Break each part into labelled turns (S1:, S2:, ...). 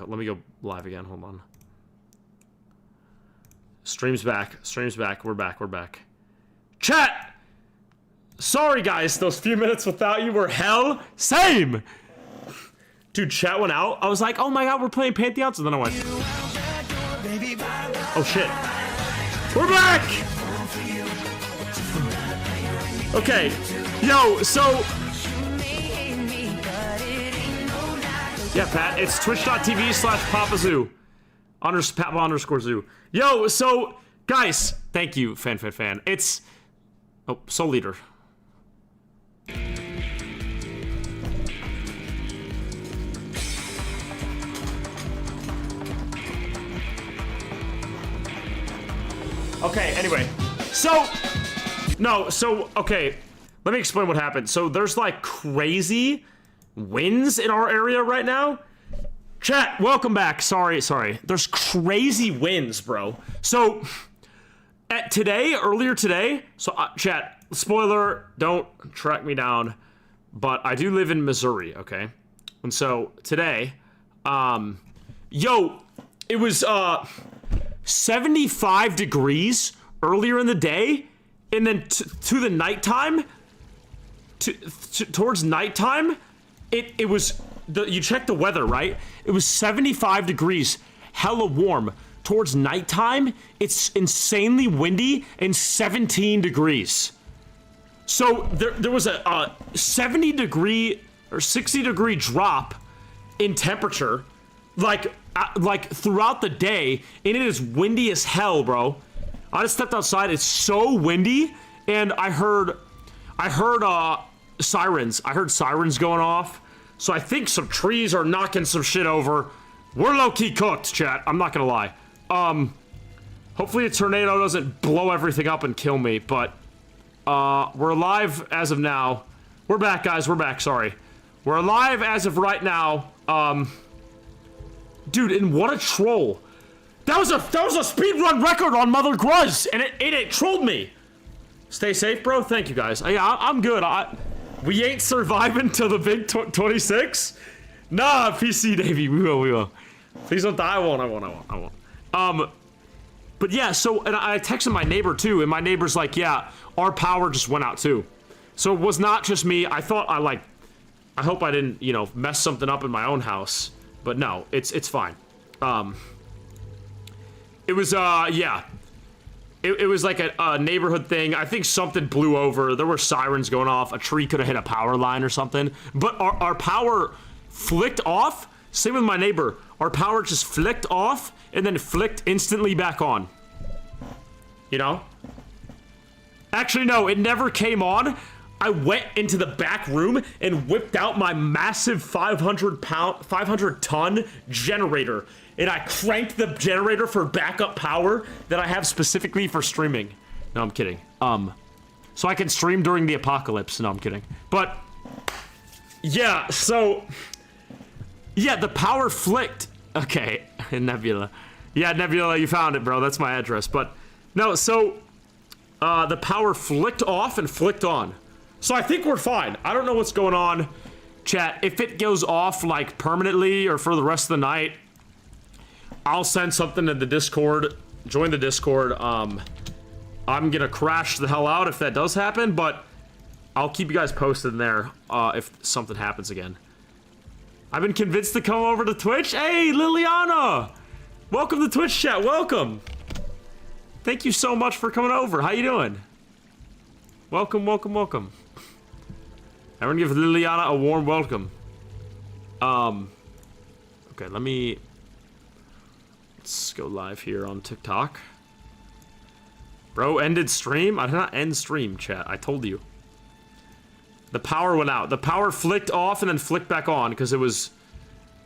S1: Let me go live again. Hold on. Stream's back. Stream's back. We're back. We're back. Chat! Sorry, guys. Those few minutes without you were hell. Same! Dude, chat went out. I was like, oh my god, we're playing Pantheons. And then I went, oh shit. We're back! Okay. Yo, so... Yeah, Pat, it's twitch.tv/papazoo. Papa_zoo. Yo, so, guys, thank you, fan. It's... Oh, Soul Leader. Okay, anyway. Okay. Let me explain what happened. So, there's, like, crazy winds in our area right now. Chat, welcome back. Sorry. There's crazy winds, bro. So, earlier today, so, chat, spoiler, don't track me down, but I do live in Missouri, okay? And so, today, yo, it was, 75 degrees earlier in the day, and then to the nighttime, towards nighttime, it was, you check the weather, right? It was 75 degrees, hella warm. Towards nighttime, it's insanely windy and 17 degrees. So there was a 70 degree or 60 degree drop in temperature, like throughout the day, and it is windy as hell, bro. I just stepped outside. It's so windy, and I heard sirens. I heard sirens going off. So I think some trees are knocking some shit over. We're low-key cooked, chat. I'm not gonna lie. Hopefully a tornado doesn't blow everything up and kill me, but we're alive as of now. We're back, guys. We're back. Sorry. We're alive as of right now. Dude, and what a troll. That was a speedrun record on Mother Gruz, and it trolled me. Stay safe, bro. Thank you, guys. I'm good. We ain't surviving till the big 26? Nah, PC Davey, we will. Please don't die. I won't. But yeah, so, and I texted my neighbor too, and my neighbor's like, yeah, our power just went out too. So it was not just me. I thought I hope I didn't, mess something up in my own house. But no, it's fine. It was, yeah. It was like a neighborhood thing. I think something blew over. There were sirens going off. A tree could have hit a power line or something. But our power flicked off. Same with my neighbor. Our power just flicked off and then flicked instantly back on. Actually, no, it never came on. I went into the back room and whipped out my massive 500-ton generator. And I cranked the generator for backup power that I have specifically for streaming. No, I'm kidding. So I can stream during the apocalypse. No, I'm kidding. But, yeah, so... Yeah, the power flicked. Okay, Nebula. Yeah, Nebula, you found it, bro. That's my address. But, no, so... the power flicked off and flicked on. So I think we're fine. I don't know what's going on. Chat, if it goes off, like, permanently or for the rest of the night... I'll send something in the Discord. Join the Discord. I'm gonna crash the hell out if that does happen, but I'll keep you guys posted in there if something happens again. I've been convinced to come over to Twitch. Hey, Liliana! Welcome to Twitch chat. Welcome. Thank you so much for coming over. How you doing? Welcome. Everyone give Liliana a warm welcome. Okay, let's go live here on TikTok. Bro, ended stream? I did not end stream, chat. I told you. The power went out. The power flicked off and then flicked back on because it was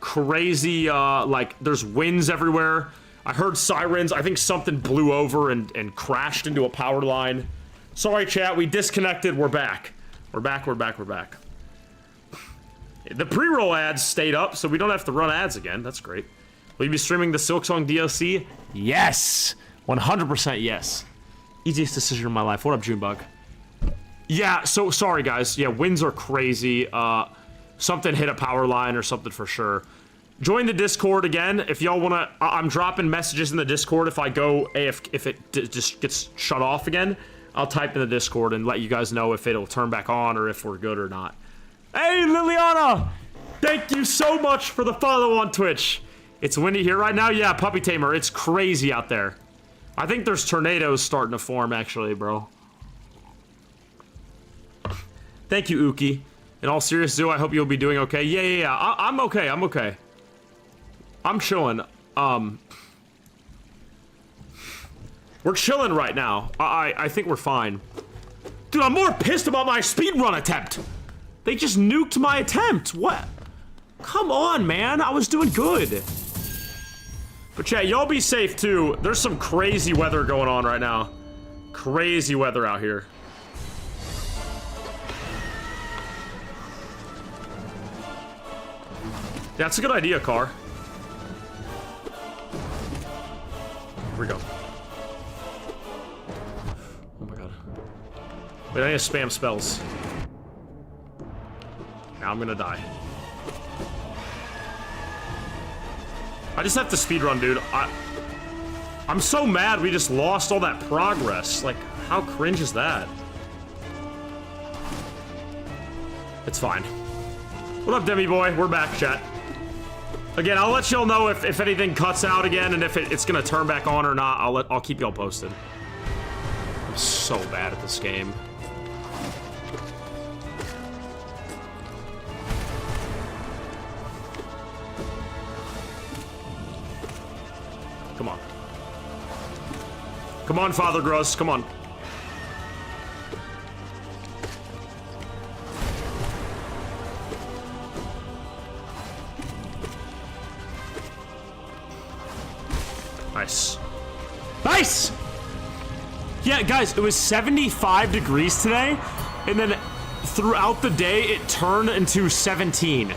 S1: crazy, like, there's winds everywhere. I heard sirens. I think something blew over and crashed into a power line. Sorry, chat. We disconnected. We're back. We're back. The pre-roll ads stayed up, so we don't have to run ads again. That's great. Will you be streaming the Silksong DLC? Yes! 100% yes. Easiest decision of my life. What up, Junebug? Yeah, so sorry, guys. Yeah, winds are crazy. Something hit a power line or something for sure. join the Discord again if y'all wanna. I'm dropping messages in the Discord if I go if it just gets shut off again. I'll type in the Discord and let you guys know if it'll turn back on or if we're good or not. Hey, Liliana! Thank you so much for the follow on Twitch. It's windy here right now. Yeah, Puppy Tamer, it's crazy out there. I think there's tornadoes starting to form, actually, bro. Thank you, Uki. In all seriousness, Zoo, I hope you'll be doing okay. Yeah. I'm okay, I'm okay. I'm chilling. We're chilling right now. I think we're fine. Dude, I'm more pissed about my speedrun attempt. They just nuked my attempt. What? Come on, man. I was doing good. But chat, y'all be safe too. There's some crazy weather going on right now. Crazy weather out here. That's a good idea, car. Here we go. Oh my god. Wait, I need to spam spells. Now I'm gonna die. I just have to speedrun, dude. I'm so mad we just lost all that progress. Like, how cringe is that? It's fine. What up, Demi boy? We're back, chat. Again, I'll let y'all know if anything cuts out again and if it's gonna turn back on or not. I'll keep y'all posted. I'm so bad at this game. Come on. Come on, Father Gross, come on. Nice. Nice! Yeah, guys, it was 75 degrees today, and then throughout the day, it turned into 17.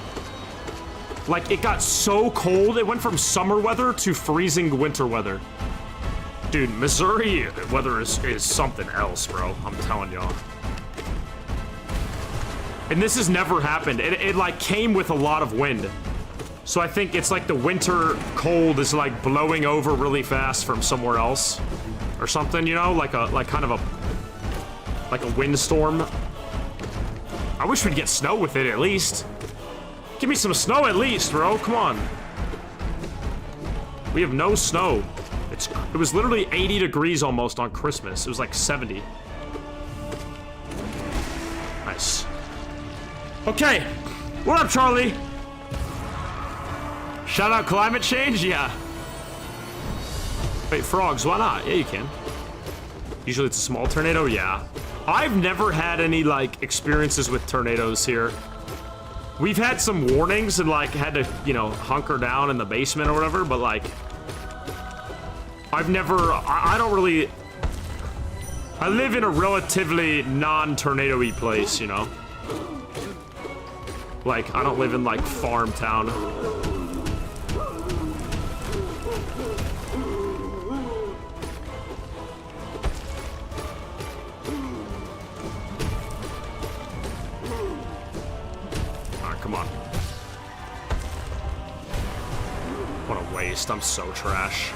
S1: Like, it got so cold, it went from summer weather to freezing winter weather. Dude, Missouri weather is something else, bro. I'm telling y'all. And this has never happened. It like came with a lot of wind. So I think it's like the winter cold is like blowing over really fast from somewhere else. Or something, you know? Like kind of a windstorm. I wish we'd get snow with it at least. Give me some snow at least, bro. Come on. We have no snow. It was literally 80 degrees almost on Christmas. It was like 70. Nice. Okay. What up, Charlie? Shout out climate change? Yeah. Wait, frogs, why not? Yeah, you can. Usually it's a small tornado? Yeah. I've never had any, like, experiences with tornadoes here. We've had some warnings and, like, had to, you know, hunker down in the basement or whatever, but, like, I've never, I don't really, I live in a relatively non-tornado-y place, you know? Like, I don't live in, like, farm town. Come on. What a waste. I'm so trash.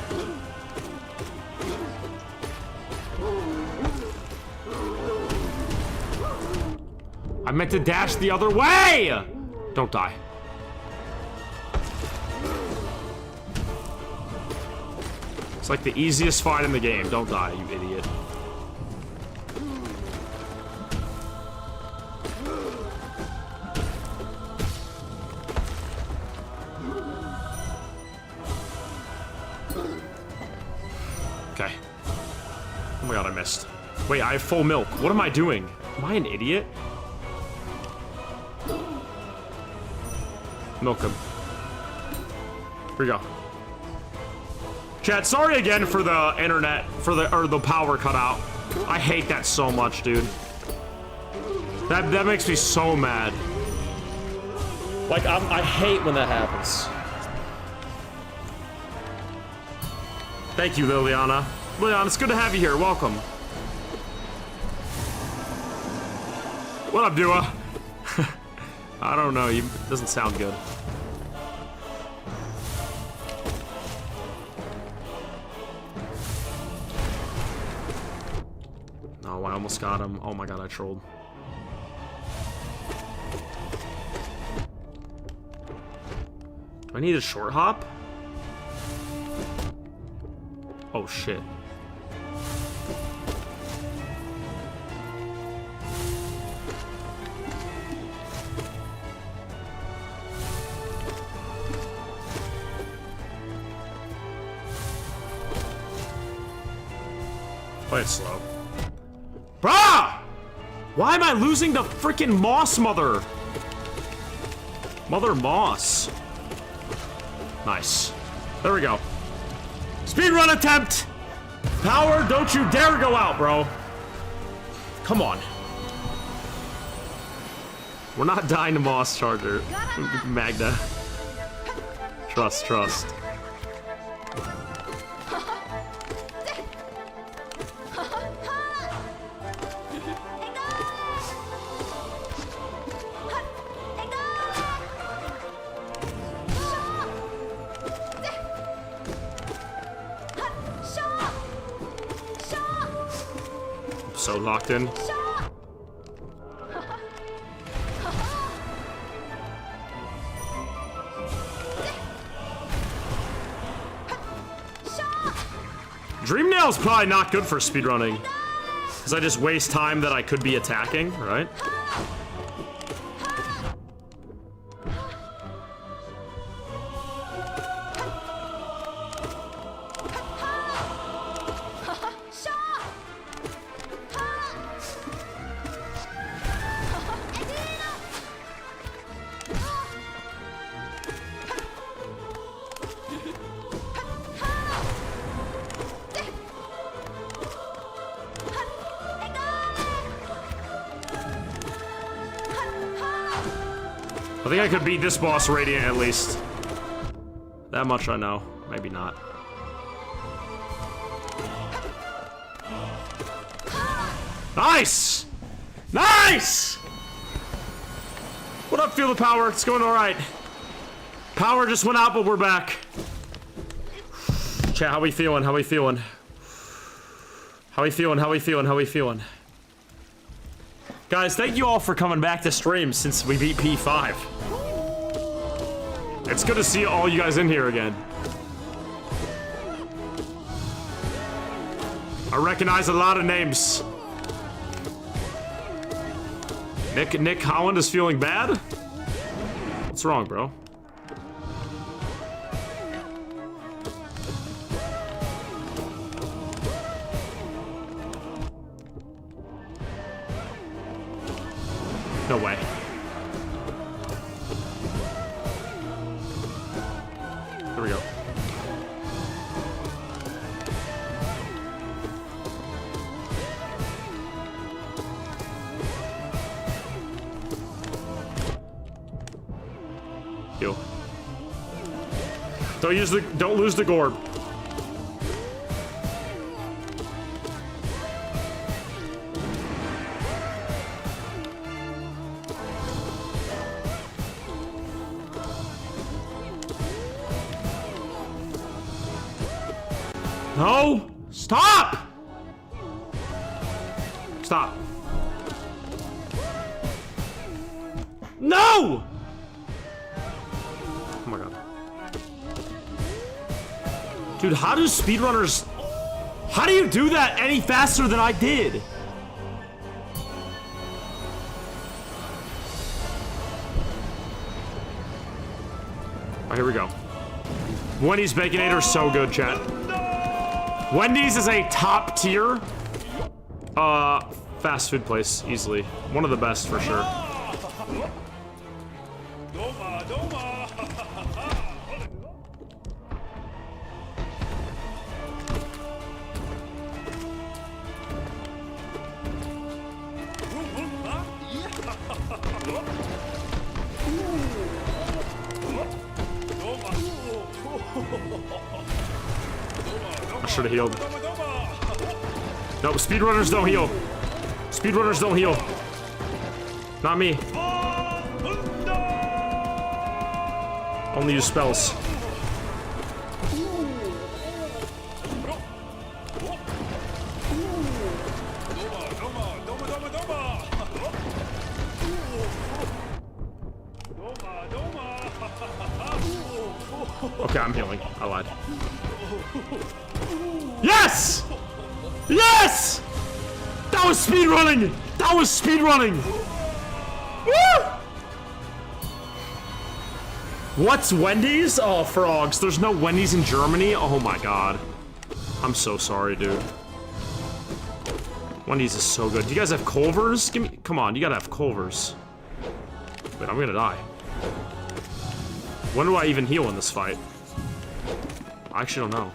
S1: I meant to dash the other way! Don't die. It's like the easiest fight in the game. Don't die, you idiot. Okay. Oh my god, I missed. Wait, I have full milk. What am I doing? Am I an idiot? Milk him. Here we go. Chat, sorry again for the internet, or the power cutout. I hate that so much, dude. That makes me so mad. Like, I hate when that happens. Thank you, Liliana. Liliana, it's good to have you here. Welcome. What up, Dua? I don't know. It doesn't sound good. no, I almost got him. Oh my god, I trolled. Do I need a short hop? Oh shit. Play it slow. Brah! Why am I losing the freaking moss mother? Mother moss. Nice. There we go. Speedrun attempt! Power, don't you dare go out, bro. Come on. We're not dying to moss charger. Magda. Trust, trust. So locked in. Dream Nail's probably not good for speedrunning, because I just waste time that I could be attacking, right? I think I could beat this boss Radiant at least. That much I know. Maybe not. Nice! Nice! What up, Feel the Power? It's going alright. Power just went out, but we're back. Chat, how we feeling? How we feeling? How we feeling? How we feeling? How we feeling? Guys, thank you all for coming back to stream since we beat P5. It's good to see all you guys in here again. I recognize a lot of names. Nick Holland is feeling bad? What's wrong, bro? No way. Here we go. Heal. Don't lose the gourd. No! Stop! Stop. No! Oh my god. Dude, how do speedrunners... How do you do that any faster than I did? Alright, here we go. Wendy's Baconator is so good, chat. Wendy's is a top tier fast food place, easily. One of the best for sure. I should have healed. No, speedrunners don't heal. Speedrunners don't heal. Not me. Only use spells. I'm healing. I lied. Yes! Yes! That was speedrunning! That was speedrunning! Woo! What's Wendy's? Oh, frogs. There's no Wendy's in Germany? Oh my god. I'm so sorry, dude. Wendy's is so good. Do you guys have Culver's? Give me. Come on, you gotta have Culver's. Wait, I'm gonna die. When do I even heal in this fight? I actually don't know.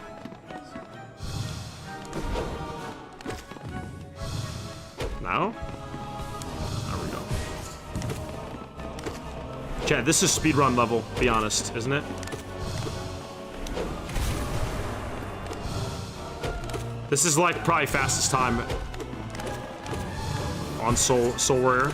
S1: Now? There we go. Chad, this is speedrun level, be honest, isn't it? This is like probably fastest time on Soul Warrior.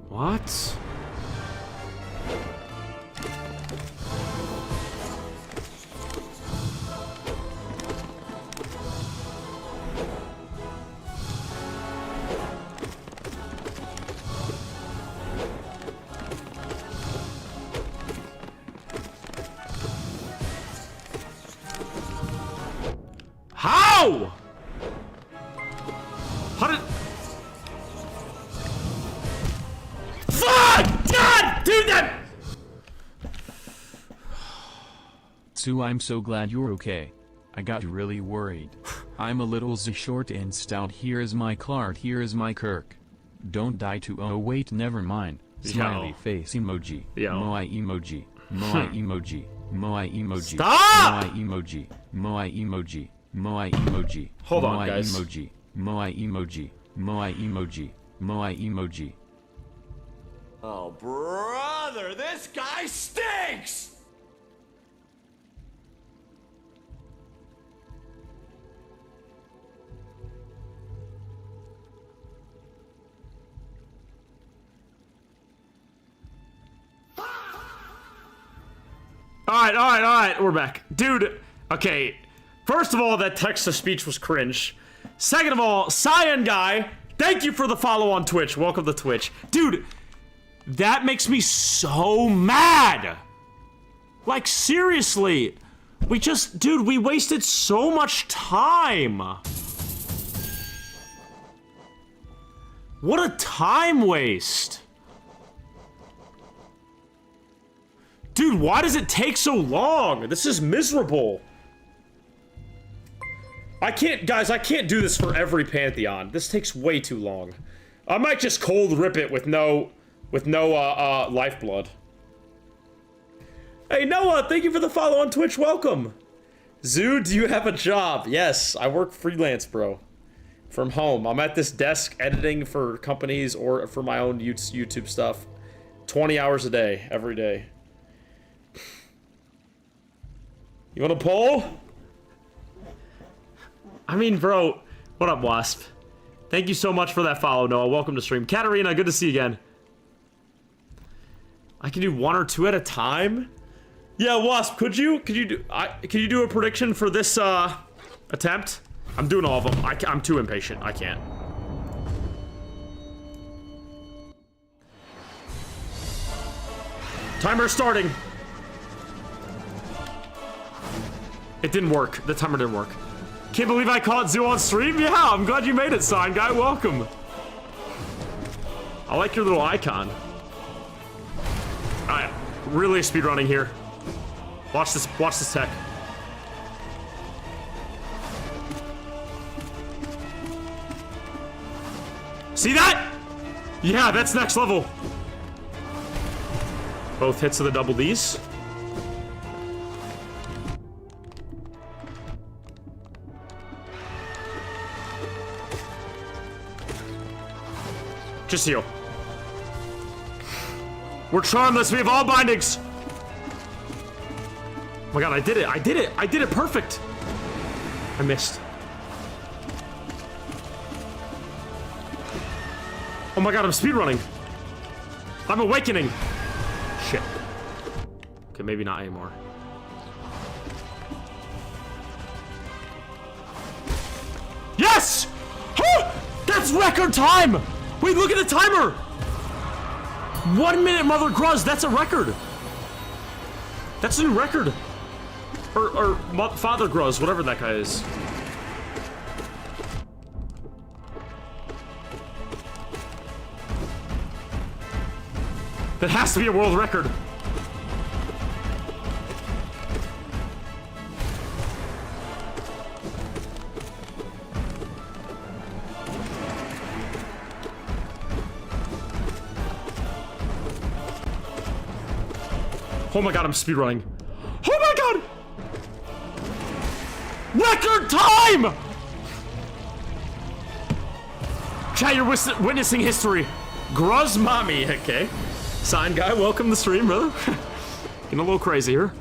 S1: What? How? How did... Fuck! God! Dude, that...
S2: Sue, I'm so glad you're okay. I got really worried. I'm a little short and stout. Here is my Clark, here is my Kirk. Don't die too. Oh wait, never mind. Smiley face emoji. Moai emoji. Moai emoji. Moai emoji.
S1: Stop!
S2: Moai emoji. Moai emoji. Moai emoji.
S1: Hold on,
S2: Moai
S1: guys.
S2: emoji. Moai emoji. Moai emoji. Moai emoji.
S3: Oh, brother, this guy stinks!
S1: Alright, we're back. Dude, okay. First of all, that text-to-speech was cringe. Second of all, Cyan Guy, thank you for the follow on Twitch. Welcome to Twitch. Dude, that makes me so mad. Like, seriously. Dude, we wasted so much time. What a time waste. Dude, why does it take so long? This is miserable. Guys, I can't do this for every Pantheon. This takes way too long. I might just cold rip it with no lifeblood. Hey, Noah, thank you for the follow on Twitch. Welcome. Zoo, do you have a job? Yes, I work freelance, bro. From home. I'm at this desk editing for companies or for my own YouTube stuff. 20 hours a day, every day. You want a poll? I mean, bro. What up, Wasp? Thank you so much for that follow, Noah. Welcome to stream. Katarina, good to see you again. I can do 1 or 2 at a time? Yeah, Wasp, could you do a prediction for this attempt? I'm doing all of them. I'm too impatient. I can't. Timer starting. It didn't work. The timer didn't work. Can't believe I caught Zoo on stream? Yeah, I'm glad you made it, Sign Guy. Welcome. I like your little icon. Alright, really speedrunning here. Watch this tech. See that? Yeah, that's next level. Both hits of the double Ds. Just heal. We're charmless. We have all bindings. Oh my god, I did it. I did it. I did it perfect. I missed. Oh my god, I'm speedrunning. I'm awakening. Shit. Okay, maybe not anymore. Yes! That's record time! Wait, look at the timer! 1 minute, Mother Gruz, that's a record. That's a new record. Or Father Gruz, whatever that guy is. That has to be a world record. Oh my god, I'm speedrunning. Oh my god! Record time! Chat, you're witnessing history. Gruz Mommy, okay. Sign guy, welcome to the stream, brother. Getting a little crazy here.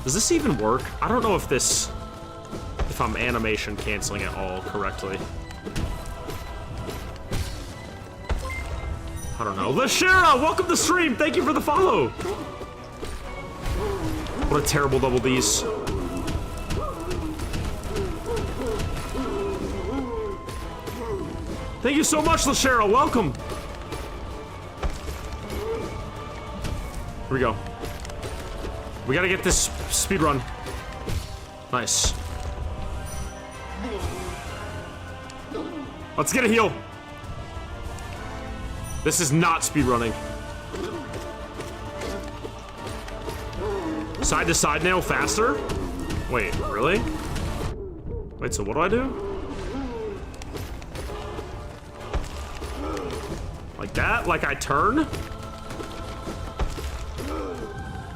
S1: Does this even work? I don't know if I'm animation canceling it all correctly. I don't know. Lashera, welcome to the stream. Thank you for the follow. What a terrible double D's. Thank you so much, Lashera. Welcome. Here we go. We gotta get this speed run. Nice. Let's get a heal. This is not speedrunning. Side to side nail faster? Wait, really? Wait, so what do I do? Like that? Like I turn?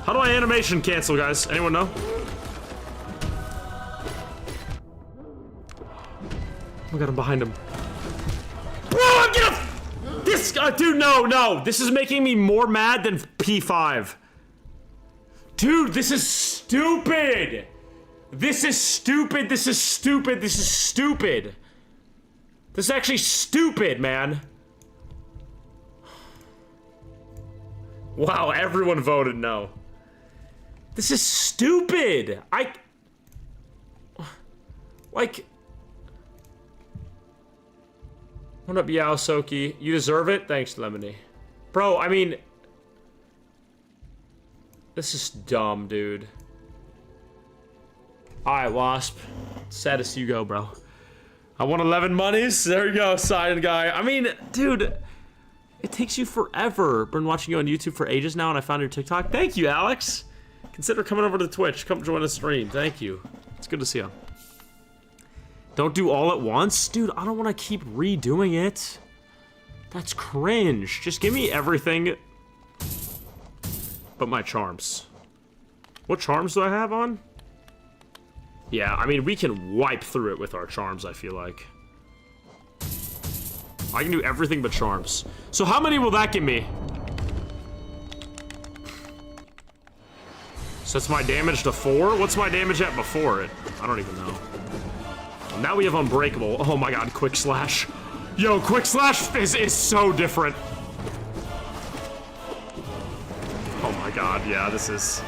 S1: How do I animation cancel, guys? Anyone know? Oh my god, I'm behind him. Whoa, I'm gonna... This guy, dude, no. This is making me more mad than P5. Dude, this is stupid. This is stupid. This is stupid. This is stupid. This is actually stupid, man. Wow, everyone voted no. This is stupid. Like... What up, Yao Soki? You deserve it? Thanks, Lemony. Bro, I mean... This is dumb, dude. Alright, Wasp. Sad to see you go, bro. I won 11 monies. There you go, sign guy. I mean, dude... It takes you forever. Been watching you on YouTube for ages now, and I found your TikTok. Thank you, Alex. Consider coming over to Twitch. Come join the stream. Thank you. It's good to see you. Don't do all at once? Dude, I don't want to keep redoing it. That's cringe. Just give me everything but my charms. What charms do I have on? Yeah, I mean, we can wipe through it with our charms, I feel like. I can do everything but charms. So how many will that give me? So that's my damage to 4? What's my damage at before it? I don't even know. Now we have Unbreakable. Oh my god, Quick Slash. Yo, Quick Slash is so different. Oh my god, yeah, this is...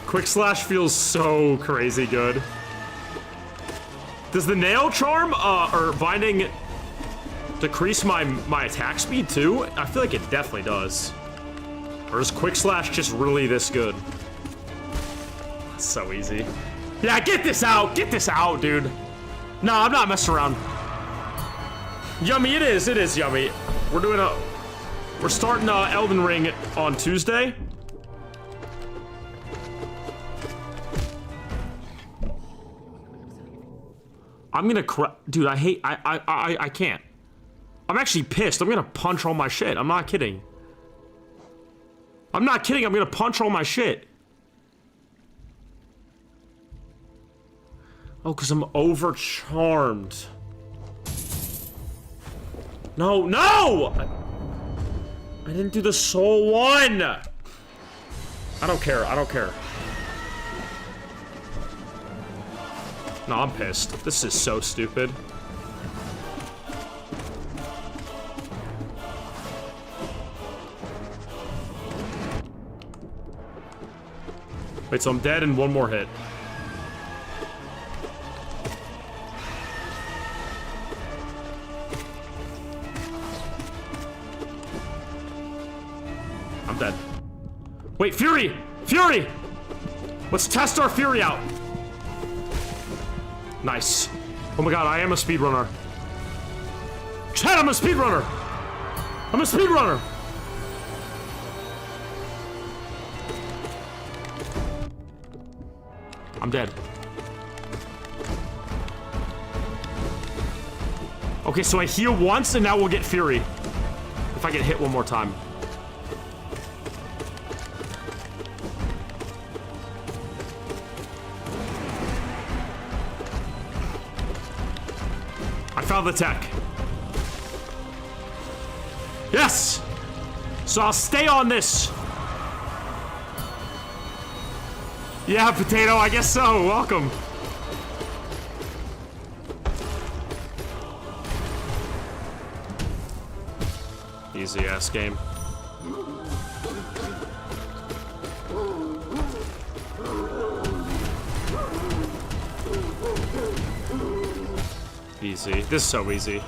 S1: Quick Slash feels so crazy good. Does the Nail Charm, or Binding, decrease my attack speed too? I feel like it definitely does. Or is Quick Slash just really this good? That's so easy. Yeah, get this out! Get this out, dude! No, I'm not messing around. Yummy, it is yummy. We're starting Elden Ring on Tuesday. I'm gonna dude, I can't. I'm actually pissed. I'm gonna punch all my shit. I'm not kidding. I'm not kidding, I'm gonna punch all my shit. Oh, because I'm over-charmed. No, no! I didn't do the soul one! I don't care, I don't care. No, I'm pissed. This is so stupid. Wait, so I'm dead in one more hit. I'm dead. Wait, Fury! Fury! Let's test our Fury out. Nice. Oh my god, I am a speedrunner. Chat, I'm a speedrunner! I'm a speedrunner! I'm dead. Okay, so I heal once and now we'll get Fury. If I get hit one more time. I found the tech. Yes! So I'll stay on this. Yeah, Potato, I guess so. Welcome. Easy ass game. Easy. This is so easy.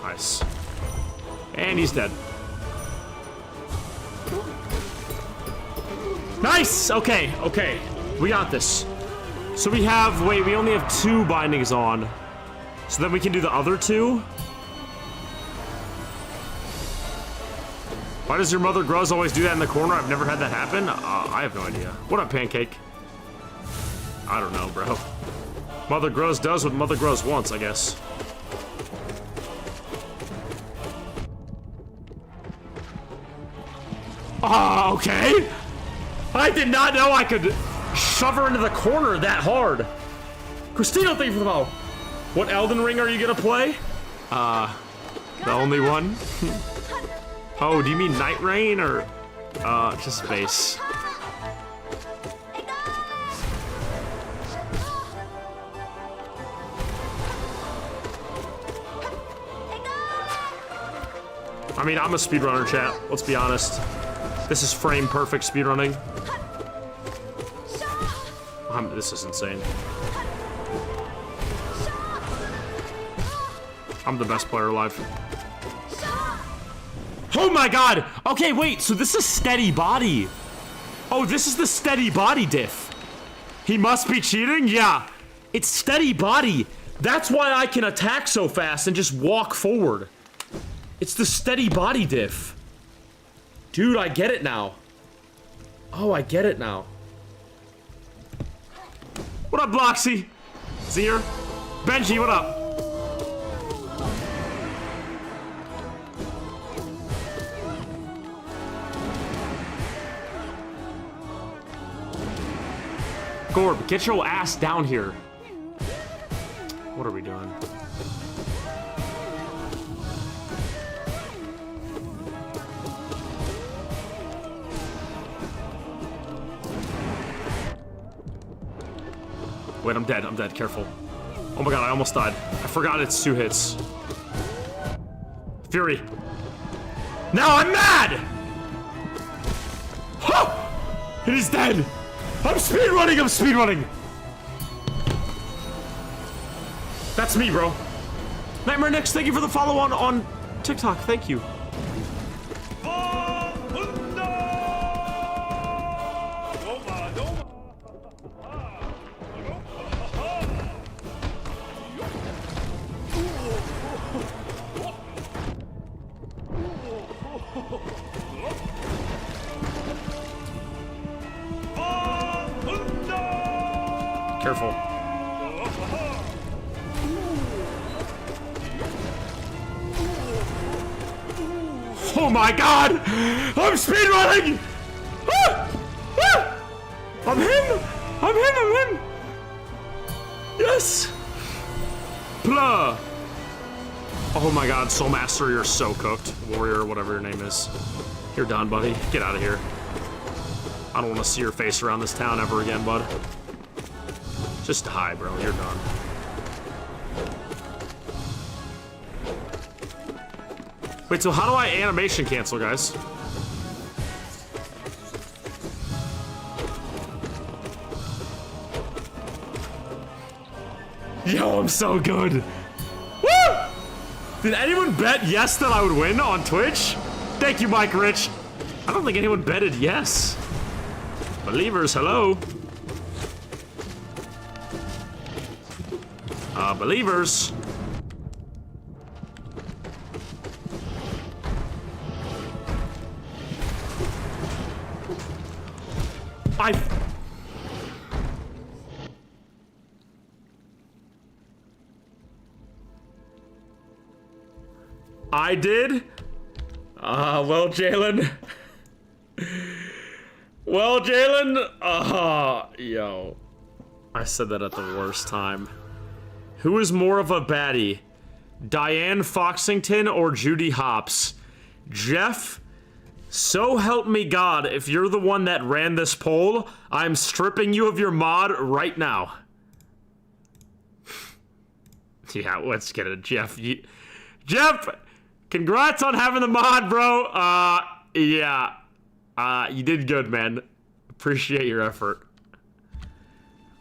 S1: Nice. And he's dead. Nice! Okay, okay. We got this. So we have, wait, we only have 2 bindings on. So then we can do the other 2? Why does your mother Grows always do that in the corner? I've never had that happen. I have no idea. What up, Pancake? I don't know, bro. Mother Grows does what Mother Grows wants, I guess. Okay. I did not know I could shove her into the corner that hard. Christina, thank you for the follow. What Elden Ring are you gonna play? The only one? Oh, do you mean Night Rain or, just base? I mean, I'm a speedrunner, chat. Let's be honest. This is frame perfect speedrunning. This is insane. I'm the best player alive. Oh my god! Okay, wait, so this is steady body. Oh, this is the steady body diff. He must be cheating? Yeah. It's steady body. That's why I can attack so fast and just walk forward. It's the steady body diff. Dude, I get it now. Oh, I get it now. What up, Bloxy? Zier? Benji, what up? Gorb, get your ass down here. What are we doing? Wait, I'm dead, careful. Oh my god, I almost died. I forgot it's 2 hits. Fury. Now I'm mad! Huh! It is dead! I'm speedrunning! That's me, bro. Nightmare Nix, thank you for the follow on TikTok, thank you. Careful. Oh my god! I'm speedrunning! Ah! Ah! I'm him! Yes! Blah! Oh my god, Soul Master, you're so cooked. Warrior, whatever your name is. You're done, buddy. Get out of here. I don't want to see your face around this town ever again, bud. Just die, bro. You're done. Wait, so how do I animation cancel, guys? Yo, I'm so good. Woo! Did anyone bet yes that I would win on Twitch? Thank you, Mike Rich. I don't think anyone betted yes. Believers, hello. Believers. I did? Well, Jalen. Well, Jalen. Yo. I said that at the worst time. Who is more of a baddie? Diane Foxington or Judy Hopps? Jeff, so help me God, if you're the one that ran this poll, I'm stripping you of your mod right now. Yeah, let's get it, Jeff. Jeff, congrats on having the mod, bro. Yeah. You did good, man. Appreciate your effort.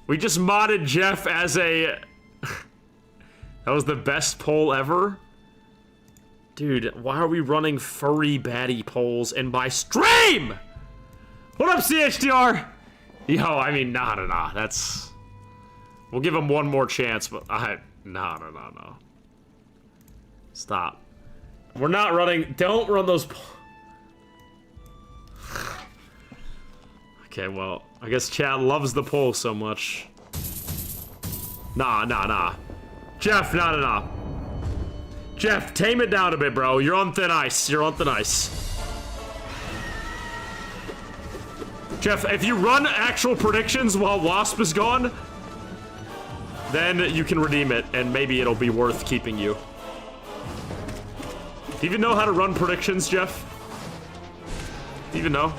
S1: We just modded Jeff as a... That was the best poll ever? Dude, why are we running furry baddie polls in my stream? What up, CHDR? Yo, I mean, nah. That's... We'll give him one more chance, but no. Stop. We're not running... Don't run those... Okay, well, I guess Chad loves the poll so much. Nah. Jeff, nah. Jeff, tame it down a bit, bro. You're on thin ice. Jeff, if you run actual predictions while Wasp is gone, then you can redeem it, and maybe it'll be worth keeping you. Do you even know how to run predictions, Jeff? Do you even know?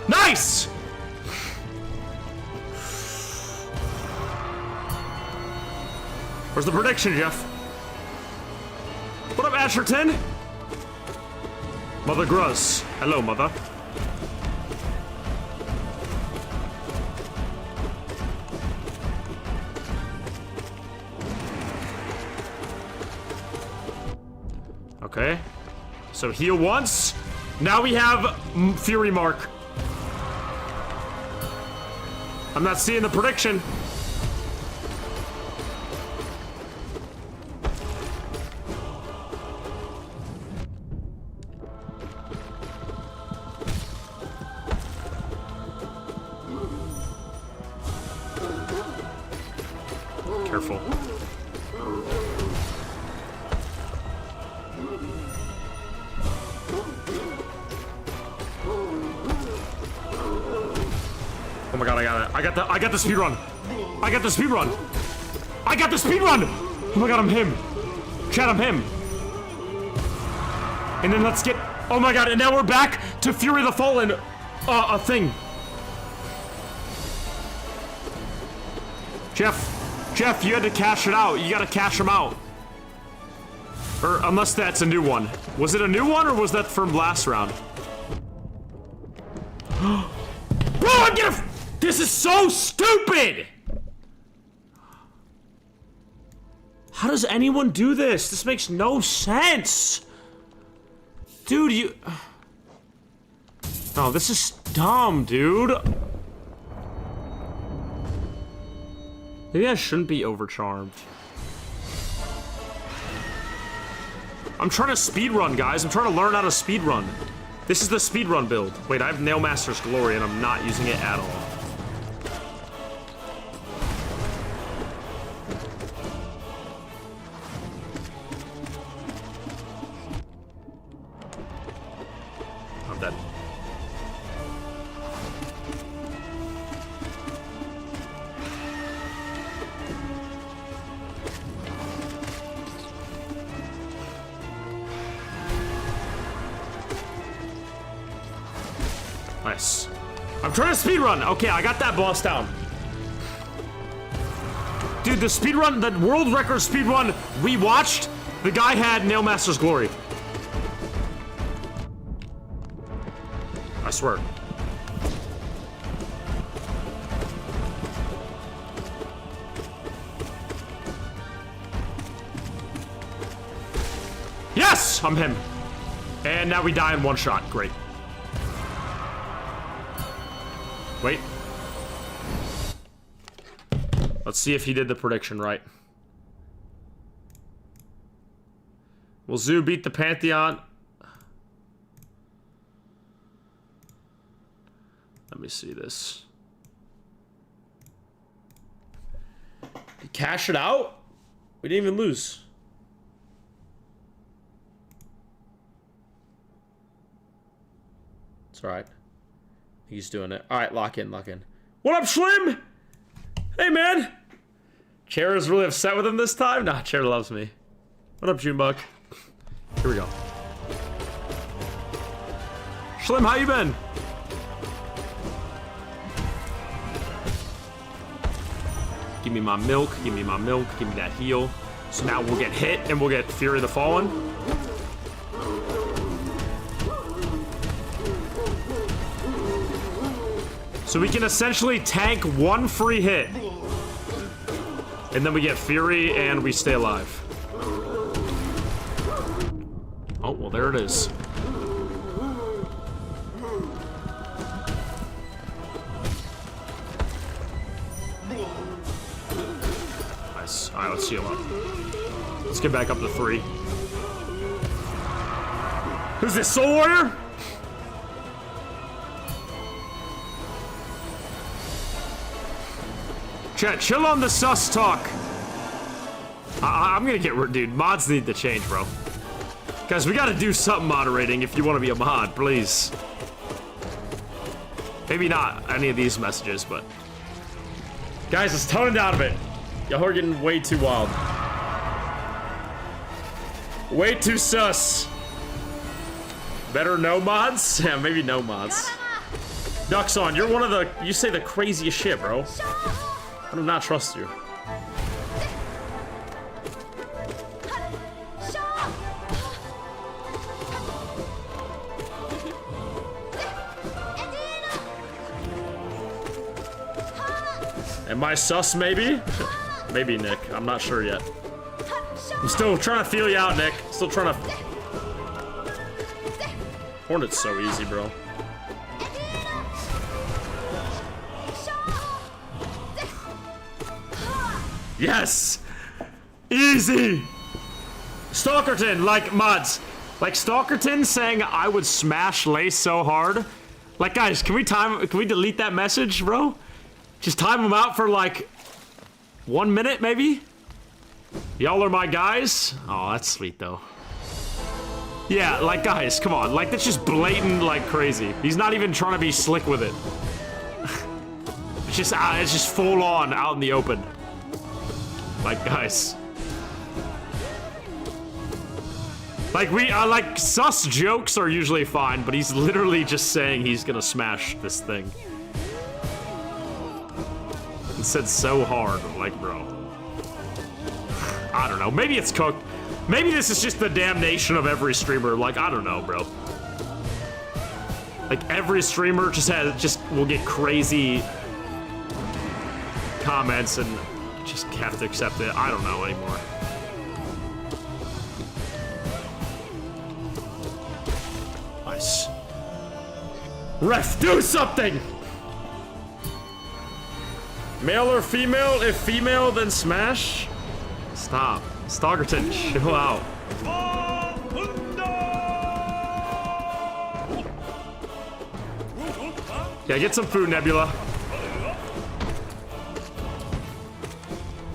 S1: Nice! Where's the prediction, Jeff? What up, Asherton? Mother Gruz. Hello, Mother. Okay. So heal once. Now we have Fury Mark. I'm not seeing the prediction. Careful. Oh my god, I got it. I got the speed run. I got the speed run. Oh my god, I'm him. Chad, I'm him. And then let's get... Oh my god, and now we're back to Fury the Fallen, a thing. Jeff, you had to cash it out. You gotta cash him out. Or, unless that's a new one. Was it a new one, or was that from last round? Bro, I'm gonna... This is so stupid! How does anyone do this? This makes no sense. Dude, you... No, this is dumb, dude. Maybe I shouldn't be overcharmed. I'm trying to speedrun, guys. I'm trying to learn how to speedrun. This is the speedrun build. Wait, I have Nailmaster's Glory and I'm not using it at all. I'm dead. Nice. I'm trying to speedrun. Okay, I got that boss down. Dude, the speedrun, the world record speedrun we watched, the guy had Nailmaster's Glory. I swear. Yes! I'm him. And now we die in one shot. Great. Wait. Let's see if he did the prediction right. Will Zoo beat the Pantheon? Let me see this. He cashed it out? We didn't even lose. It's alright. He's doing it. Alright, lock in, lock in. What up, Slim? Hey, man. Chair is really upset with him this time? Nah, Chair loves me. What up, Junebug? Here we go. Slim, how you been? Give me my milk, give me my milk, give me that heal. So now we'll get hit and we'll get Fury of the Fallen. So we can essentially tank one free hit. And then we get Fury and we stay alive. Oh, well, there it is. Nice. Alright, let's heal up. Let's get back up to 3. Who's this, Soul Warrior? Chat, chill on the sus talk. I'm gonna get rid, dude. Mods need to change, bro. Guys, we gotta do something moderating if you want to be a mod, please. Maybe not any of these messages, but guys, let's tone it down a bit. Y'all are getting way too wild. Way too sus. Better no mods? Yeah, maybe no mods. Duxon, you're one of the, you say the craziest shit, bro. I do not trust you. Am I sus, maybe? Maybe, Nick. I'm not sure yet. I'm still trying to feel you out, Nick. Still trying to... Hornet's so easy, bro. Yes! Easy! Stalkerton, like mods. Like Stalkerton saying I would smash Lace so hard. Like, guys, can we delete that message, bro? Just time him out for like 1 minute, maybe? Y'all are my guys? Oh, that's sweet, though. Yeah, like, guys, come on. Like, that's just blatant, like, crazy. He's not even trying to be slick with it. It's just full on out in the open. Like, guys. Like, like, sus jokes are usually fine, but he's literally just saying he's gonna smash this thing. It said so hard, like, bro. I don't know, maybe it's cooked. Maybe this is just the damnation of every streamer, like, I don't know, bro. Like, every streamer just will get crazy comments and just have to accept it. I don't know anymore. Nice. Ref, do something! Male or female? If female, then smash? Stop. Stoggerton, chill out. Yeah, get some food, Nebula.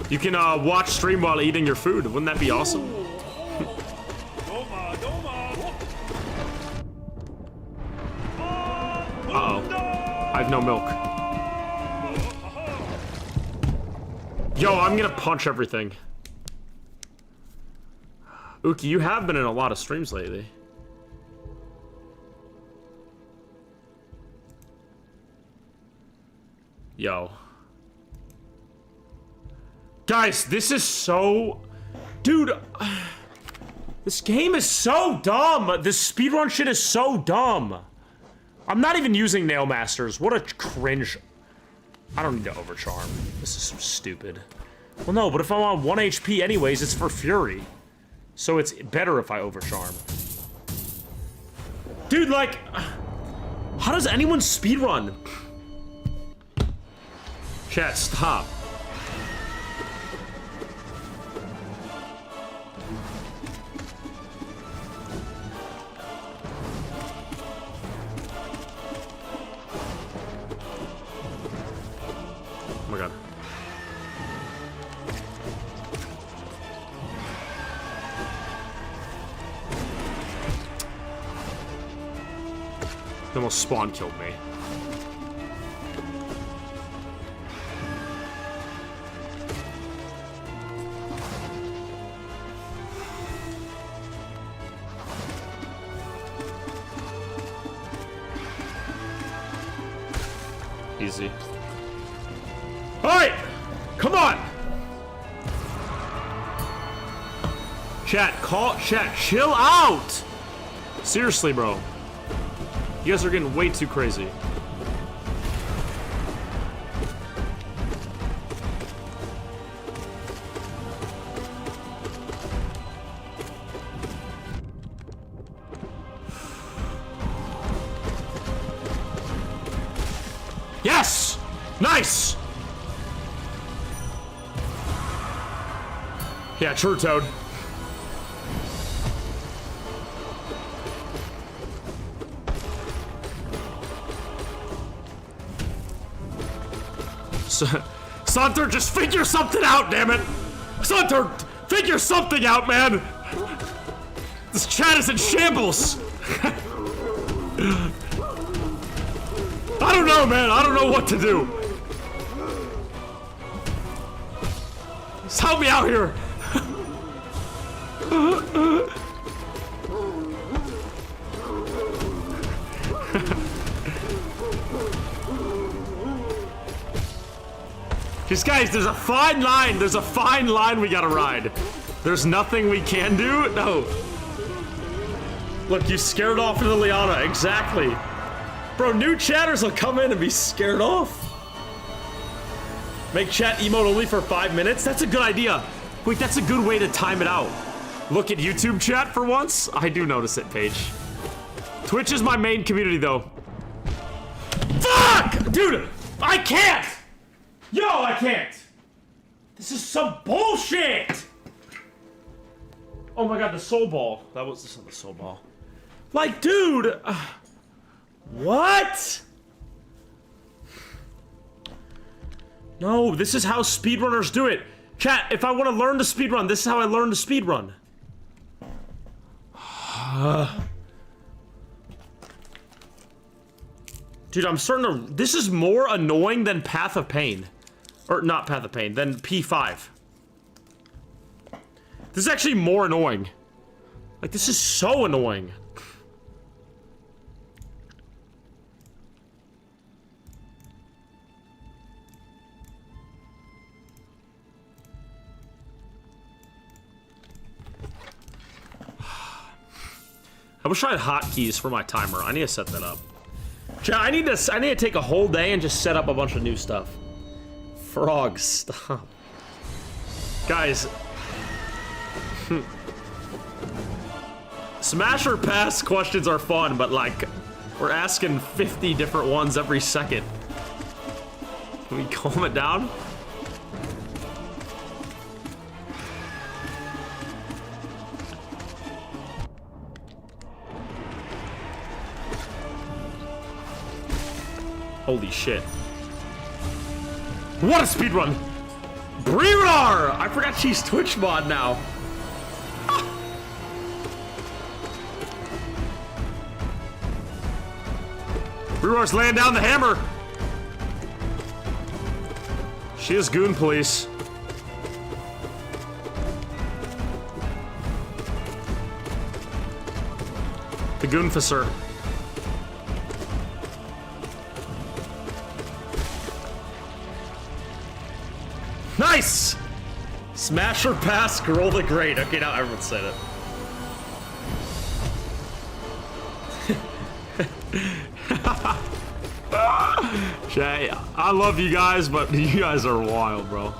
S1: You can watch stream while eating your food. Wouldn't that be awesome? Uh-oh. I have no milk. Yo, I'm gonna punch everything. Uki, you have been in a lot of streams lately. Yo. Guys, this is so... Dude, this game is so dumb. This speedrun shit is so dumb. I'm not even using Nail Masters. What a cringe. I don't need to overcharm. This is so stupid. Well, no, but if I'm on 1 HP anyways, it's for Fury. So it's better if I overcharm. Dude, like... How does anyone speedrun? Chat, stop. Oh my god. They almost spawn killed me. Easy. Alright! Come on! Chat, chill out! Seriously, bro. You guys are getting way too crazy. Yes! Nice! Yeah, true, Toad. Sunter, just figure something out, damn it! Sunter, figure something out, man! This chat is in shambles! I don't know, man. I don't know what to do. Just help me out here. Just guys, there's a fine line. There's a fine line we gotta ride. There's nothing we can do. No. Look, you scared off into Liana. Exactly. Bro, new chatters will come in and be scared off. Make chat emote only for 5 minutes? That's a good idea. Wait, that's a good way to time it out. Look at YouTube chat for once. I do notice it, Paige. Twitch is my main community, though. Fuck! Dude, I can't! Yo, I can't! This is some bullshit! Oh my god, the soul ball. That was the soul ball. Like, dude! What? No, this is how speedrunners do it. Chat, if I want to learn to speedrun, this is how I learn to speedrun. Dude, I'm starting to... This is more annoying than Path of Pain. Or, not Path of Pain, than P5. This is actually more annoying. Like, this is so annoying. I wish I had hotkeys for my timer. I need to set that up. I need to take a whole day and just set up a bunch of new stuff. Frogs, stop. Guys. Smash or pass questions are fun, but like, we're asking 50 different ones every second. Can we calm it down? Holy shit. What a speedrun! Breedar! I forgot she's Twitch mod now. Breedar's laying down the hammer. She is goon police. The goonfisser. Nice! Smash or pass, Girl the Great. Okay, now everyone said it. Jay, I love you guys, but you guys are wild, bro.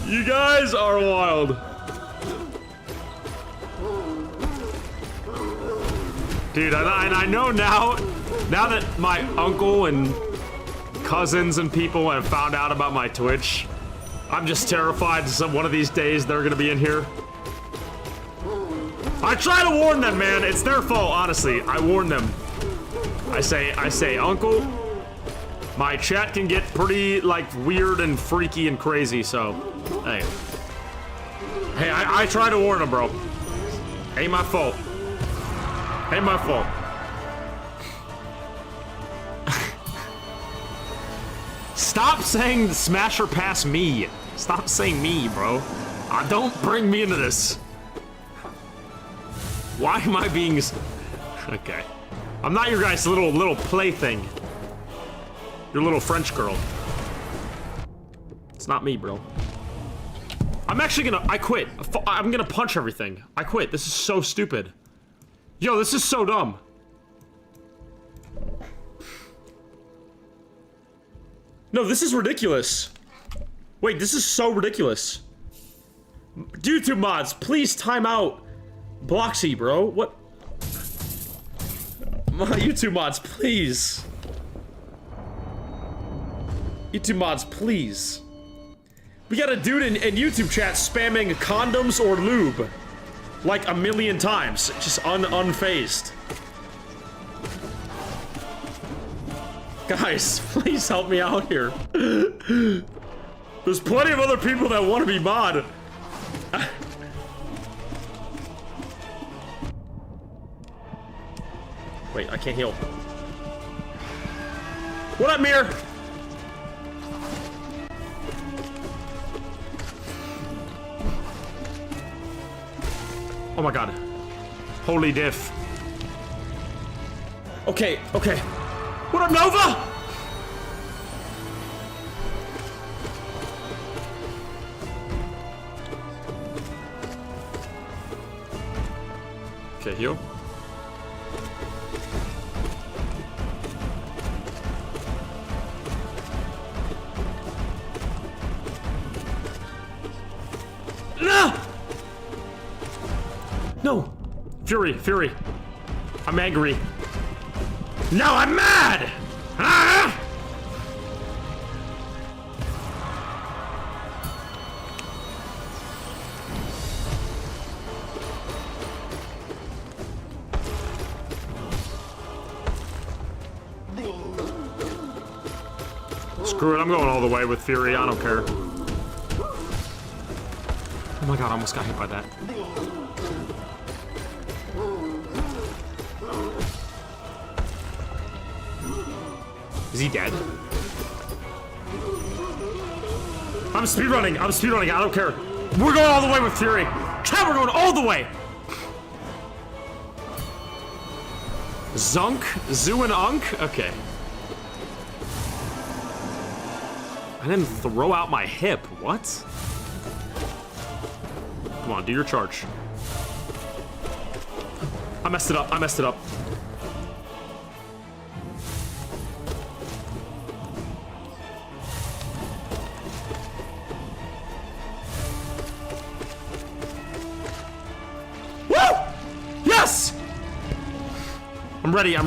S1: You guys are wild. Dude, and I know now that my uncle and cousins and people have found out about my Twitch, I'm just terrified one of these days they're gonna be in here. I try to warn them, man. It's their fault, honestly. I warn them. I say, Uncle, my chat can get pretty, like, weird and freaky and crazy, so, hey. Hey, I try to warn them, bro. Ain't my fault. Ain't my fault. Stop saying smash or pass me. Stop saying me, bro. Don't bring me into this. Why am I being... Okay. I'm not your guys' little plaything. Your little French girl. It's not me, bro. I'm actually gonna... I quit. I'm gonna punch everything. I quit. This is so stupid. Yo, this is so dumb. No, this is ridiculous. Wait, this is so ridiculous. YouTube mods, please time out. Bloxy, bro. What? My YouTube mods, please. YouTube mods, please. We got a dude in YouTube chat spamming condoms or lube. Like a million times. Just unfazed. Guys, please help me out here. There's plenty of other people that want to be mod. Wait, I can't heal. What up, Mir? Oh my god. Holy diff. Okay, okay. What up, Nova? Okay, heal. No! No! Fury. I'm angry. Now I'm mad! Ah! Screw it, I'm going all the way with Fury, I don't care. Oh my god, I almost got hit by that. Is he dead? I'm speedrunning, I don't care. We're going all the way with Fury. Chat, we're going all the way. Zunk? Zoo and Unk? Okay. I didn't throw out my hip, what? Come on, do your charge. I messed it up. Woo! Yes! I'm ready. I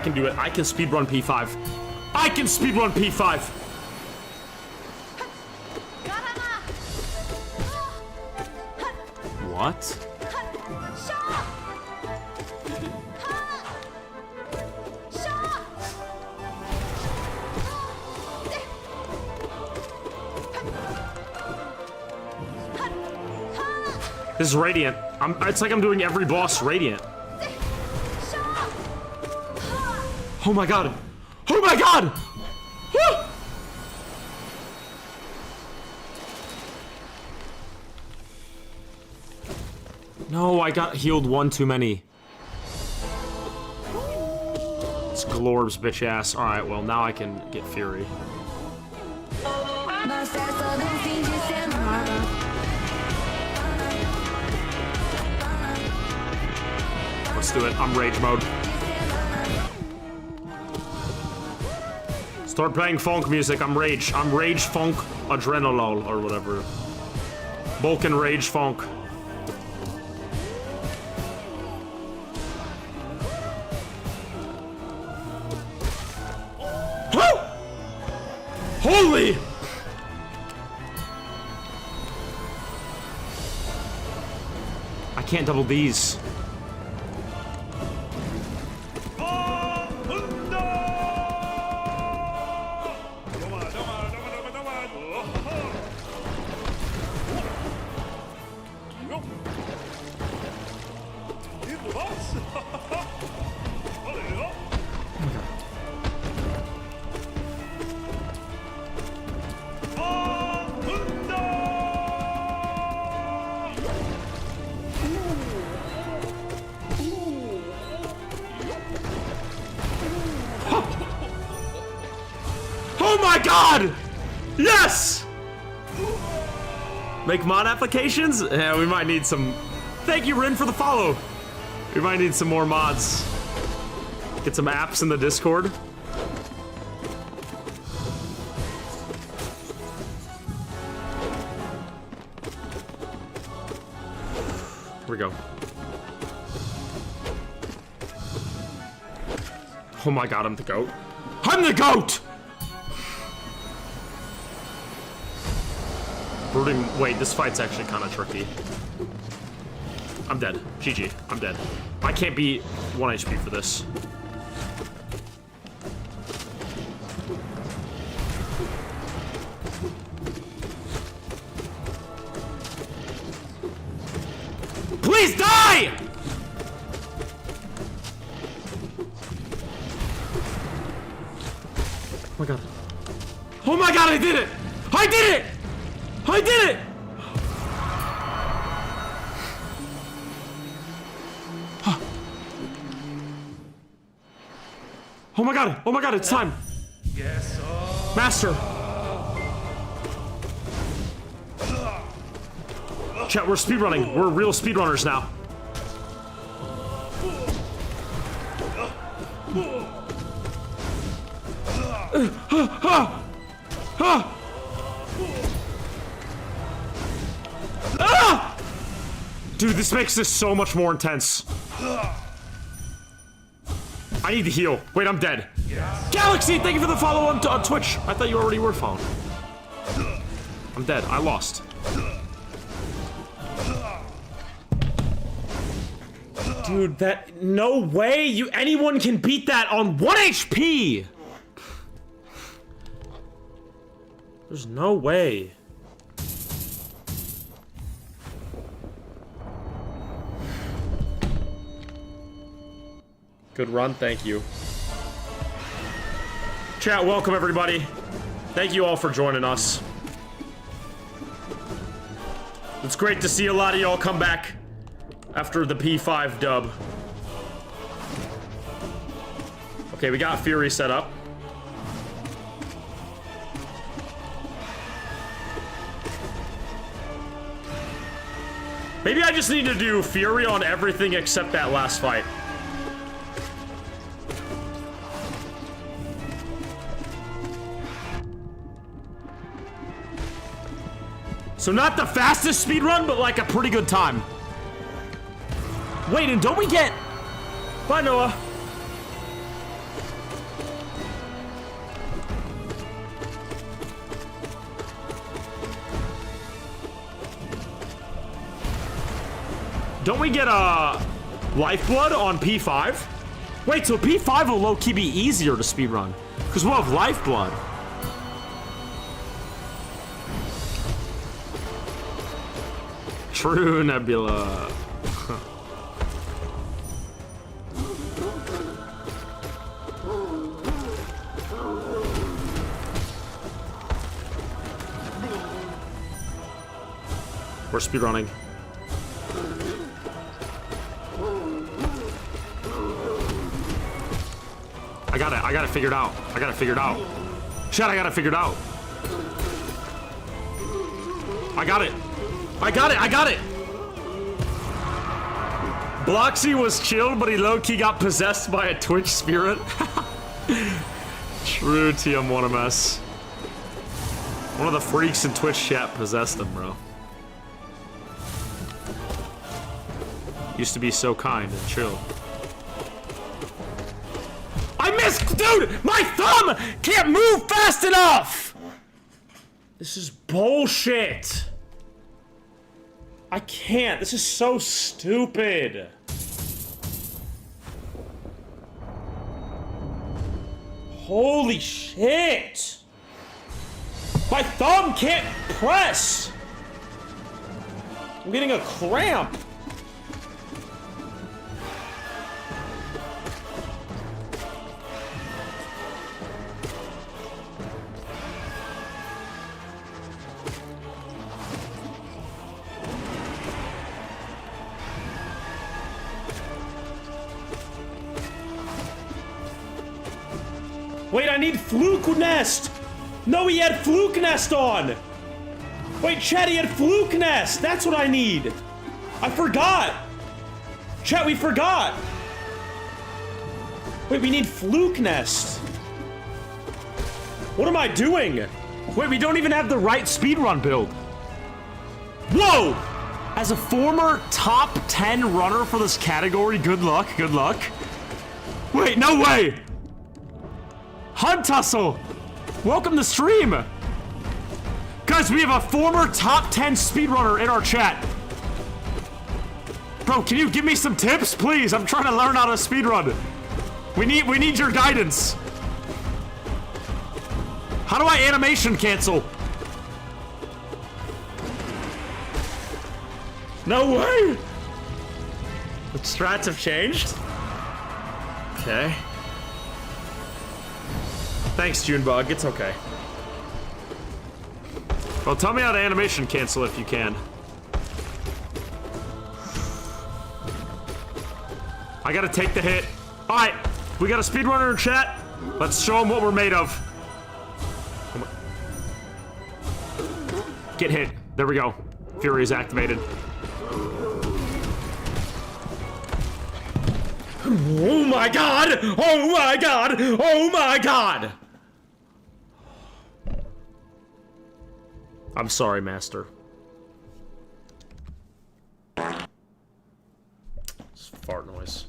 S1: can do it. I can speedrun P5. What? This is Radiant. It's like I'm doing every boss Radiant. Oh my god. Oh my god! Woo! No, I got healed one too many. It's Glorb's bitch ass. Alright, well, now I can get Fury. Let's do it. I'm rage mode. Start playing funk music. I'm rage funk adrenalol or whatever. Vulcan rage funk. Holy! I can't double these. Oh my god! Yes! Make mod applications? Yeah, we might need some... Thank you, Rin, for the follow. We might need some more mods. Get some apps in the Discord. Here we go. Oh my god, I'm the GOAT. I'm the GOAT! Brooding, wait, this fight's actually kind of tricky. I'm dead. GG, I'm dead. I can't be 1 HP for this. Please die! Oh my god. Oh my god, I did it! I did it! I did it! Oh my god, it's time!
S4: Yes,
S1: Master! Chat, we're speedrunning. We're real speedrunners now. Dude, this makes this so much more intense. I need to heal. Wait, I'm dead. Galaxy, thank you for the follow on Twitch. I thought you already were following. I'm dead. I lost. Dude, that... No way anyone can beat that on 1 HP! There's no way. Good run, thank you. Chat, welcome everybody. Thank you all for joining us. It's great to see a lot of y'all come back after the P5 dub. Okay, we got Fury set up. Maybe I just need to do Fury on everything except that last fight. So not the fastest speedrun, but like a pretty good time. Wait, and don't we get... Bye, Noah. Don't we get Lifeblood on P5? Wait, so P5 will low-key be easier to speedrun. Because we'll have Lifeblood. True, Nebula. We're speedrunning. I got it figured out. I got it figured out. Chat, I got it figured out. I got it. I got it. Bloxy was chilled, but he low-key got possessed by a Twitch spirit. True TM1MS. One of the freaks in Twitch chat possessed him, bro. Used to be so kind and chill. I missed, dude! My thumb can't move fast enough! This is bullshit. I can't. This is so stupid. Holy shit. My thumb can't press. I'm getting a cramp. Wait, I need Fluke Nest! No, he had Fluke Nest on! Wait, chat, he had Fluke Nest! That's what I need! I forgot! Chat, we forgot! Wait, we need Fluke Nest! What am I doing? Wait, we don't even have the right speedrun build. Whoa! As a former top 10 runner for this category, good luck, good luck. Wait, no way! Hunt Tussle! Welcome to stream! Guys, we have a former top 10 speedrunner in our chat. Bro, can you give me some tips, please? I'm trying to learn how to speedrun. We need your guidance. How do I animation cancel? No way! The strats have changed? Okay. Thanks, Junebug. It's okay. Well, tell me how to animation cancel if you can. I gotta take the hit. Alright, we got a speedrunner in chat. Let's show him what we're made of. Get hit. There we go. Fury is activated. Oh my god! Oh my god! Oh my god! I'm sorry, Master. It's fart noise.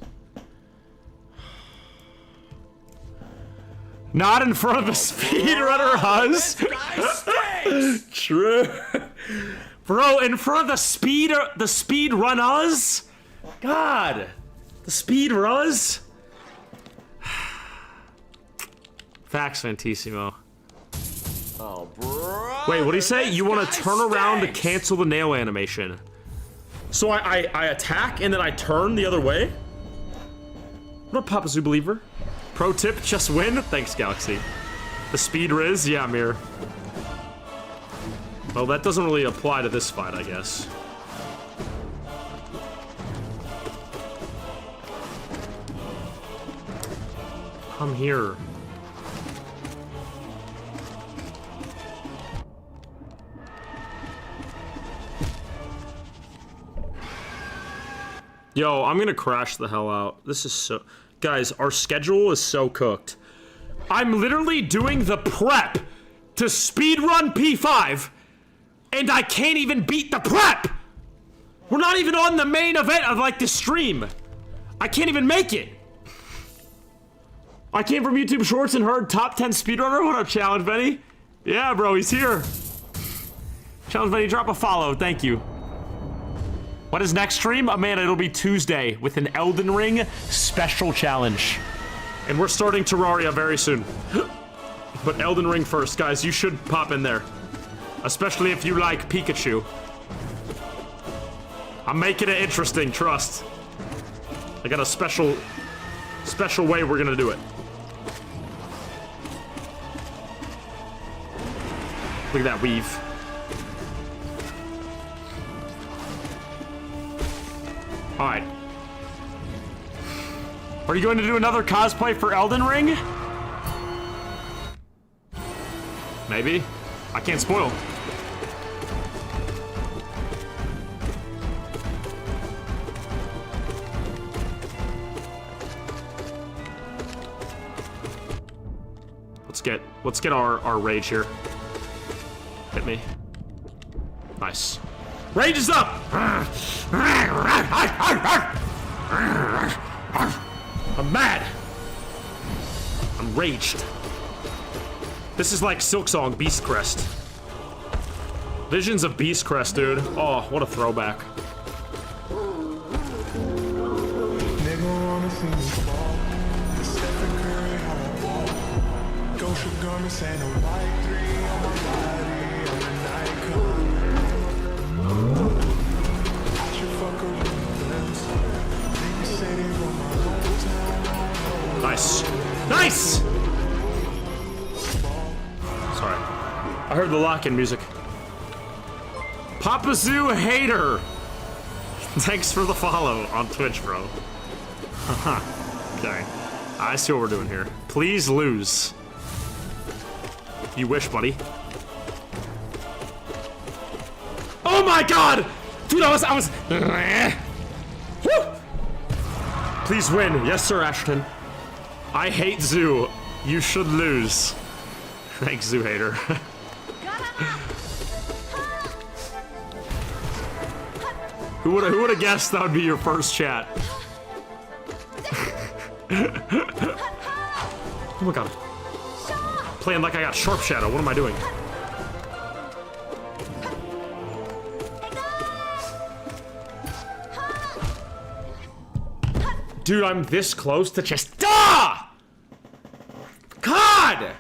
S1: Not in front of the speedrunner, Huz. True. Bro, in front of the speedrunners? God. The speedrunners? Facts, Fantissimo.
S3: Oh, bro.
S1: Wait, what do you say? You want to turn around to cancel the nail animation. So I attack and then I turn the other way? What up, Papa Zoo Believer? Pro tip, just win? Thanks, Galaxy. The speed riz? Yeah, Mir. Well, that doesn't really apply to this fight, I guess. Come here. Yo, I'm gonna crash the hell out. This is so... Guys, our schedule is so cooked. I'm literally doing the prep to speedrun P5, and I can't even beat the prep! We're not even on the main event of, like, the stream. I can't even make it. I came from YouTube Shorts and heard top 10 speedrunner. What up, Challenge Benny? Yeah, bro, he's here. Challenge Benny, drop a follow. Thank you. What is next stream? Amanda, it'll be Tuesday with an Elden Ring special challenge. And we're starting Terraria very soon. But Elden Ring first, guys. You should pop in there. Especially if you like Pikachu. I'm making it interesting, trust. I got a special way we're gonna do it. Look at that weave. Alright. Are you going to do another cosplay for Elden Ring? Maybe. I can't spoil. Let's get our rage here. Hit me. Nice. Rage is up! I'm mad! I'm raged. This is like Silksong Beast Crest. Visions of Beast Crest, dude. Oh, what a throwback. Nice. Nice! Sorry. I heard the lock-in music. Papa Zoo Hater! Thanks for the follow on Twitch, bro. Haha. Okay. I see what we're doing here. Please lose. You wish, buddy. Oh my god! Dude, I was... Woo! Please win. Yes, sir, Ashton. I hate Zoo. You should lose. Thanks, Zoo Hater. Who would have guessed that would be your first chat? Oh my god. Playing like I got Sharp Shadow. What am I doing? Dude, I'm this close to just... Ah! God!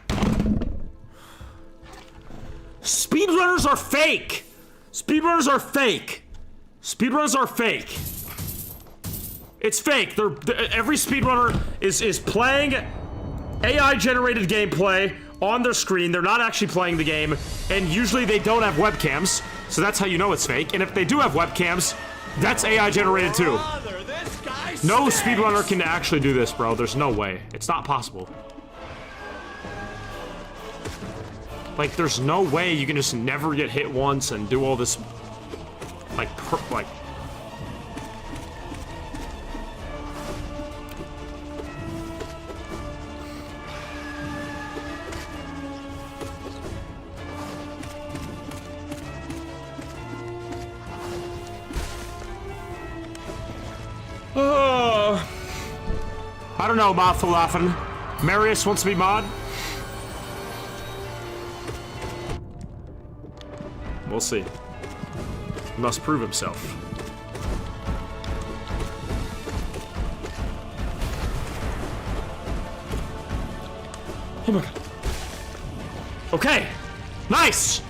S1: Speedrunners are fake! Speedrunners are fake! Speedrunners are fake. It's fake. Every speedrunner is playing AI-generated gameplay on their screen. They're not actually playing the game, and usually they don't have webcams, so that's how you know it's fake. And if they do have webcams, that's AI-generated too. No speedrunner can actually do this, bro. There's no way. It's not possible. Like, there's no way you can just never get hit once and do all this, like. I don't know, Mod Falafin. Marius wants to be mod. We'll see. He must prove himself. Oh my god. Okay. Nice!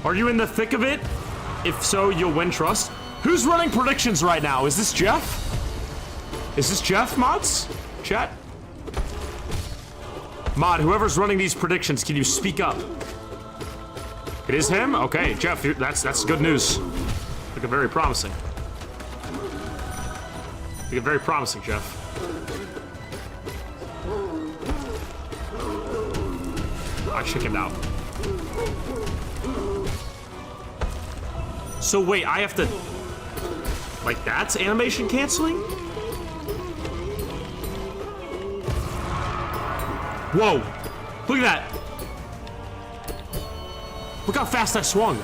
S1: Are you in the thick of it? If so, you'll win trust. Who's running predictions right now? Is this Jeff? Is this Jeff, mods? Chat? Mod, whoever's running these predictions, can you speak up? It is him? Okay, Jeff, that's good news. Looking very promising. Looking very promising, Jeff. I chickened out. So wait, I have to... Like, that's animation canceling? Whoa! Look at that! Look how fast I swung!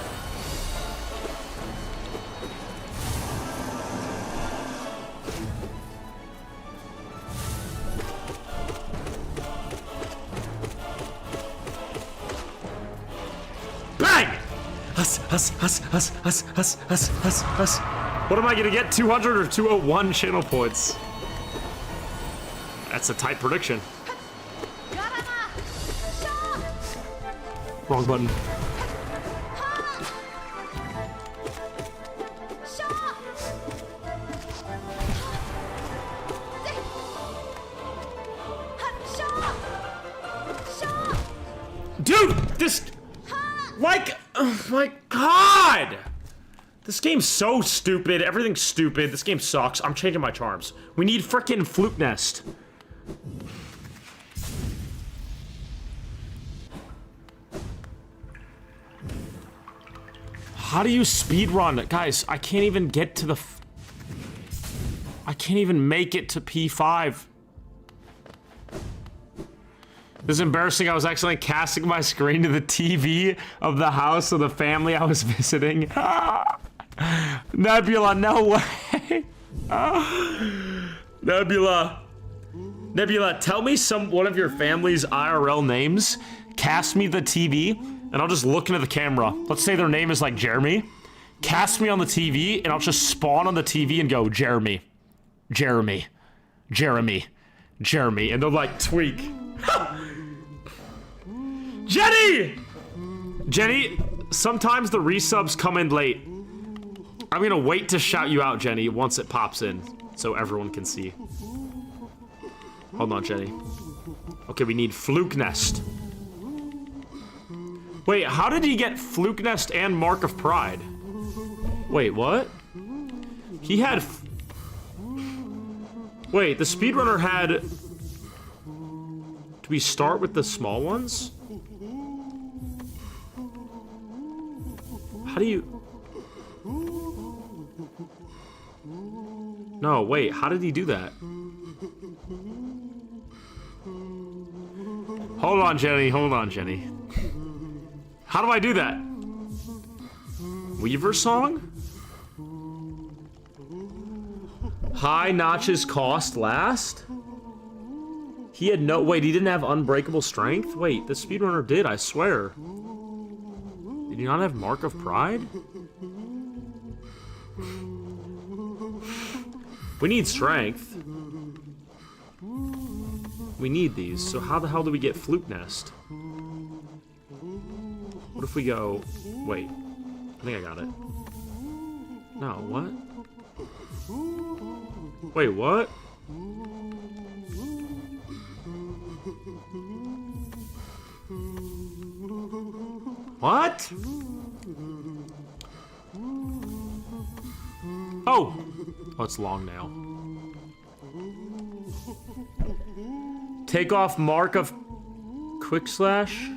S1: Bang! Hus. What am I gonna get? 200 or 201 channel points? That's a tight prediction. Wrong button. Dude, this... Like, oh my god! This game's so stupid. Everything's stupid. This game sucks. I'm changing my charms. We need frickin' Fluke Nest. How do you speedrun? Guys, I can't even get to the... I can't even make it to P5. This is embarrassing. I was accidentally casting my screen to the TV of the house of the family I was visiting. Nebula, no way. Nebula. Nebula, tell me one of your family's IRL names. Cast me the TV, and I'll just look into the camera. Let's say their name is like Jeremy. Cast me on the TV, and I'll just spawn on the TV and go, Jeremy. Jeremy. Jeremy. Jeremy. And they'll like tweak. Jenny! Jenny, sometimes the resubs come in late. I'm gonna wait to shout you out, Jenny, once it pops in, so everyone can see. Hold on, Jenny. Okay, we need Fluke Nest. Wait, how did he get Fluke Nest and Mark of Pride? Wait, what? He had... Wait, the speedrunner had... Do we start with the small ones? How do you... No, wait, how did he do that? Hold on, Jenny, hold on, Jenny. How do I do that? Weaver song? High notches cost last? He had no... Wait, he didn't have unbreakable strength? Wait, the speedrunner did, I swear. Did you not have Mark of Pride? We need strength. We need these, so how the hell do we get Fluke Nest? What if we go... Wait. I think I got it. No, what? Wait, what? What? Oh! Oh, it's long now. Take off Mark of Quick Slash.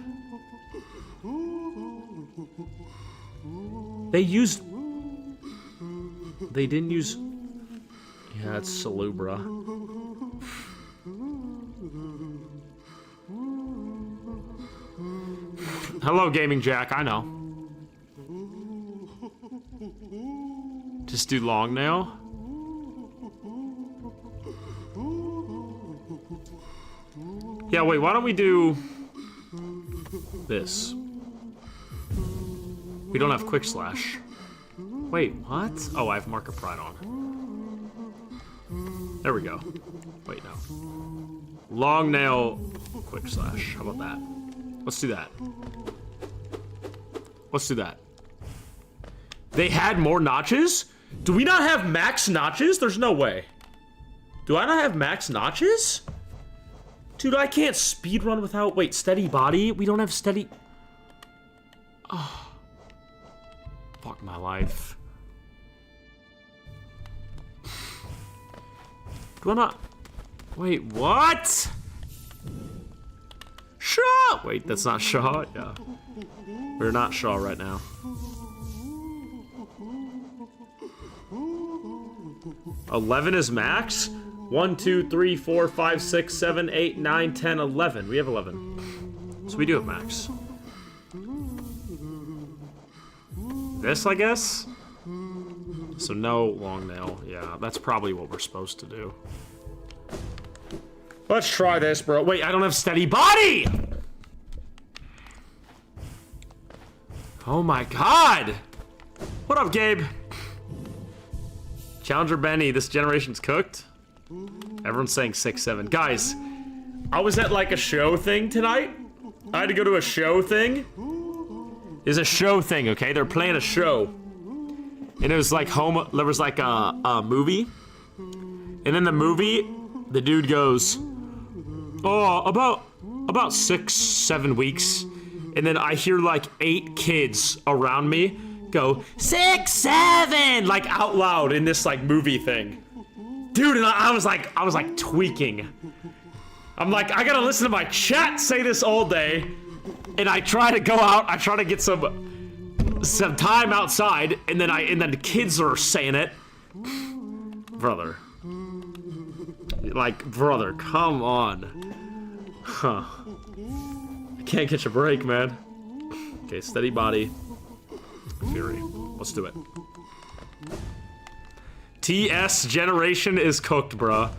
S1: They used... They didn't use... Yeah, it's Salubra. Hello, Gaming Jack, I know. Just do long now. Yeah, wait, why don't we do this? We don't have Quick Slash. Wait, what? Oh, I have Mark of Pride on. There we go. Wait, no. Long nail, Quick Slash. How about that? Let's do that. Let's do that. They had more notches? Do we not have max notches? There's no way. Do I not have max notches? Dude, I can't speedrun without... Wait, steady body? We don't have steady... Oh. Fuck my life. Do I not... Wait, what? Shaw! Wait, that's not Shaw? Yeah. We're not Shaw right now. $11 is max? 1, 2, 3, 4, 5, 6, 7, 8, 9, 10, 11. We have 11. So we do have max. This, I guess? So no long nail. Yeah, that's probably what we're supposed to do. Let's try this, bro. Wait, I don't have steady body! Oh my god! What up, Gabe? Challenger Benny, this generation's cooked. Everyone's saying 6, 7. Guys, I was at like a show thing tonight. I had to go to a show thing. It's a show thing, okay? They're playing a show. And it was like there was like a movie. And in the movie, the dude goes, oh, about 6, 7 weeks. And then I hear like 8 kids around me go, 6, 7, like out loud in this like movie thing. Dude, and I was like tweaking. I'm like, I gotta listen to my chat say this all day. And I try to go out, I try to get some some time outside, and then the kids are saying it. Brother. Like, brother, come on. Huh. I can't catch a break, man. Okay, steady body. Fury. Let's do it. TS generation is cooked, bruh.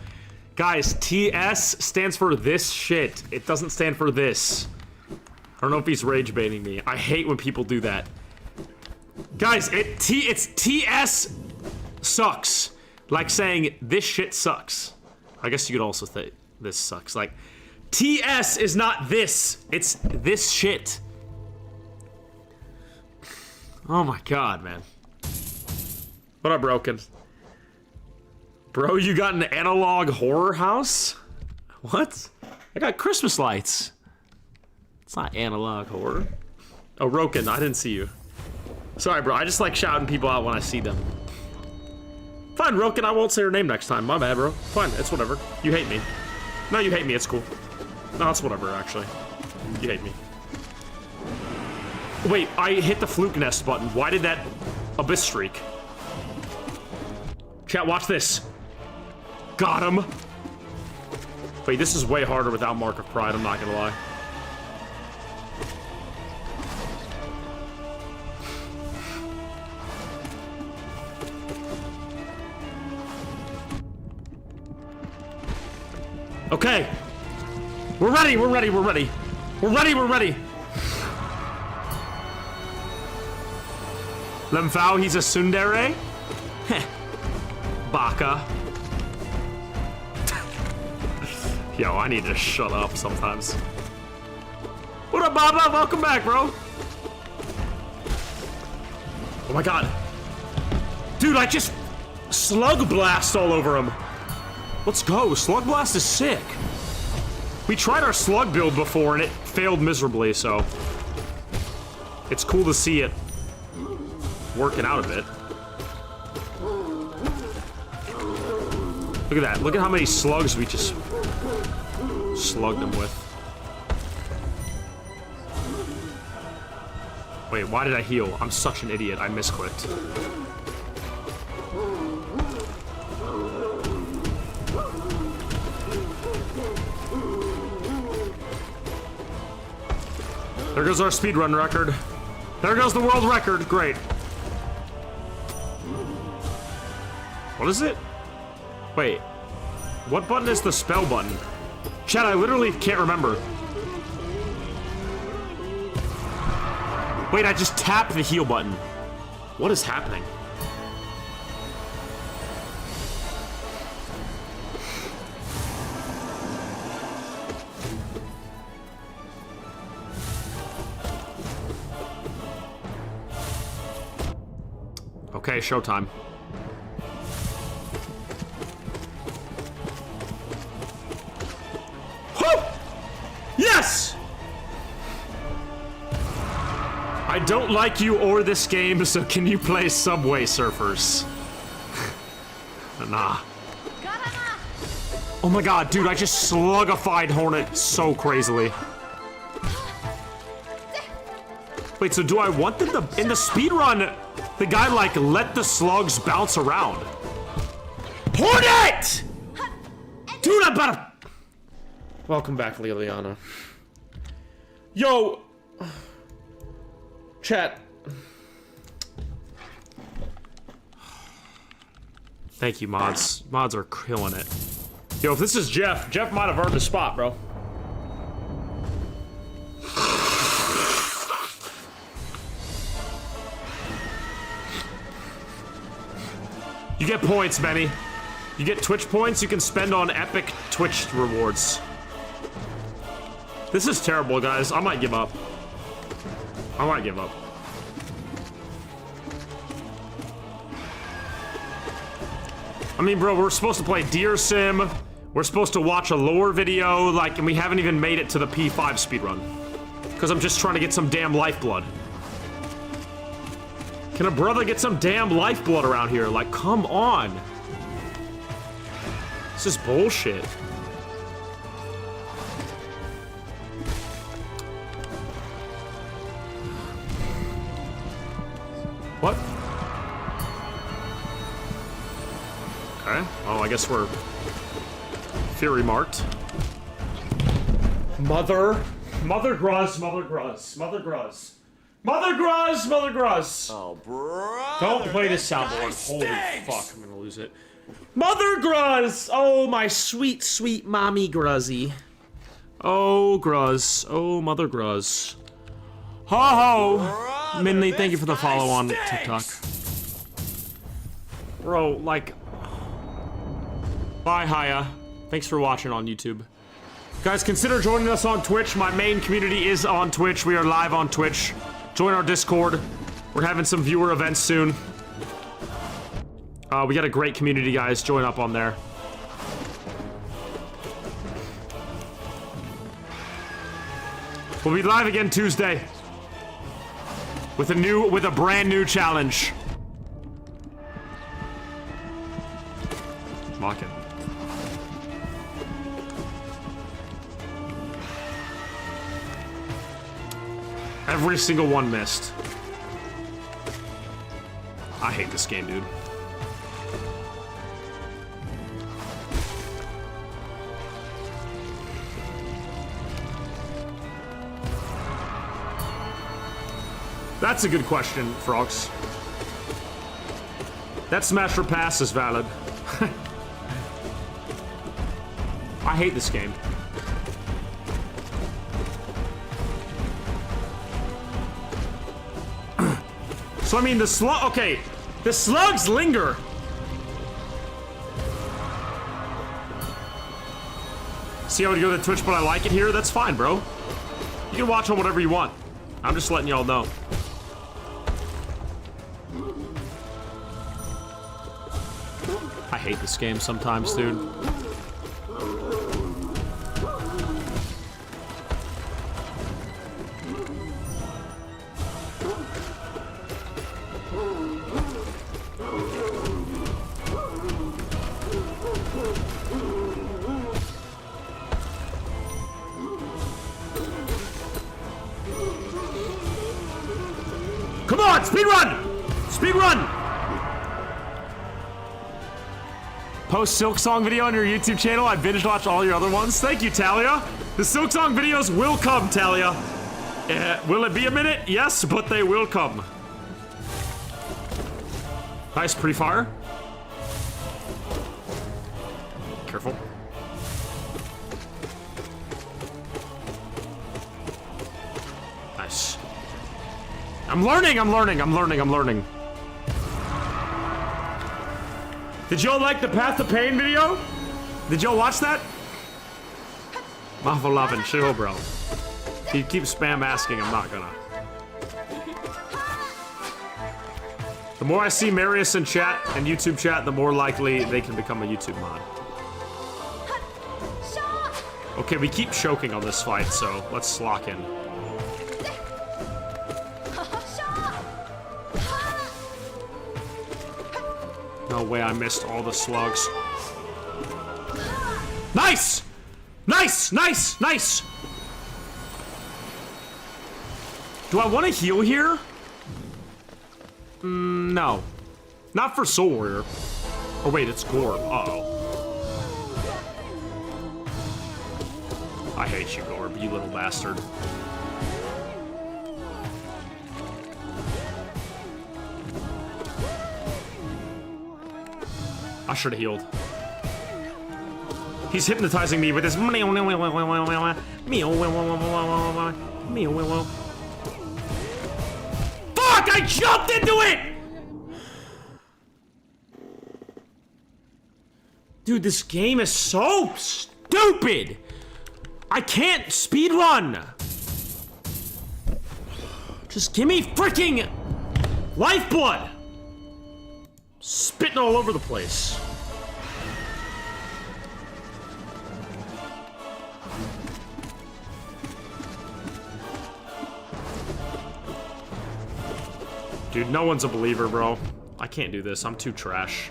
S1: Guys, TS stands for this shit. It doesn't stand for this. I don't know if he's rage baiting me. I hate when people do that. Guys, it's TS sucks. Like saying this shit sucks. I guess you could also say this sucks. Like, TS is not this. It's this shit. Oh my god, man. What up, Broken? Bro, you got an analog horror house? What? I got Christmas lights. It's not analog horror. Oh, Roken, I didn't see you. Sorry, bro. I just like shouting people out when I see them. Fine, Roken, I won't say your name next time. My bad, bro. Fine, it's whatever. You hate me. No, you hate me. It's cool. No, it's whatever, actually. You hate me. Wait, I hit the fluke nest button. Why did that abyss streak? Chat, watch this. Got him. Wait, this is way harder without Mark of Pride, I'm not gonna lie. Okay. We're ready, we're ready, we're ready. We're ready, we're ready. Lemfao, he's a tsundere? Heh. Baka. Yo, I need to shut up sometimes. What up, Baba? Welcome back, bro. Oh my god. Dude, I just slug blast all over him. Let's go. Slug blast is sick. We tried our slug build before and it failed miserably, so it's cool to see it working out a bit. Look at that. Look at how many slugs we just slugged him with. Wait, why did I heal? I'm such an idiot. I misclicked. There goes our speedrun record. There goes the world record. Great. What is it? Wait. What button is the spell button? Chat, I literally can't remember. Wait, I just tapped the heal button. What is happening? Okay, showtime. Yes! I don't like you or this game, so can you play Subway Surfers? Nah. Oh my god, dude, I just slugified Hornet so crazily. Wait, so do I want them to... In the speedrun, the guy, like, let the slugs bounce around. Hornet! Dude, I'm about to... Welcome back, Liliana. Yo! Chat. Thank you, mods. Mods are killing it. Yo, if this is Jeff, Jeff might have earned the spot, bro. You get points, Benny. You get Twitch points you can spend on epic Twitch rewards. This is terrible, guys. I might give up. I might give up. I mean, bro, we're supposed to play Deer Sim. We're supposed to watch a lore video, like, and we haven't even made it to the P5 speedrun. Because I'm just trying to get some damn lifeblood. Can a brother get some damn lifeblood around here? Like, come on. This is bullshit. guess we're Fury marked. Mother Gruz.
S3: Oh, brother.
S1: Don't play this soundboard. Holy fuck, I'm gonna lose it. Mother Gruz! Oh, my sweet, sweet mommy Gruzzy. Oh, Gruz. Oh, Mother Gruz. Ho ho! Minley, thank you for the follow on TikTok. Bro, like... Bye, Haya. Thanks for watching on YouTube. Guys, consider joining us on Twitch. My main community is on Twitch. We are live on Twitch. Join our Discord. We're having some viewer events soon. We got a great community, guys. Join up on there. We'll be live again Tuesday with a brand new challenge. Lock it. Every single one missed. I hate this game, dude. That's a good question, Frogs. That smash or pass is valid. I hate this game. So I mean the slug, okay, the slugs linger. See, I would go to Twitch, but I like it here. That's fine, bro. You can watch on whatever you want. I'm just letting y'all know. I hate this game sometimes, dude. Come on, speedrun! Speedrun! Post Silk Song video on your YouTube channel. I binge watch all your other ones. Thank you, Talia. The Silk Song videos will come, Talia. Will it be a minute? Yes, but they will come. Nice pre-fire. Careful. Nice. I'm learning. Did y'all like the Path to Pain video? Did y'all watch that? Mahful lovin', sure, bro. If you keep spam asking, I'm not gonna. The more I see Marius in chat and YouTube chat, the more likely they can become a YouTube mod. Okay, we keep choking on this fight, so let's lock in. No way I missed all the slugs. Nice! Nice! Nice! Nice! Do I want to heal here? No. Not for Soul Warrior. Oh wait, it's Gorb. Uh-oh. I hate you, Gorb, you little bastard. I should have healed. He's hypnotizing me with his fuck! I jumped into it! Dude, this game is so stupid! I can't speedrun! Just give me freaking lifeblood! Spitting all over the place. Dude, no one's a believer, bro. I can't do this. I'm too trash.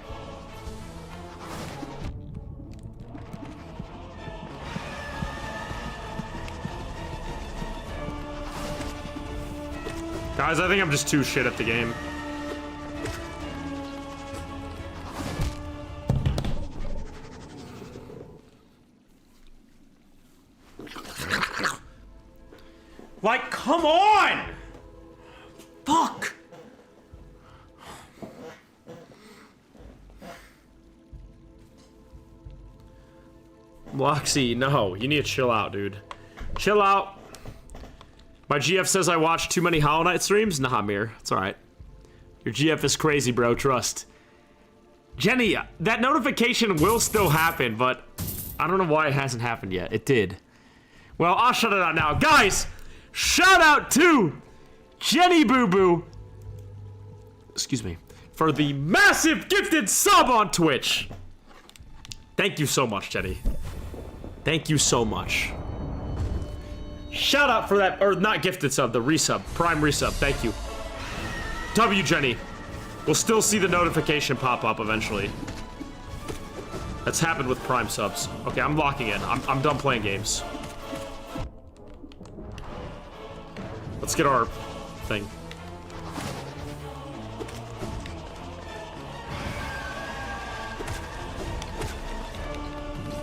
S1: Guys, I think I'm just too shit at the game. Like, come on! Fuck! Loxy, no. You need to chill out, dude. Chill out. My GF says I watch too many Hollow Knight streams? Nah, Mir. It's alright. Your GF is crazy, bro. Trust. Jenny, that notification will still happen, but I don't know why it hasn't happened yet. It did. Well, I'll shut it out now. Guys, shout out to Jenny Boo Boo. Excuse me. For the massive gifted sub on Twitch. Thank you so much, Jenny. Thank you so much. Shout out for that, or not gifted sub, the resub, prime resub. Thank you. W, Jenny. We'll still see the notification pop up eventually. That's happened with prime subs. Okay, I'm locking in. I'm done playing games. Let's get our thing.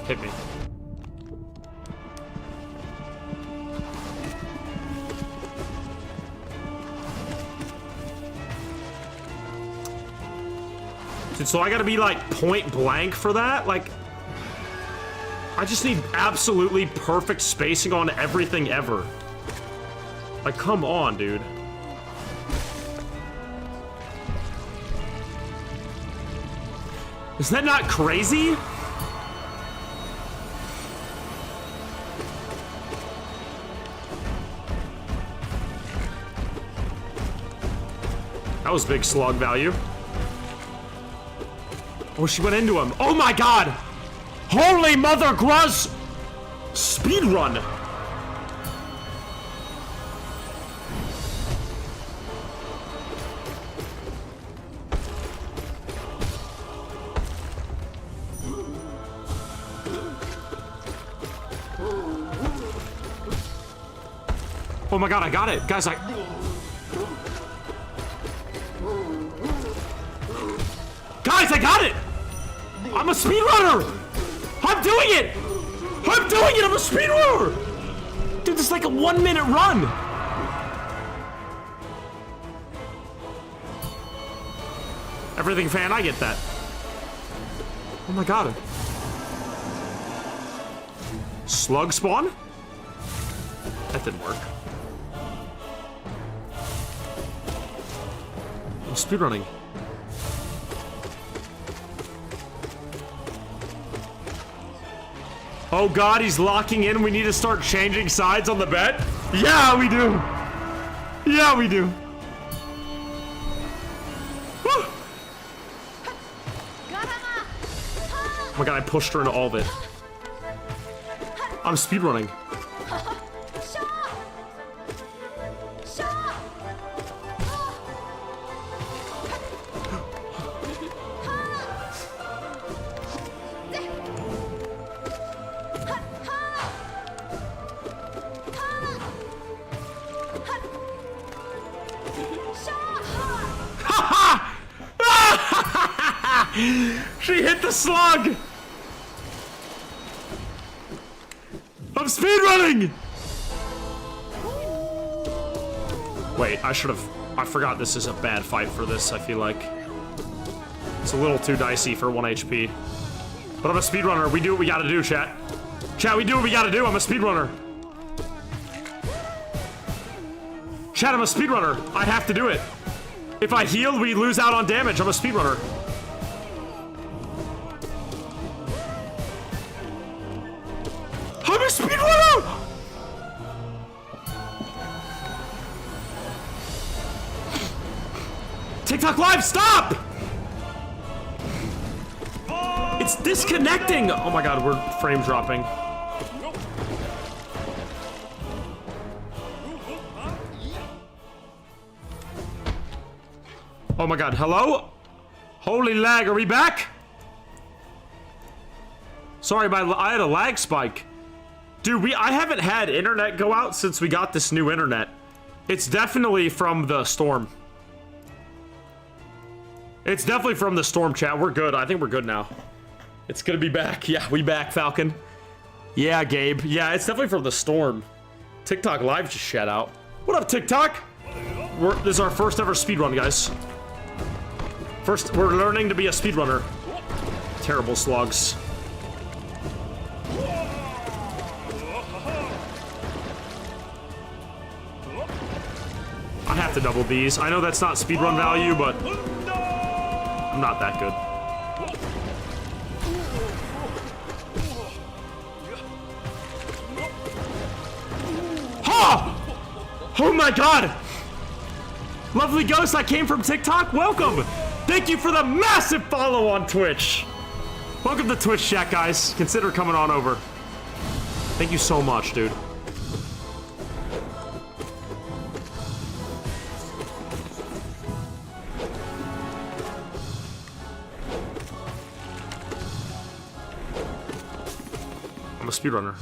S1: Hit me. Dude, so I gotta be like point blank for that? Like, I just need absolutely perfect spacing on everything ever. Like, come on, dude. Is that not crazy? That was big slug value. Oh, she went into him. Oh my god! Holy mother Gruz! Speedrun! Oh my god, I got it! Guys, Guys, I got it! I'm a speedrunner! I'm doing it! I'm doing it! I'm a speedrunner! Dude, this is like a 1 minute run! Everything fan, I get that. Oh my god. Slug spawn? That didn't work. I'm speedrunning. Oh god, he's locking in. We need to start changing sides on the bet? Yeah, we do. Yeah, we do. Woo. Oh my god, I pushed her into all of it. I'm speedrunning. She hit the slug! I'm speedrunning! Wait, I forgot this is a bad fight for this, I feel like. It's a little too dicey for 1 HP. But I'm a speedrunner. We do what we gotta do, chat. Chat, we do what we gotta do. I'm a speedrunner. Chat, I'm a speedrunner. I have to do it. If I heal, we lose out on damage. I'm a speedrunner. I'm a speedrunner! TikTok Live, stop! It's disconnecting! Oh my god, we're frame dropping. Oh my god, hello? Holy lag, are we back? Sorry, I had a lag spike. Dude, I haven't had internet go out since we got this new internet. It's definitely from the storm. It's definitely from the storm, chat. We're good. I think we're good now. It's gonna be back. Yeah, we back, Falcon. Yeah, Gabe. Yeah, it's definitely from the storm. TikTok live just shout out. What up, TikTok? This is our first ever speedrun, guys. First, we're learning to be a speedrunner. Terrible slugs. I have to double these. I know that's not speedrun value, but I'm not that good. Ha! Oh my god! Lovely Ghost, I came from TikTok. Welcome! Thank you for the massive follow on Twitch. Welcome to Twitch chat, guys. Consider coming on over. Thank you so much, dude. I'm a speedrunner.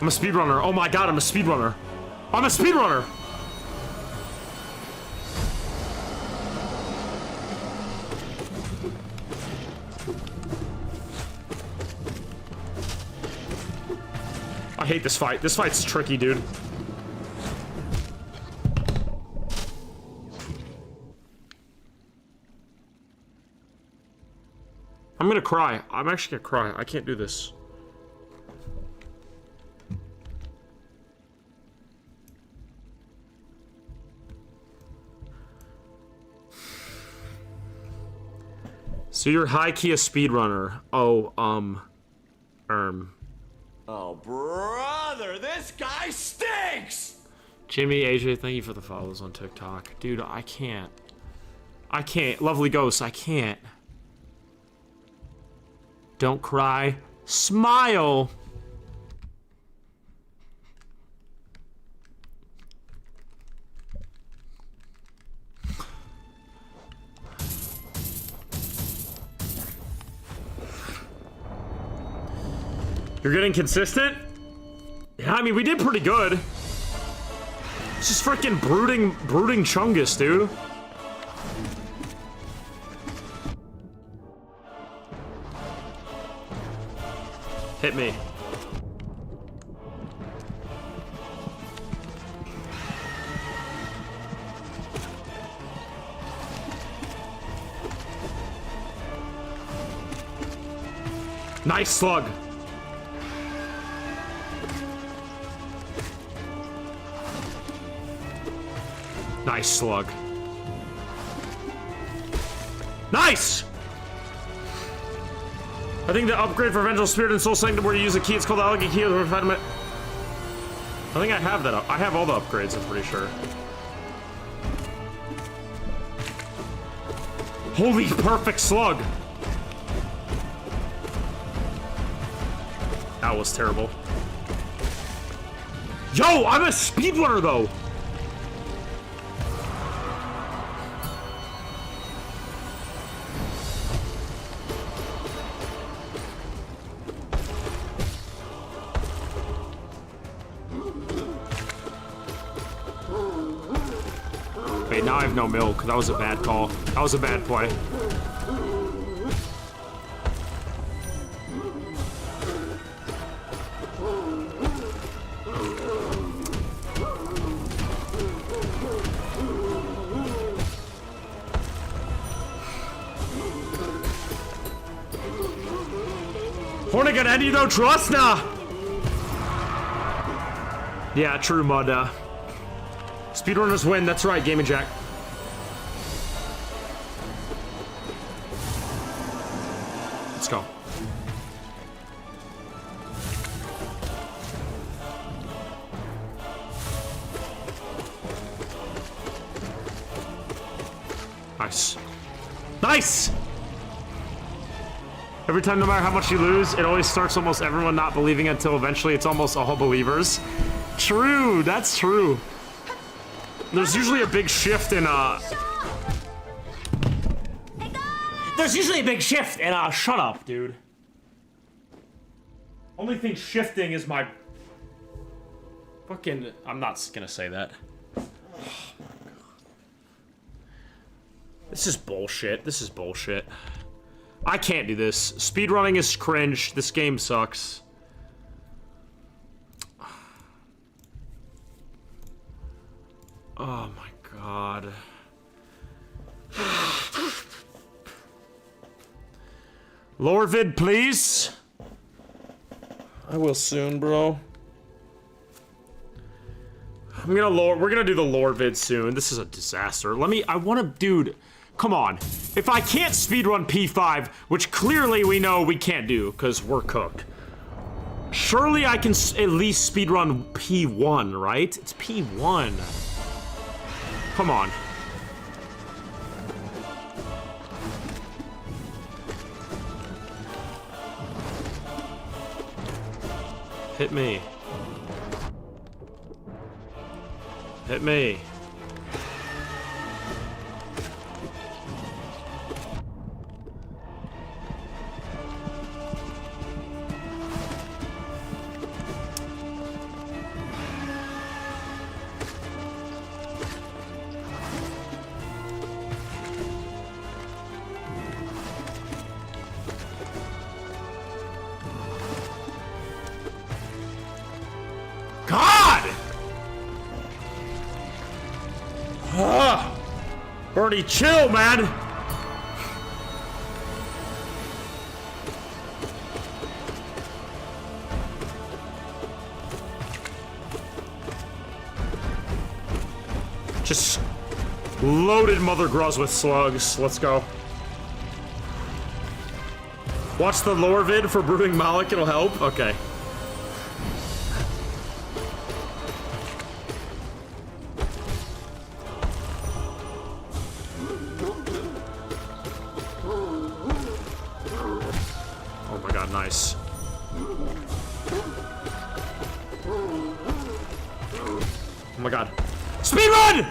S1: I'm a speedrunner. Oh my god, I'm a speedrunner. I'm a speedrunner! I hate this fight. This fight's tricky, dude. I'm gonna cry. I'm actually gonna cry. I can't do this. So you're high-key a speedrunner. Oh,
S3: Oh, brother, this guy stinks!
S1: Jimmy, AJ, thank you for the follows on TikTok. Dude, I can't. I can't. Lovely Ghost, I can't. Don't cry. Smile! You're getting consistent? Yeah, I mean, we did pretty good. It's just freaking brooding Chungus, dude. Hit me. Nice slug. Nice slug. Nice! I think the upgrade for Vengeful Spirit and Soul Sanctum where you use a key, it's called the Elegant Key of the Refinement. I think I have that up. I have all the upgrades, I'm pretty sure. Holy perfect slug! That was terrible. Yo, I'm a speedrunner though! Wait, now I have no milk. That was a bad call. That was a bad play. Hornigan, and you don't trust now. Yeah, true, Mud. Speedrunners win. That's right, Gaming Jack. Let's go. Nice. Nice! Every time, no matter how much you lose, it always starts almost everyone not believing until eventually it's almost all believers. True, that's true. There's usually a big shift in, There's usually a big shift in, shut up, dude. Only thing shifting is my... Fucking... I'm not gonna say that. This is bullshit. This is bullshit. I can't do this. Speedrunning is cringe. This game sucks. Oh my god. Lower vid, please. I will soon, bro. I'm gonna lower. We're gonna do the lore vid soon. This is a disaster. I wanna, dude. Come on. If I can't speedrun P5, which clearly we know we can't do, because we're cooked. Surely I can at least speedrun P1, right? It's P1. Come on. Hit me. Hit me. God! Bernie, chill, man! Just loaded Mother Gruz with slugs. Let's go. Watch the lore vid for brewing Malik, it'll help? Okay. Oh my god, nice. Oh my god. Speedrun!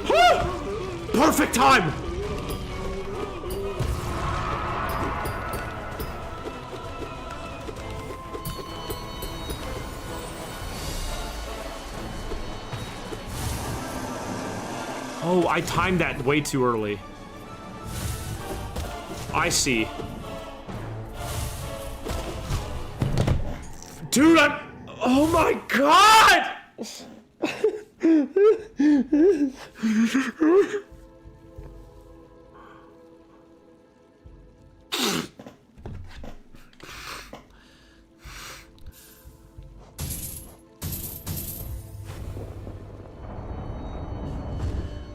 S1: Woo! Perfect time! Oh, I timed that way too early. I see. Dude, oh my god!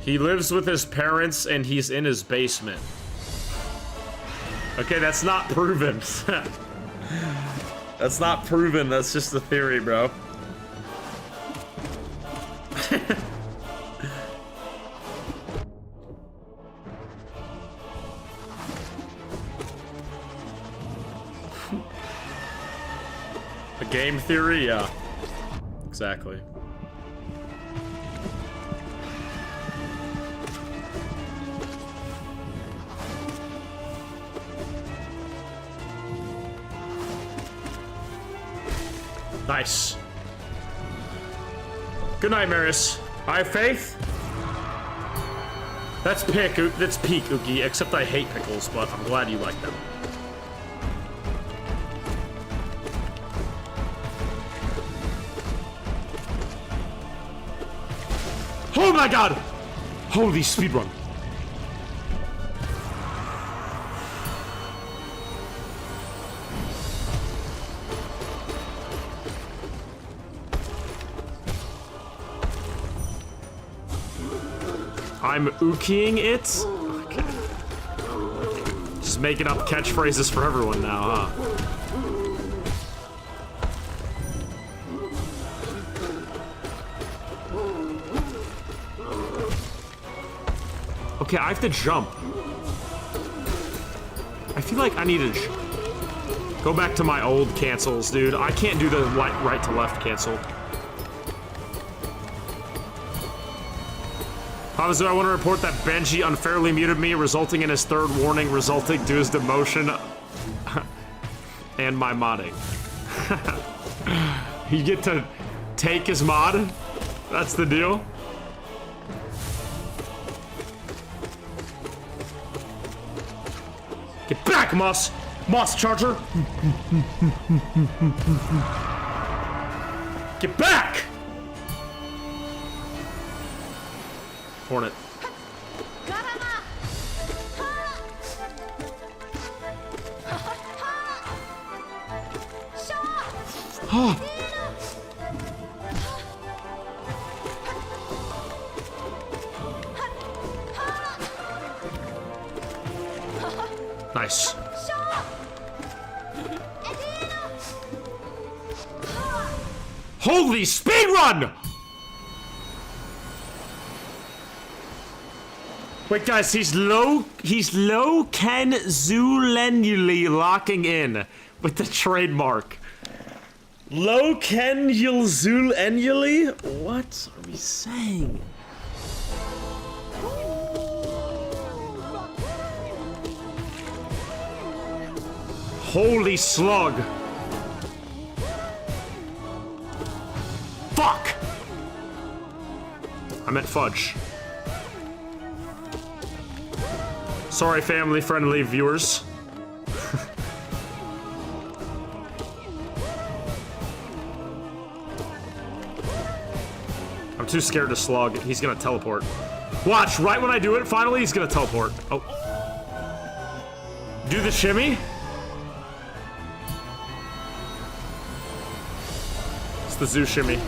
S1: He lives with his parents and he's in his basement. Okay, that's not proven. That's not proven, that's just a theory, bro. A game theory? Yeah. Exactly. Nice. Good night, Marius. I have faith. That's peak, Oogie, except I hate pickles, but I'm glad you like them. Oh my god! Holy speedrun. I'm ookie-ing it? Okay. Just making up catchphrases for everyone now, huh? Okay, I have to jump. I feel like I need to go back to my old cancels, dude. I can't do the right to left cancel. Obviously, I want to report that Benji unfairly muted me, resulting in his third warning, resulting to his demotion and my modding. You get to take his mod? That's the deal? back, Moss. Moss Charger. Get back! Hornet. Nice. Holy speedrun! Wait, guys, he's low Ken Zulenuli locking in with the trademark. Low Ken Zulenuli? What are we saying? Holy slug. Fuck! I meant fudge. Sorry, family-friendly viewers. I'm too scared to slug. He's gonna teleport. Watch, right when I do it, finally, he's gonna teleport. Oh. Do the shimmy? It's the zoo shimmy.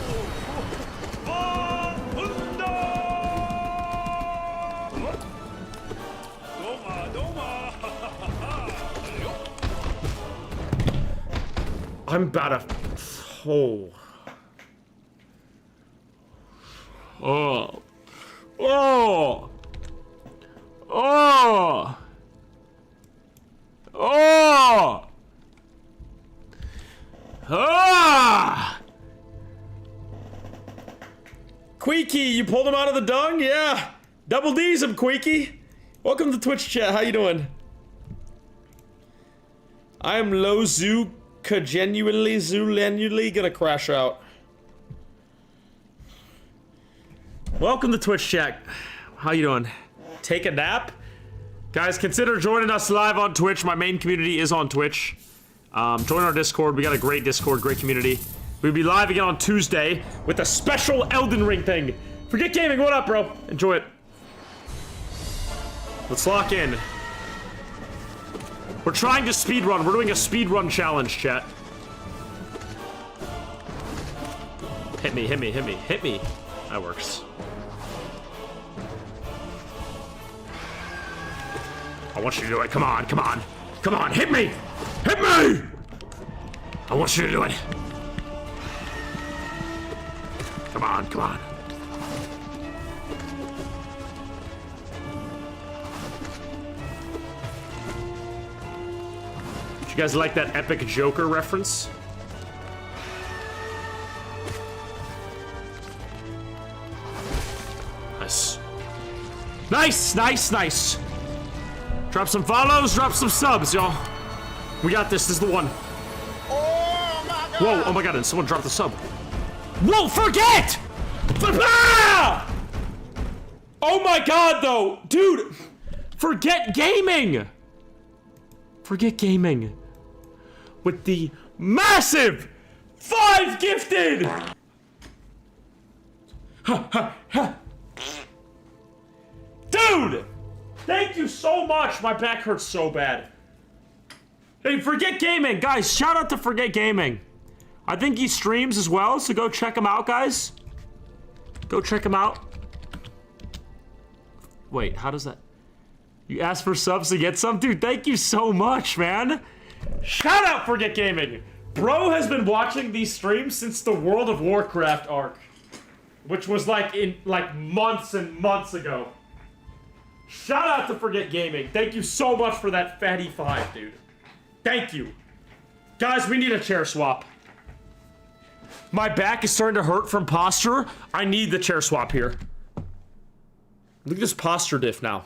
S1: I'm about to... Oh. Oh. Oh. Oh. Oh. Ah. Queeky, you pulled him out of the dung? Yeah. Double D's him, Queeky. Welcome to Twitch chat. How you doing? I am low zoo. Genuinely gonna crash out. Welcome to Twitch chat. How you doing? Take a nap? Guys, consider joining us live on Twitch. My main community is on Twitch. Join our Discord. We got a great Discord, great community. We'll be live again on Tuesday with a special Elden Ring thing. Forget Gaming, what up, bro? Enjoy it. Let's lock in. We're trying to speedrun. We're doing a speedrun challenge, chat. Hit me, hit me, hit me, hit me. That works. I want you to do it. Come on, come on. Come on, hit me! Hit me! I want you to do it. Come on, come on. You guys like that epic Joker reference? Nice. Nice, nice, nice. Drop some follows, drop some subs, y'all. We got this. This is the one.
S3: Oh my God.
S1: Whoa, oh my God, and someone dropped the sub. Whoa, forget! Ah! Oh my God, though. Dude, forget gaming. Forget gaming. With the massive 5 gifted! Dude! Thank you so much. My back hurts so bad. Hey, Forget Gaming. Guys, shout out to Forget Gaming. I think he streams as well, so go check him out, guys. Go check him out. Wait, how does that... You asked for subs to get some? Dude, thank you so much, man. Shout out Forget Gaming. Bro has been watching these streams since the World of Warcraft arc. Which was like months and months ago. Shout out to Forget Gaming. Thank you so much for that fatty 5, dude. Thank you. Guys, we need a chair swap. My back is starting to hurt from posture. I need the chair swap here. Look at this posture diff now.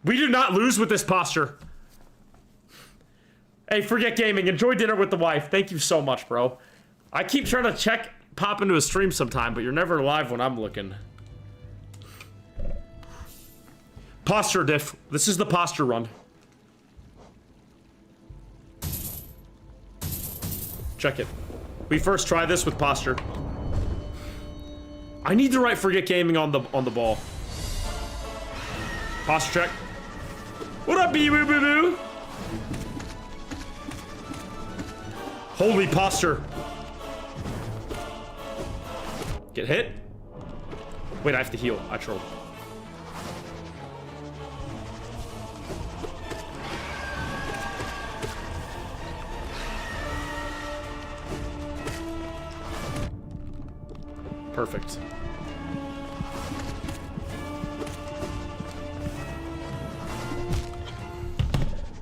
S1: We do not lose with this posture. Hey, Forget Gaming. Enjoy dinner with the wife. Thank you so much, bro. I keep trying to pop into a stream sometime, but you're never live when I'm looking. Posture diff. This is the posture run. Check it. We first try this with posture. I need to write forget gaming on the ball. Posture check. What up, bee boo boo boo? Holy posture. Get hit. Wait, I have to heal. I trolled. Perfect.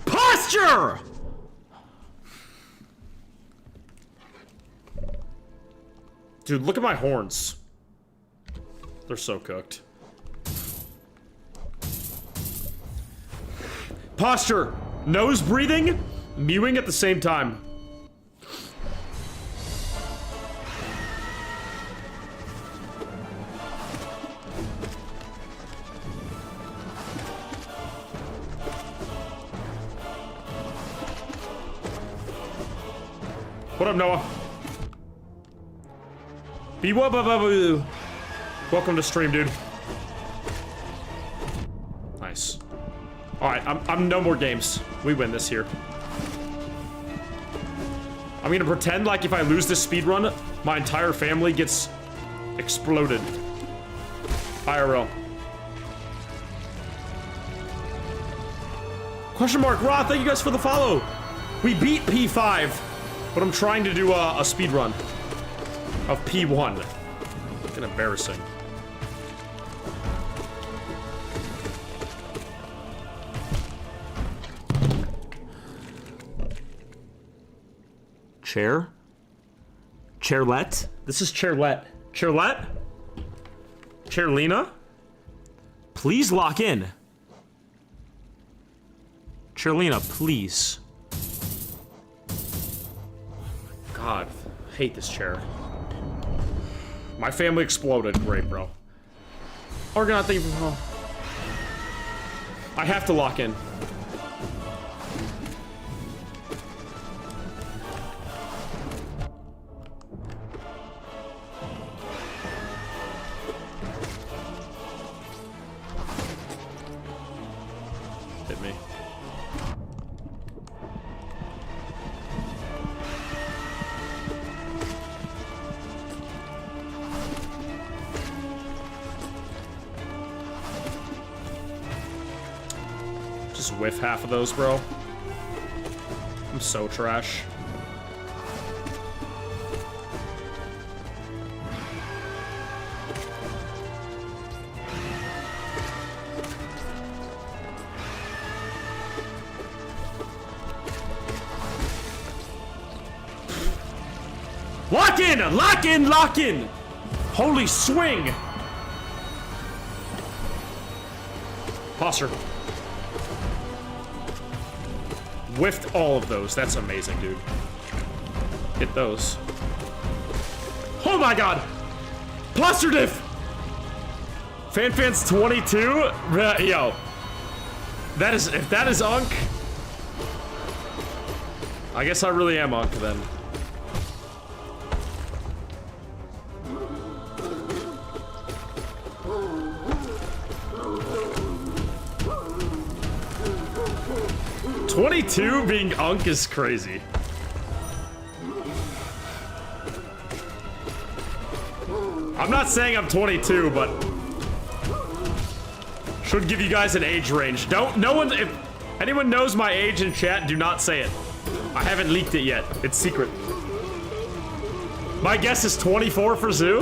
S1: Posture! Dude, look at my horns. They're so cooked. Posture. Nose breathing, mewing at the same time. What up, Noah? Be-wa-ba-ba-boo. Welcome to stream, dude. Nice. Alright, I'm no more games. We win this here. I'm gonna pretend like if I lose this speedrun, my entire family gets exploded. IRL. Question mark, Rod, thank you guys for the follow. We beat P5, but I'm trying to do a speedrun of P1. Fucking embarrassing. Chair? Chairlet? This is Chairlet. Chairlet? Chairlina? Please lock in. Chairlina, please. God, I hate this chair. My family exploded. Great, bro. Argonaut, thank you for the call. I have to lock in. Hit me. Just whiff half of those, bro. I'm so trash. Lock in! Lock in! Lock in! Holy swing! Posture. Whiffed all of those. That's amazing, dude. Hit those. Oh my god! Posture diff! FanFans 22? Yo. That is, if that is Unk, I guess I really am Unk then. $22 being Unk is crazy. I'm not saying I'm 22, but should give you guys an age range. No one, if anyone knows my age in chat, do not say it. I haven't leaked it yet. It's secret. My guess is 24 for Zoo.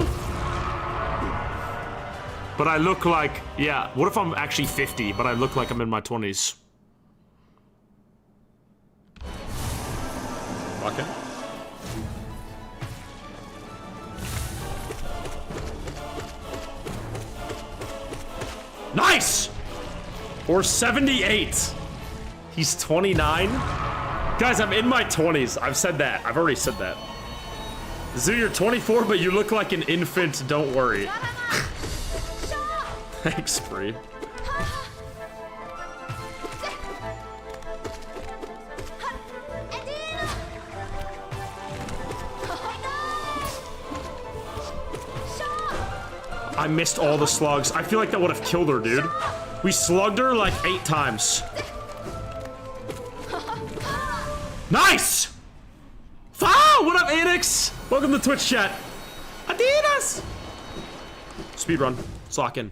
S1: But I look like, yeah, what if I'm actually 50, but I look like I'm in my 20s? Okay. Nice! Or 78. He's 29. Guys, I'm in my 20s. I've said that. I've already said that. Zoo, you're 24, but you look like an infant. Don't worry. Thanks, Free. I missed all the slugs. I feel like that would have killed her, dude. We slugged her like 8 times. Nice! What up, Anix? Welcome to Twitch chat. Adidas! Speedrun. Sock in.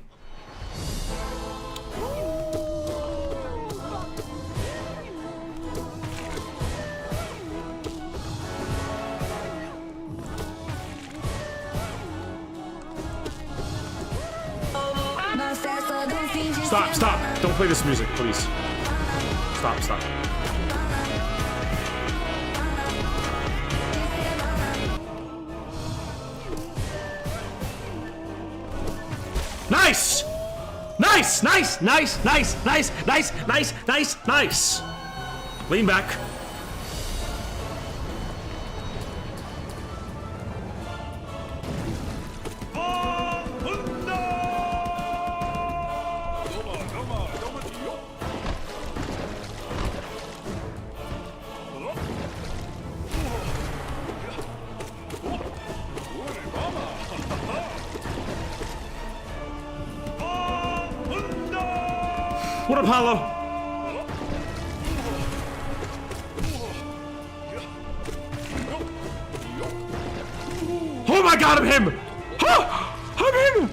S1: Stop, stop. Don't play this music, please. Stop, stop. Nice! Nice, nice, nice, nice, nice, nice, nice, nice, nice. Lean back. What up, Hollow? Oh my god, I'm him! Oh, I'm him!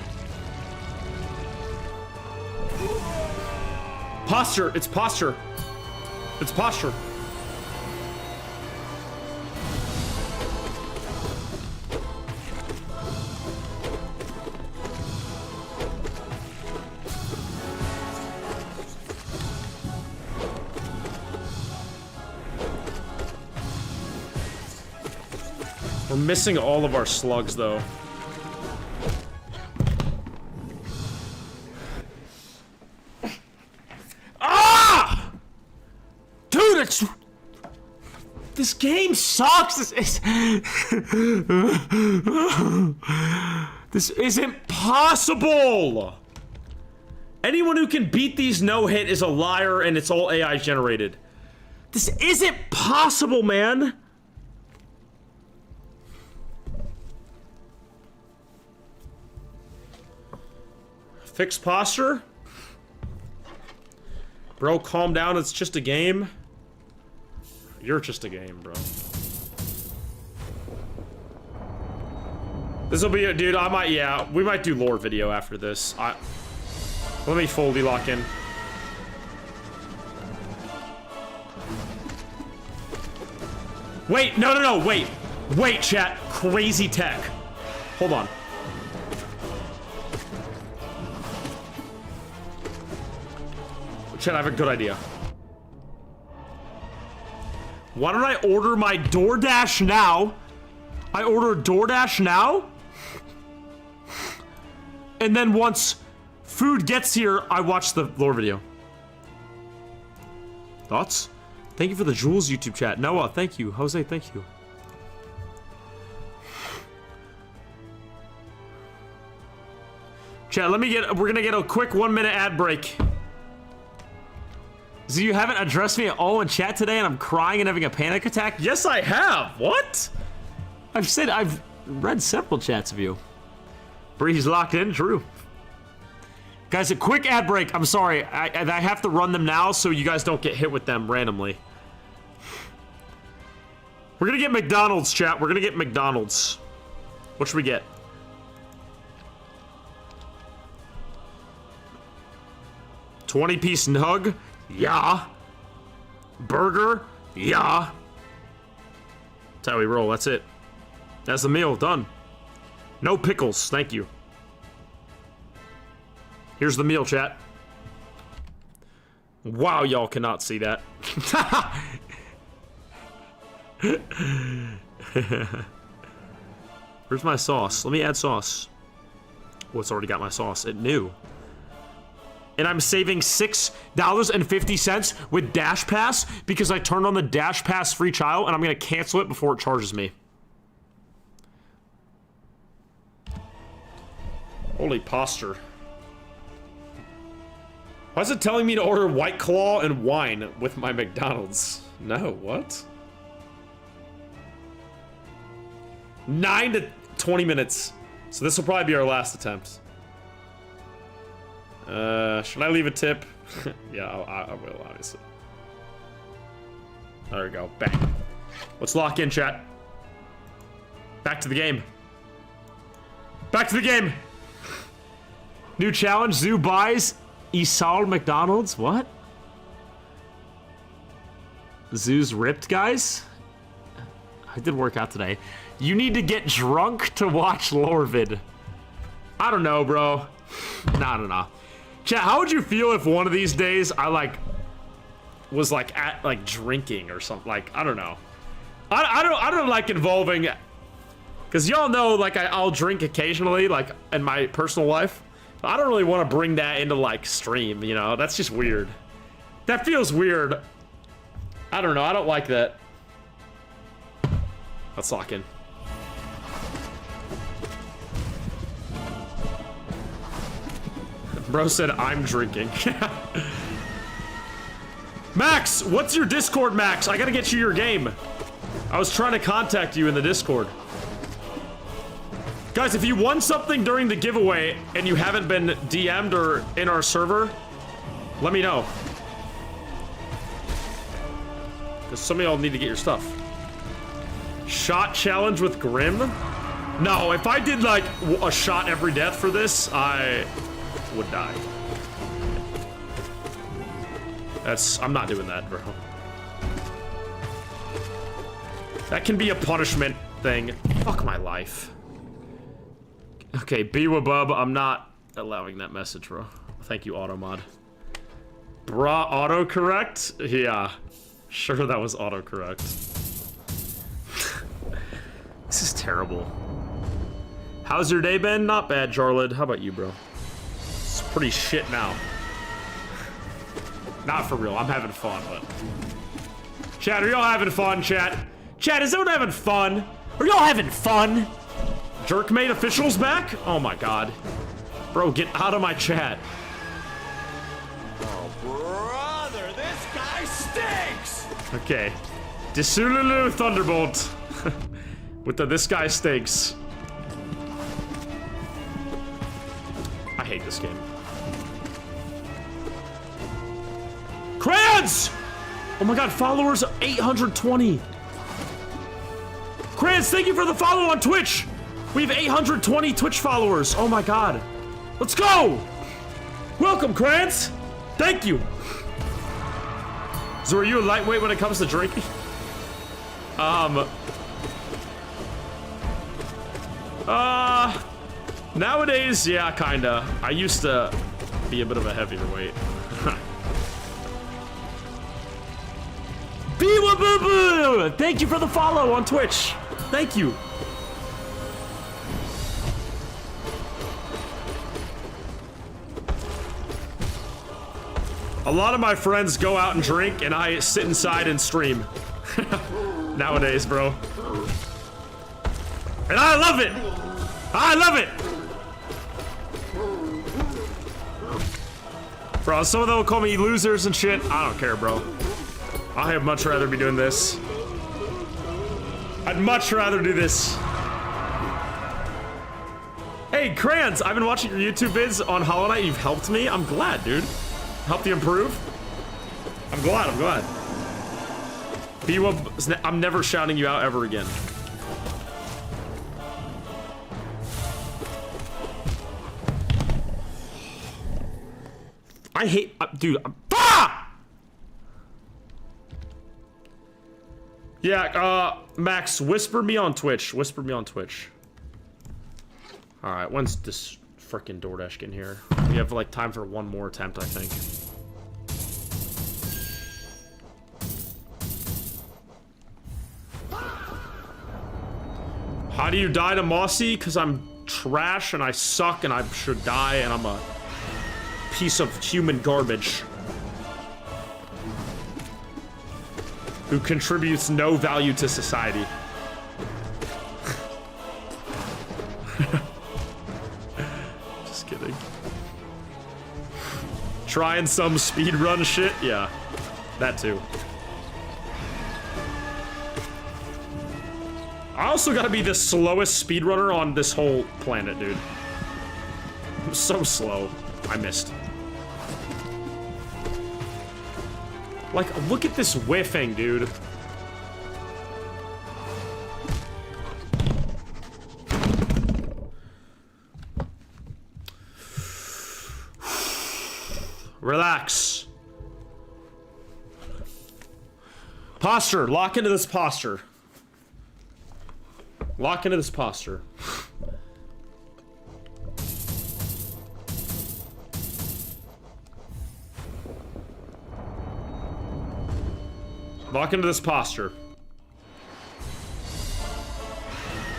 S1: Posture, it's posture. It's posture. We're missing all of our slugs, though. Ah! Dude, it's... This game sucks! This isn't possible! Anyone who can beat these no-hit is a liar, and it's all AI generated. This isn't possible, man! Fix posture? Bro, calm down, it's just a game. You're just a game, bro. This'll be a, dude, I might, yeah, we might do lore video after this. Let me Foldy lock in. Wait, no, no, no, wait. Wait, chat, crazy tech. Hold on. Chat, I have a good idea. Why don't I order my DoorDash now? I order DoorDash now? And then once food gets here, I watch the lore video. Thoughts? Thank you for the Jules YouTube chat. Noah, thank you. Jose, thank you. Chat, we're gonna get a quick 1-minute ad break. So you haven't addressed me at all in chat today and I'm crying and having a panic attack? Yes, I have. What? I've read several chats of you. Bree's locked in, true. Guys, a quick ad break. I'm sorry. I have to run them now so you guys don't get hit with them randomly. We're gonna get McDonald's, chat. We're gonna get McDonald's. What should we get? $20-piece nug? Yeah. Burger? Yeah. That's how we roll. That's it. That's the meal. Done. No pickles. Thank you. Here's the meal, chat. Wow, y'all cannot see that. Where's my sauce? Let me add sauce. Oh, it's already got my sauce. It knew. And I'm saving $6.50 with Dash Pass because I turned on the Dash Pass free trial and I'm gonna cancel it before it charges me. Holy posture. Why is it telling me to order White Claw and wine with my McDonald's? No, what? 9 to 20 minutes. So this will probably be our last attempt. Should I leave a tip? Yeah, I will, obviously. There we go. Bang. Let's lock in, chat. Back to the game. Back to the game. New challenge. Zoo buys Esau McDonald's. What? Zoo's ripped, guys. I did work out today. You need to get drunk to watch Lorvid. I don't know, bro. Nah. Chat, how would you feel if one of these days I was at drinking or something? Like, I don't know. I don't like involving, because y'all know like I'll drink occasionally like in my personal life. I don't really want to bring that into like stream, you know? That's just weird. That feels weird. I don't know. I don't like that. Let's lock in. Bro said I'm drinking. Max, what's your Discord, Max? I gotta get you your game. I was trying to contact you in the Discord. Guys, if you won something during the giveaway and you haven't been DM'd or in our server, let me know. Because some of y'all need to get your stuff. Shot challenge with Grim? No, if I did like a shot every death for this, I would die. I'm not doing that, bro. That can be a punishment thing. Fuck my life. Okay, Bewabub, I'm not allowing that message, bro. Thank you, Automod. Bra autocorrect? Yeah. Sure, that was autocorrect. This is terrible. How's your day been? Not bad, Jarlid. How about you, bro? It's pretty shit now. Not for real. I'm having fun, but... Chat, are y'all having fun, chat? Chat, is everyone having fun? Are y'all having fun? Jerkmate officials back? Oh my god. Bro, get out of my chat.
S3: Oh, brother, this guy stinks!
S1: Okay. Disululu Thunderbolt. With the this guy stinks. I hate this game. Crayons! Oh my god, followers 820. Crayons, thank you for the follow on Twitch. We have 820 Twitch followers. Oh my god. Let's go! Welcome, Crayons. Thank you. So are you a lightweight when it comes to drinking? Nowadays, yeah, kinda. I used to be a bit of a heavier weight. Bee-wah-boo-boo! Thank you for the follow on Twitch. Thank you. A lot of my friends go out and drink, and I sit inside and stream. Nowadays, bro. And I love it! I love it! Bro, some of them will call me losers and shit. I don't care, bro. I'd much rather be doing this. I'd much rather do this. Hey, Crayons, I've been watching your YouTube vids on Hollow Knight. You've helped me. I'm glad, dude. Helped you improve. I'm glad, I'm glad. I'm never shouting you out ever again. I hate, dude. Yeah, Max, whisper me on Twitch. Whisper me on Twitch. All right, when's this frickin' DoorDash getting here? We have like time for one more attempt, I think. How do you die to Mossy? Because I'm trash and I suck and I should die and I'm a piece of human garbage who contributes no value to society. Just kidding. Trying some speedrun shit? Yeah, that too. I also gotta be the slowest speedrunner on this whole planet, dude. I'm so slow. I missed. Like, look at this whiffing, dude. Relax. Posture. Lock into this posture. Lock into this posture. Lock into this posture.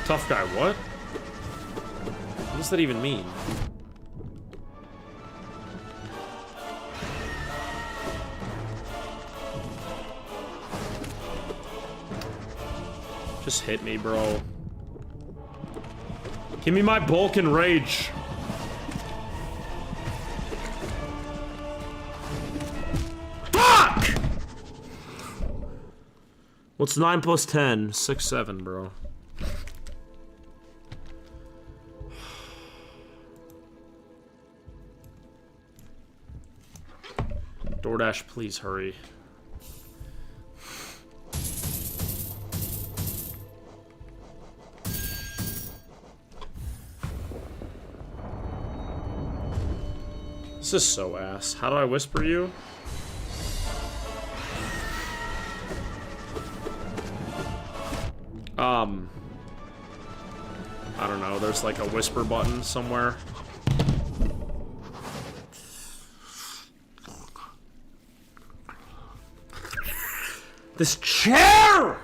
S1: Tough guy, what? What does that even mean? Just hit me, bro. Give me my bulk and rage. Fuck! What's 9 plus 10? 6, 7, bro. DoorDash, please hurry. This is so ass. How do I whisper you? I don't know. There's like a whisper button somewhere. This chair!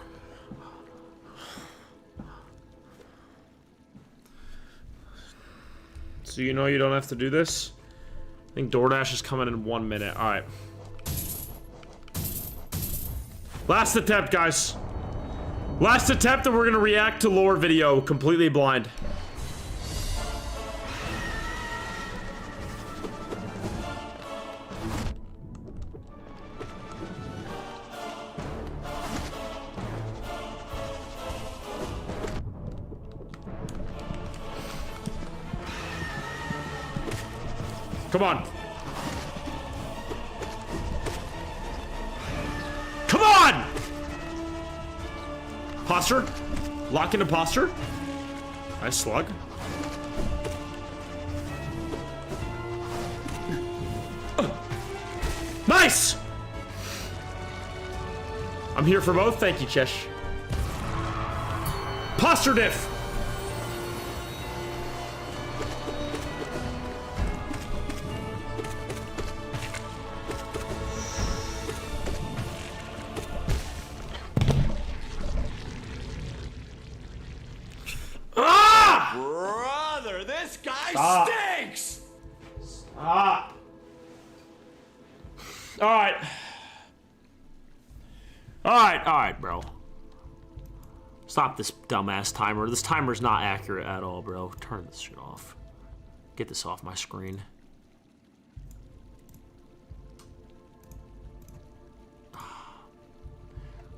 S1: So you know you don't have to do this? I think DoorDash is coming in 1 minute. Alright. Last attempt, guys. Last attempt, and we're gonna react to lore video completely blind. Come on. Come on! Posture. Lock into posture. Nice slug. Nice! I'm here for both. Thank you, Chesh. Posture diff.
S3: Brother, this guy
S1: Stop.
S3: stinks!
S1: Stop. Alright. Alright, bro. Stop this dumbass timer. This timer's not accurate at all, bro. Turn this shit off. Get this off my screen.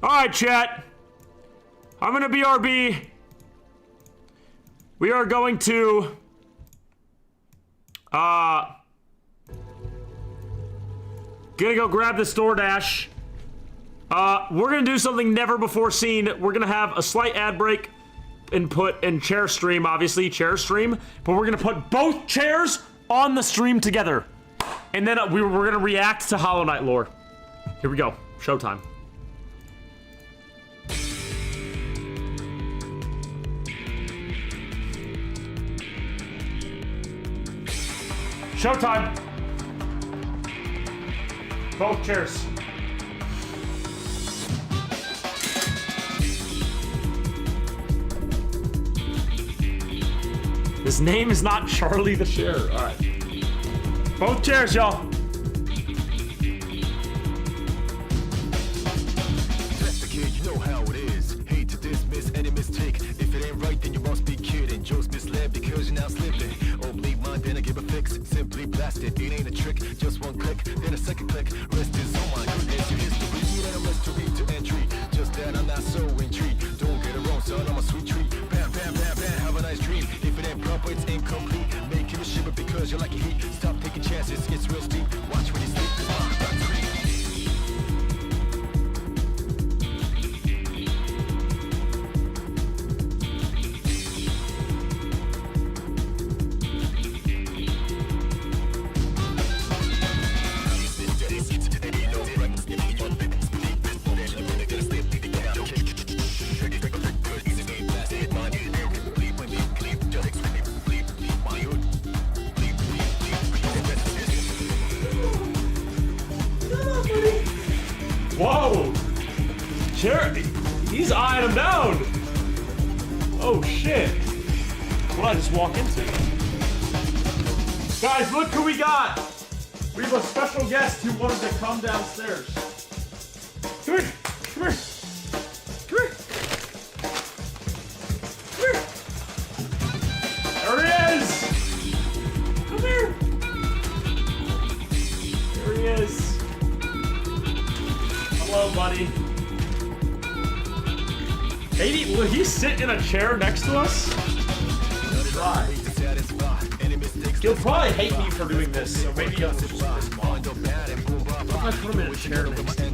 S1: Alright, chat. I'm gonna BRB. We are going to gonna go grab this DoorDash. We're gonna do something never before seen. We're gonna have a slight ad break and put in chair stream, obviously chair stream, but we're gonna put both chairs on the stream together, and then we're gonna react to Hollow Knight lore. Here we go. Showtime. Showtime! Both chairs. His name is not Charlie the Share. Alright. Both chairs, y'all.
S4: That's the kid, you know how it is. Hate to dismiss any mistake. If it ain't right, then you must be kidding. Jokes misled because you're now slipping. Oh, believe mine, then I give a fix. Simply blast it, it ain't a trick. Just one click, then a second click. Rest is on my goodness. Your history, then a mystery to entry. Just that I'm not so intrigued. Don't get it wrong, son, I'm a sweet treat. Bam, bam, bam, bam, have a nice dream. If it ain't proper, it's incomplete. Make you a shiver because you like your heat. Stop taking chances, it's real steep. Watch when you sleep, 'cause mine got creep.
S1: Chair, he's eyeing him down. Oh shit. What did I just walk into? Guys, look who we got. We have a special guest who wanted to come downstairs. Come here, come here. Come here. Come here. There he is. Come here. There he is. Hello, buddy. Katie, will he sit in a chair next to us? Try. He'll probably hate me for doing this, so maybe I'll just this mod. What if I put him in a chair next to us?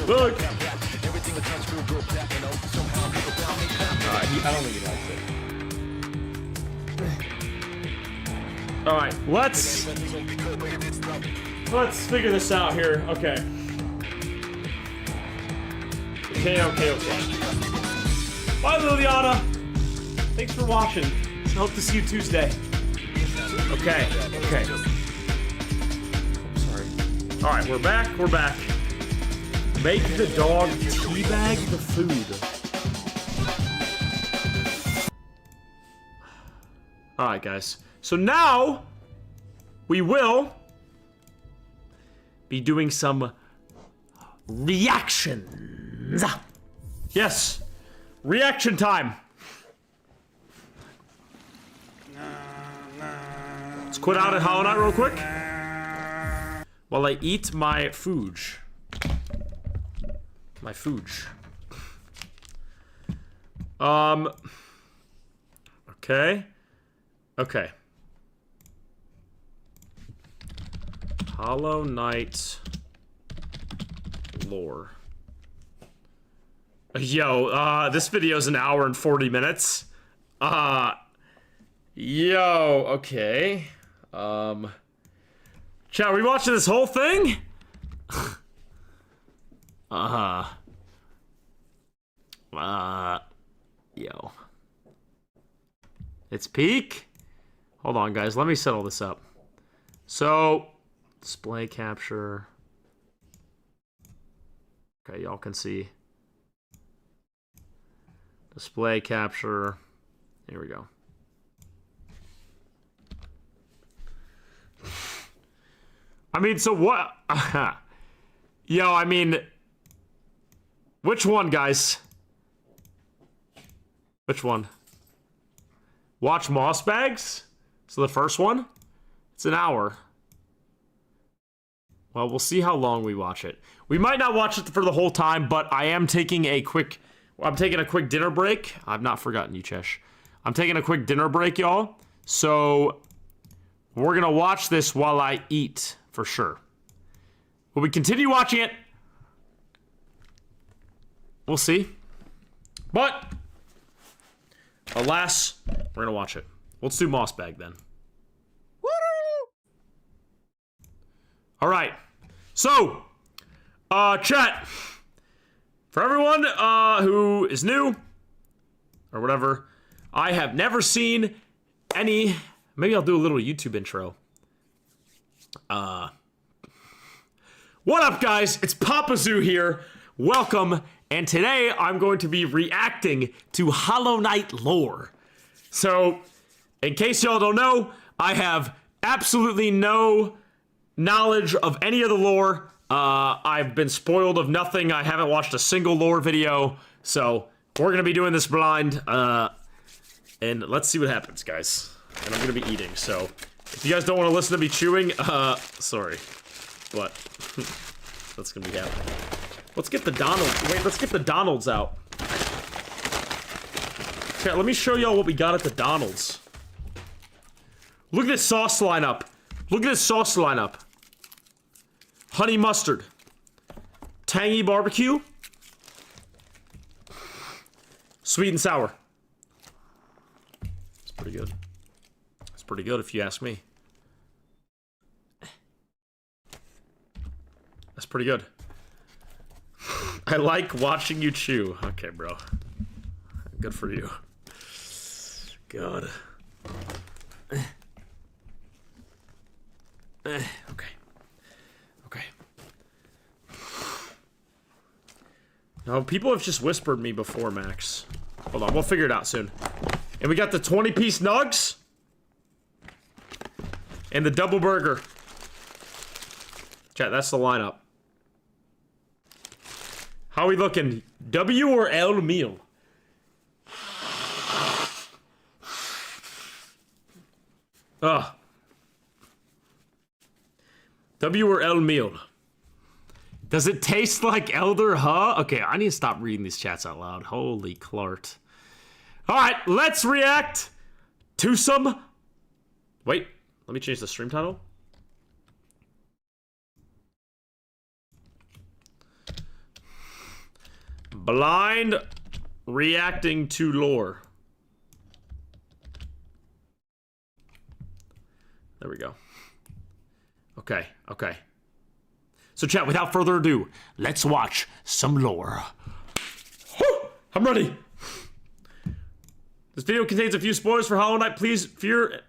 S1: Look! I don't think he likes it. Alright, let's figure this out here. Okay. Okay. Bye, Liliana! Thanks for watching. Hope to see you Tuesday. Okay. Sorry. Alright, we're back. Make the dog teabag the food. Alright, guys. So now, we will be doing some reactions. Yes, reaction time. Let's quit out at Hollow Knight real quick while I eat my food. Okay. Hollow Knight lore. Yo, this video's an hour and 40 minutes. Okay. Chat, are we watching this whole thing? Yo. It's peak? Hold on, guys. Let me set all this up. So, display capture. Okay, y'all can see. Display capture. Here we go. I mean, so what? Yo, I mean, which one, guys? Which one? Watch Moss Bags? So the first one? It's an hour. Well, we'll see how long we watch it. We might not watch it for the whole time, but I am taking a quick... I'm taking a quick dinner break. I've not forgotten you, Chesh. I'm taking a quick dinner break, y'all. So, we're gonna watch this while I eat, for sure. Will we continue watching it? We'll see. But, alas, we're gonna watch it. Let's do Moss Bag then. Alright. So, chat. For everyone who is new, or whatever, I have never seen any... Maybe I'll do a little YouTube intro. What up, guys? It's Papa Zoo here. Welcome. And today, I'm going to be reacting to Hollow Knight lore. So, in case y'all don't know, I have absolutely no knowledge of any of the lore. I've been spoiled of nothing. I haven't watched a single lore video. So, we're going to be doing this blind. And let's see what happens, guys. And I'm going to be eating, so if you guys don't want to listen to me chewing, sorry. But that's going to be happening. Let's get the let's get the Donald's out. Okay, let me show y'all what we got at the Donald's. Look at this sauce lineup. Look at this sauce lineup. Honey mustard. Tangy barbecue. Sweet and sour. It's pretty good. It's pretty good if you ask me. That's pretty good. I like watching you chew. Okay, bro. Good for you. God. Okay. Okay. No, people have just whispered me before, Max. Hold on, we'll figure it out soon. And we got the 20-piece nugs. And the double burger. Chat, that's the lineup. How are we looking? W or L meal? Ugh. W or L meal? Does it taste like Elder, huh? Okay, I need to stop reading these chats out loud. Holy Clart. Alright, let's react to some... Wait, let me change the stream title. Blind reacting to lore. There we go. Okay, okay. So chat, without further ado, let's watch some lore. Woo! I'm ready. This video contains a few spoilers for Hollow Knight. Please bear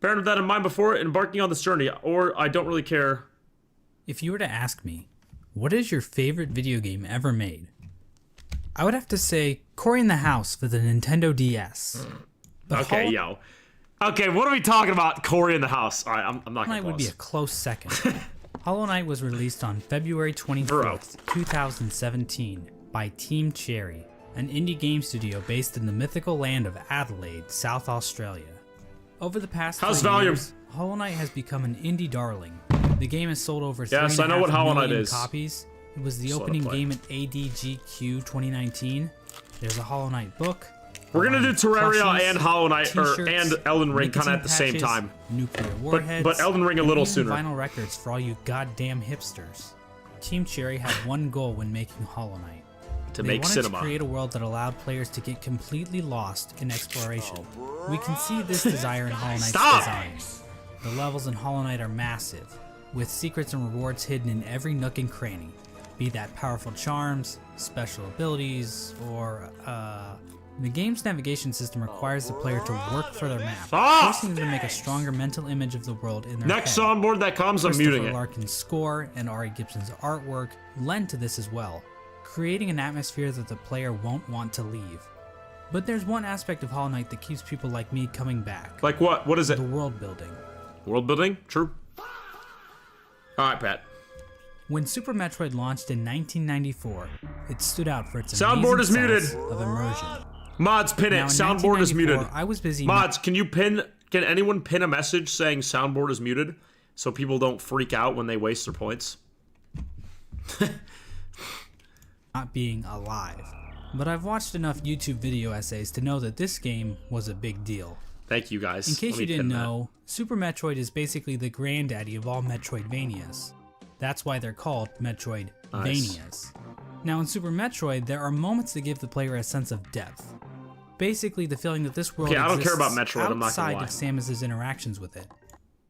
S1: with that in mind before embarking on this journey, or I don't really care.
S5: If you were to ask me, what is your favorite video game ever made? I would have to say Cory in the House for the Nintendo DS. But
S1: Okay, yo. Okay, what are we talking about? Cory in the House. All right, I'm not
S5: Hollow
S1: gonna
S5: Knight would be
S1: pause.
S5: a close second. Hollow Knight was released on February 24th, 2017 by Team Cherry, an indie game studio based in the mythical land of Adelaide, South Australia. Over the past 3 years, Hollow Knight has become an indie darling. The game has sold over 3.5 million copies. It was the opening game at ADGQ 2019. There's a Hollow Knight book.
S1: We're gonna do Terraria and Hollow Knight, and Elden Ring kind of at the same time.
S5: Nuclear warheads,
S1: but Elden Ring a little
S5: and
S1: sooner.
S5: Vinyl records for all you goddamn hipsters. Team Cherry had one goal when making Hollow Knight.
S1: To
S5: They
S1: make
S5: wanted
S1: cinema.
S5: to create a world that allowed players to get completely lost in exploration. We can see this desire in Hollow Knight's design. The levels in Hollow Knight are massive, with secrets and rewards hidden in every nook and cranny. Be that powerful charms, special abilities, or, the game's navigation system requires the player to work for their map, forcing them to make a stronger mental image of the world in their
S1: Next
S5: head.
S1: soundboard that comes, I'm muting it.
S5: Larkin's score and Ari Gibson's artwork lend to this as well, creating an atmosphere that the player won't want to leave. But there's one aspect of Hollow Knight that keeps people like me coming back.
S1: Like what? What is it?
S5: The world building.
S1: World building? True. Alright, Pat.
S5: When Super Metroid launched in 1994, it stood out for its
S1: Soundboard is
S5: amazing
S1: muted.
S5: sense of immersion.
S1: Mods, pin it.
S5: Now, in
S1: Soundboard is muted.
S5: 1994, I was busy.
S1: Mods, can anyone pin a message saying soundboard is muted so people don't freak out when they waste their points?
S5: Not being alive. But I've watched enough YouTube video essays to know that this game was a big deal.
S1: Thank you guys.
S5: In case
S1: Let
S5: you
S1: me
S5: didn't
S1: pin that.
S5: know, Super Metroid is basically the granddaddy of all Metroidvanias. That's why they're called Metroidvanias. Now in Super Metroid, there are moments that give the player a sense of depth. Basically the feeling that this world
S1: Okay, I don't care
S5: exists
S1: about Metroid, I'm not gonna
S5: outside
S1: lie.
S5: of Samus's interactions with it.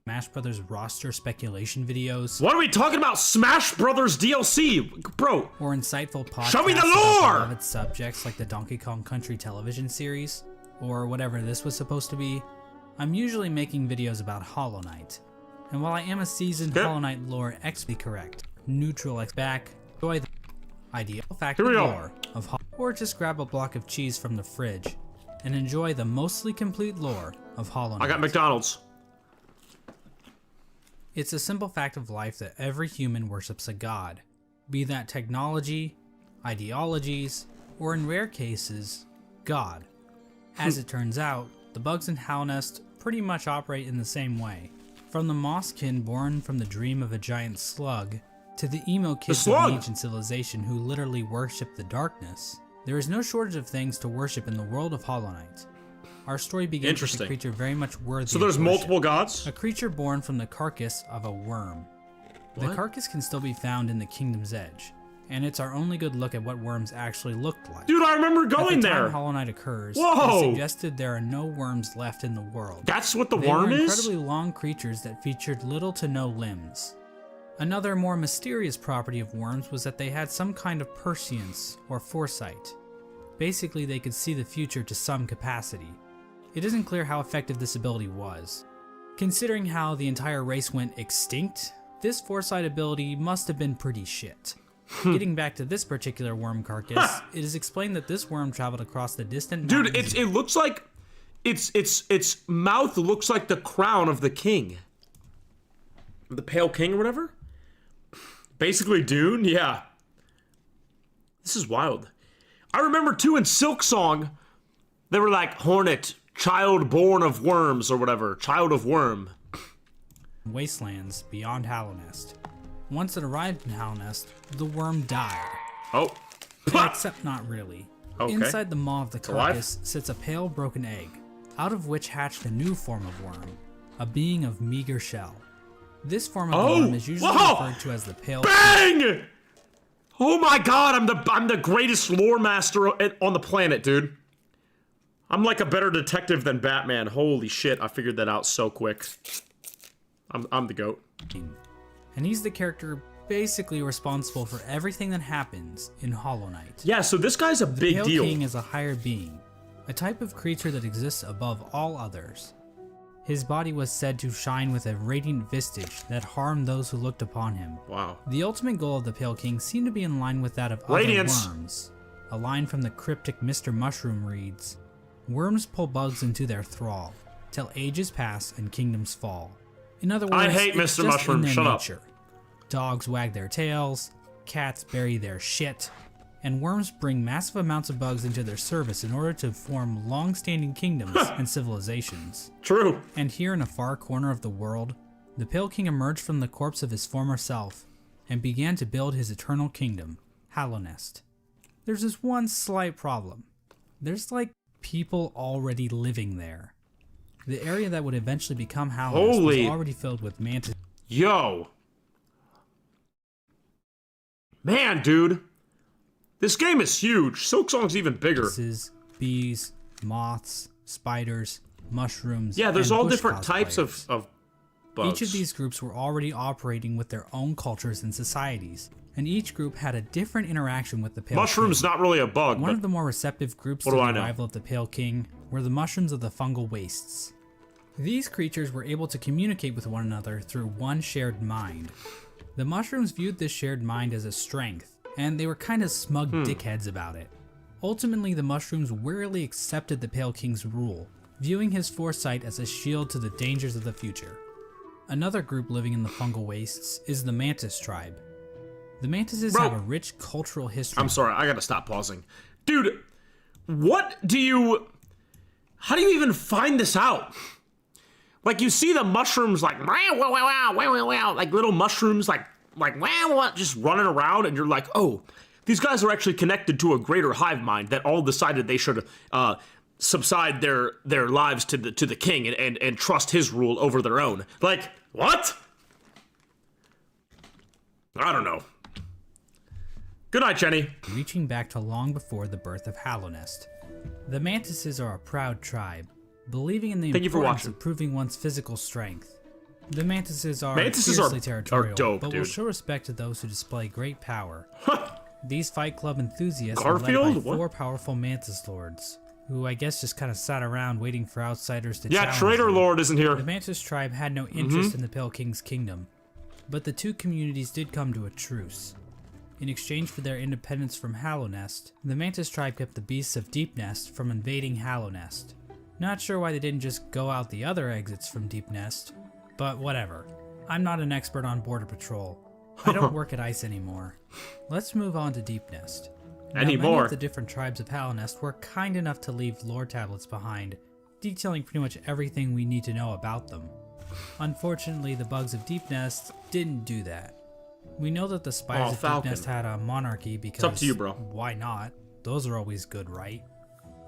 S5: Smash Brothers roster speculation videos,
S1: What are we talking about? Smash Brothers DLC? Bro,
S5: or insightful podcasts
S1: Show me the
S5: about
S1: lore!
S5: beloved subjects like the Donkey Kong Country television series, or whatever this was supposed to be. I'm usually making videos about Hollow Knight. And while I am a seasoned
S1: Okay.
S5: Hollow Knight lore expert, correct, neutral X back, enjoy the ideal fact
S1: Here we go.
S5: lore of Hollow, or just grab a block of cheese from the fridge and enjoy the mostly complete lore of Hollow Knight.
S1: I got McDonald's.
S5: It's a simple fact of life that every human worships a god, be that technology, ideologies, or in rare cases, God. As it turns out, the bugs in Halnest pretty much operate in the same way. From the Mosskin born from the dream of a giant slug, to the emo kids of
S1: slug!
S5: an ancient civilization who literally worship the darkness, there is no shortage of things to worship in the world of Hollow Knight. Our story begins with a
S1: Interesting.
S5: creature very much worthy
S1: So there's
S5: of worship.
S1: multiple gods?
S5: A creature born from the carcass of a worm. The
S1: What?
S5: carcass can still be found in the Kingdom's Edge, and it's our only good look at what worms actually looked like.
S1: Dude, I remember
S5: at the
S1: going
S5: time
S1: there.
S5: Hollow Knight occurs,
S1: Whoa!
S5: it suggested there are no worms left in the world.
S1: That's what the
S5: They
S1: worm
S5: were
S1: is?
S5: incredibly long creatures that featured little to no limbs. Another more mysterious property of worms was that they had some kind of prescience or foresight. Basically, they could see the future to some capacity. It isn't clear how effective this ability was. Considering how the entire race went extinct, this foresight ability must have been pretty shit. Getting back to this particular worm carcass, it is explained that this worm traveled across the distant
S1: Dude,
S5: mountains.
S1: it looks like its mouth looks like the crown of the king. The Pale King or whatever? Basically Dune, yeah. This is wild. I remember too in Silk Song, they were like Hornet, child born of worms or whatever, child of worm.
S5: Wastelands beyond Hallownest. Once it arrived in Hallownest, the worm died.
S1: Oh.
S5: Except not really.
S1: Okay.
S5: Inside the maw of the
S1: alive?
S5: carcass sits a pale broken egg, out of which hatched a new form of worm, a being of meager shell. This form of worm is usually referred to as the pale.
S1: Bang! Oh my god, I'm the greatest lore master on the planet, dude. I'm like a better detective than Batman. Holy shit, I figured that out so quick. I'm the GOAT.
S5: And he's the character basically responsible for everything that happens in Hollow Knight.
S1: Yeah, so this guy's a big
S5: Pale
S1: deal.
S5: King is a higher being, a type of creature that exists above all others. His body was said to shine with a radiant visage that harmed those who looked upon him.
S1: Wow.
S5: The ultimate goal of the Pale King seemed to be in line with that of
S1: Radiance.
S5: other worms. A line from the cryptic Mr. Mushroom reads, "Worms pull bugs into their thrall, till ages pass and kingdoms fall." In other words,
S1: I hate
S5: it's
S1: Mr.
S5: just
S1: Mushroom,
S5: in their
S1: shut up.
S5: nature. Dogs wag their tails, cats bury their shit, and worms bring massive amounts of bugs into their service in order to form long-standing kingdoms and civilizations.
S1: True.
S5: And here in a far corner of the world, the Pale King emerged from the corpse of his former self and began to build his eternal kingdom, Hallownest. There's this one slight problem. There's like people already living there. The area that would eventually become Hallownest was already filled with mantises.
S1: Yo. Man, dude. This game is huge. Silk Song's even bigger.
S5: Bees, moths, spiders, mushrooms.
S1: Yeah, there's
S5: and
S1: all
S5: bush
S1: different types
S5: cosplayers.
S1: of bugs.
S5: Each of these groups were already operating with their own cultures and societies, and each group had a different interaction with the Pale
S1: Mushroom's
S5: King.
S1: not really a bug,
S5: One
S1: but
S5: of the more receptive groups
S1: what
S5: to
S1: do
S5: the
S1: I know?
S5: arrival of the Pale King were the mushrooms of the fungal wastes. These creatures were able to communicate with one another through one shared mind. The mushrooms viewed this shared mind as a strength, and they were kind of smug dickheads about it. Ultimately, the mushrooms wearily accepted the Pale King's rule, viewing his foresight as a shield to the dangers of the future. Another group living in the fungal wastes is the Mantis tribe. The Mantises
S1: Bro.
S5: have a rich cultural history.
S1: I'm sorry, I gotta stop pausing. Dude, how do you even find this out? Like, you see the mushrooms like, wow, wow, wow, wow, wow, wow, like little mushrooms like wow, wow, just running around, and you're like, oh, these guys are actually connected to a greater hive mind that all decided they should subside their lives to the king and trust his rule over their own. Like, what? I don't know. Good night, Jenny.
S5: Reaching back to long before the birth of Hallownest. The Mantises are a proud tribe, believing in the
S1: Thank you for
S5: importance
S1: watching.
S5: of proving one's physical strength. The Mantises are
S1: Mantises
S5: fiercely
S1: are
S5: territorial,
S1: dope,
S5: but will
S1: dude.
S5: show respect to those who display great power. These Fight Club enthusiasts
S1: Garfield?
S5: are led by
S1: What?
S5: 4 powerful Mantis Lords, who I guess just kind of sat around waiting for outsiders to
S1: Yeah,
S5: challenge
S1: Trader
S5: them.
S1: Lord isn't here.
S5: The Mantis tribe had no interest in the Pale King's kingdom, but the two communities did come to a truce. In exchange for their independence from Hallownest, the Mantis tribe kept the beasts of Deepnest from invading Hallownest. Not sure why they didn't just go out the other exits from Deepnest, but whatever. I'm not an expert on border patrol. I don't work at ICE anymore. Let's move on to Deepnest. Now, many
S1: Anymore.
S5: of the different tribes of Hallownest were kind enough to leave lore tablets behind, detailing pretty much everything we need to know about them. Unfortunately, the bugs of Deepnest didn't do that. We know that the spiders of
S1: Falcon.
S5: Deepnest had a monarchy because
S1: up to you, bro.
S5: why not? Those are always good, right?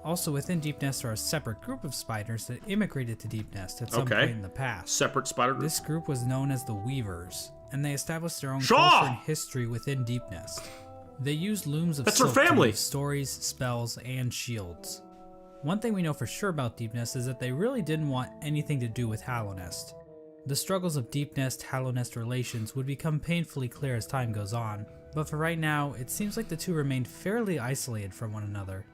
S5: Also, within Deepnest are a separate group of spiders that immigrated to Deepnest at some
S1: Okay.
S5: point in the past.
S1: Separate spider group.
S5: This group was known as the Weavers, and they established their own
S1: Sure.
S5: culture and history within Deepnest. They used looms of
S1: That's her
S5: silk to
S1: family.
S5: weave stories, spells, and shields. One thing we know for sure about Deepnest is that they really didn't want anything to do with Hallownest. The struggles of Deep Nest Hollow Nest relations would become painfully clear as time goes on, but for right now, it seems like the two remain fairly isolated from one another.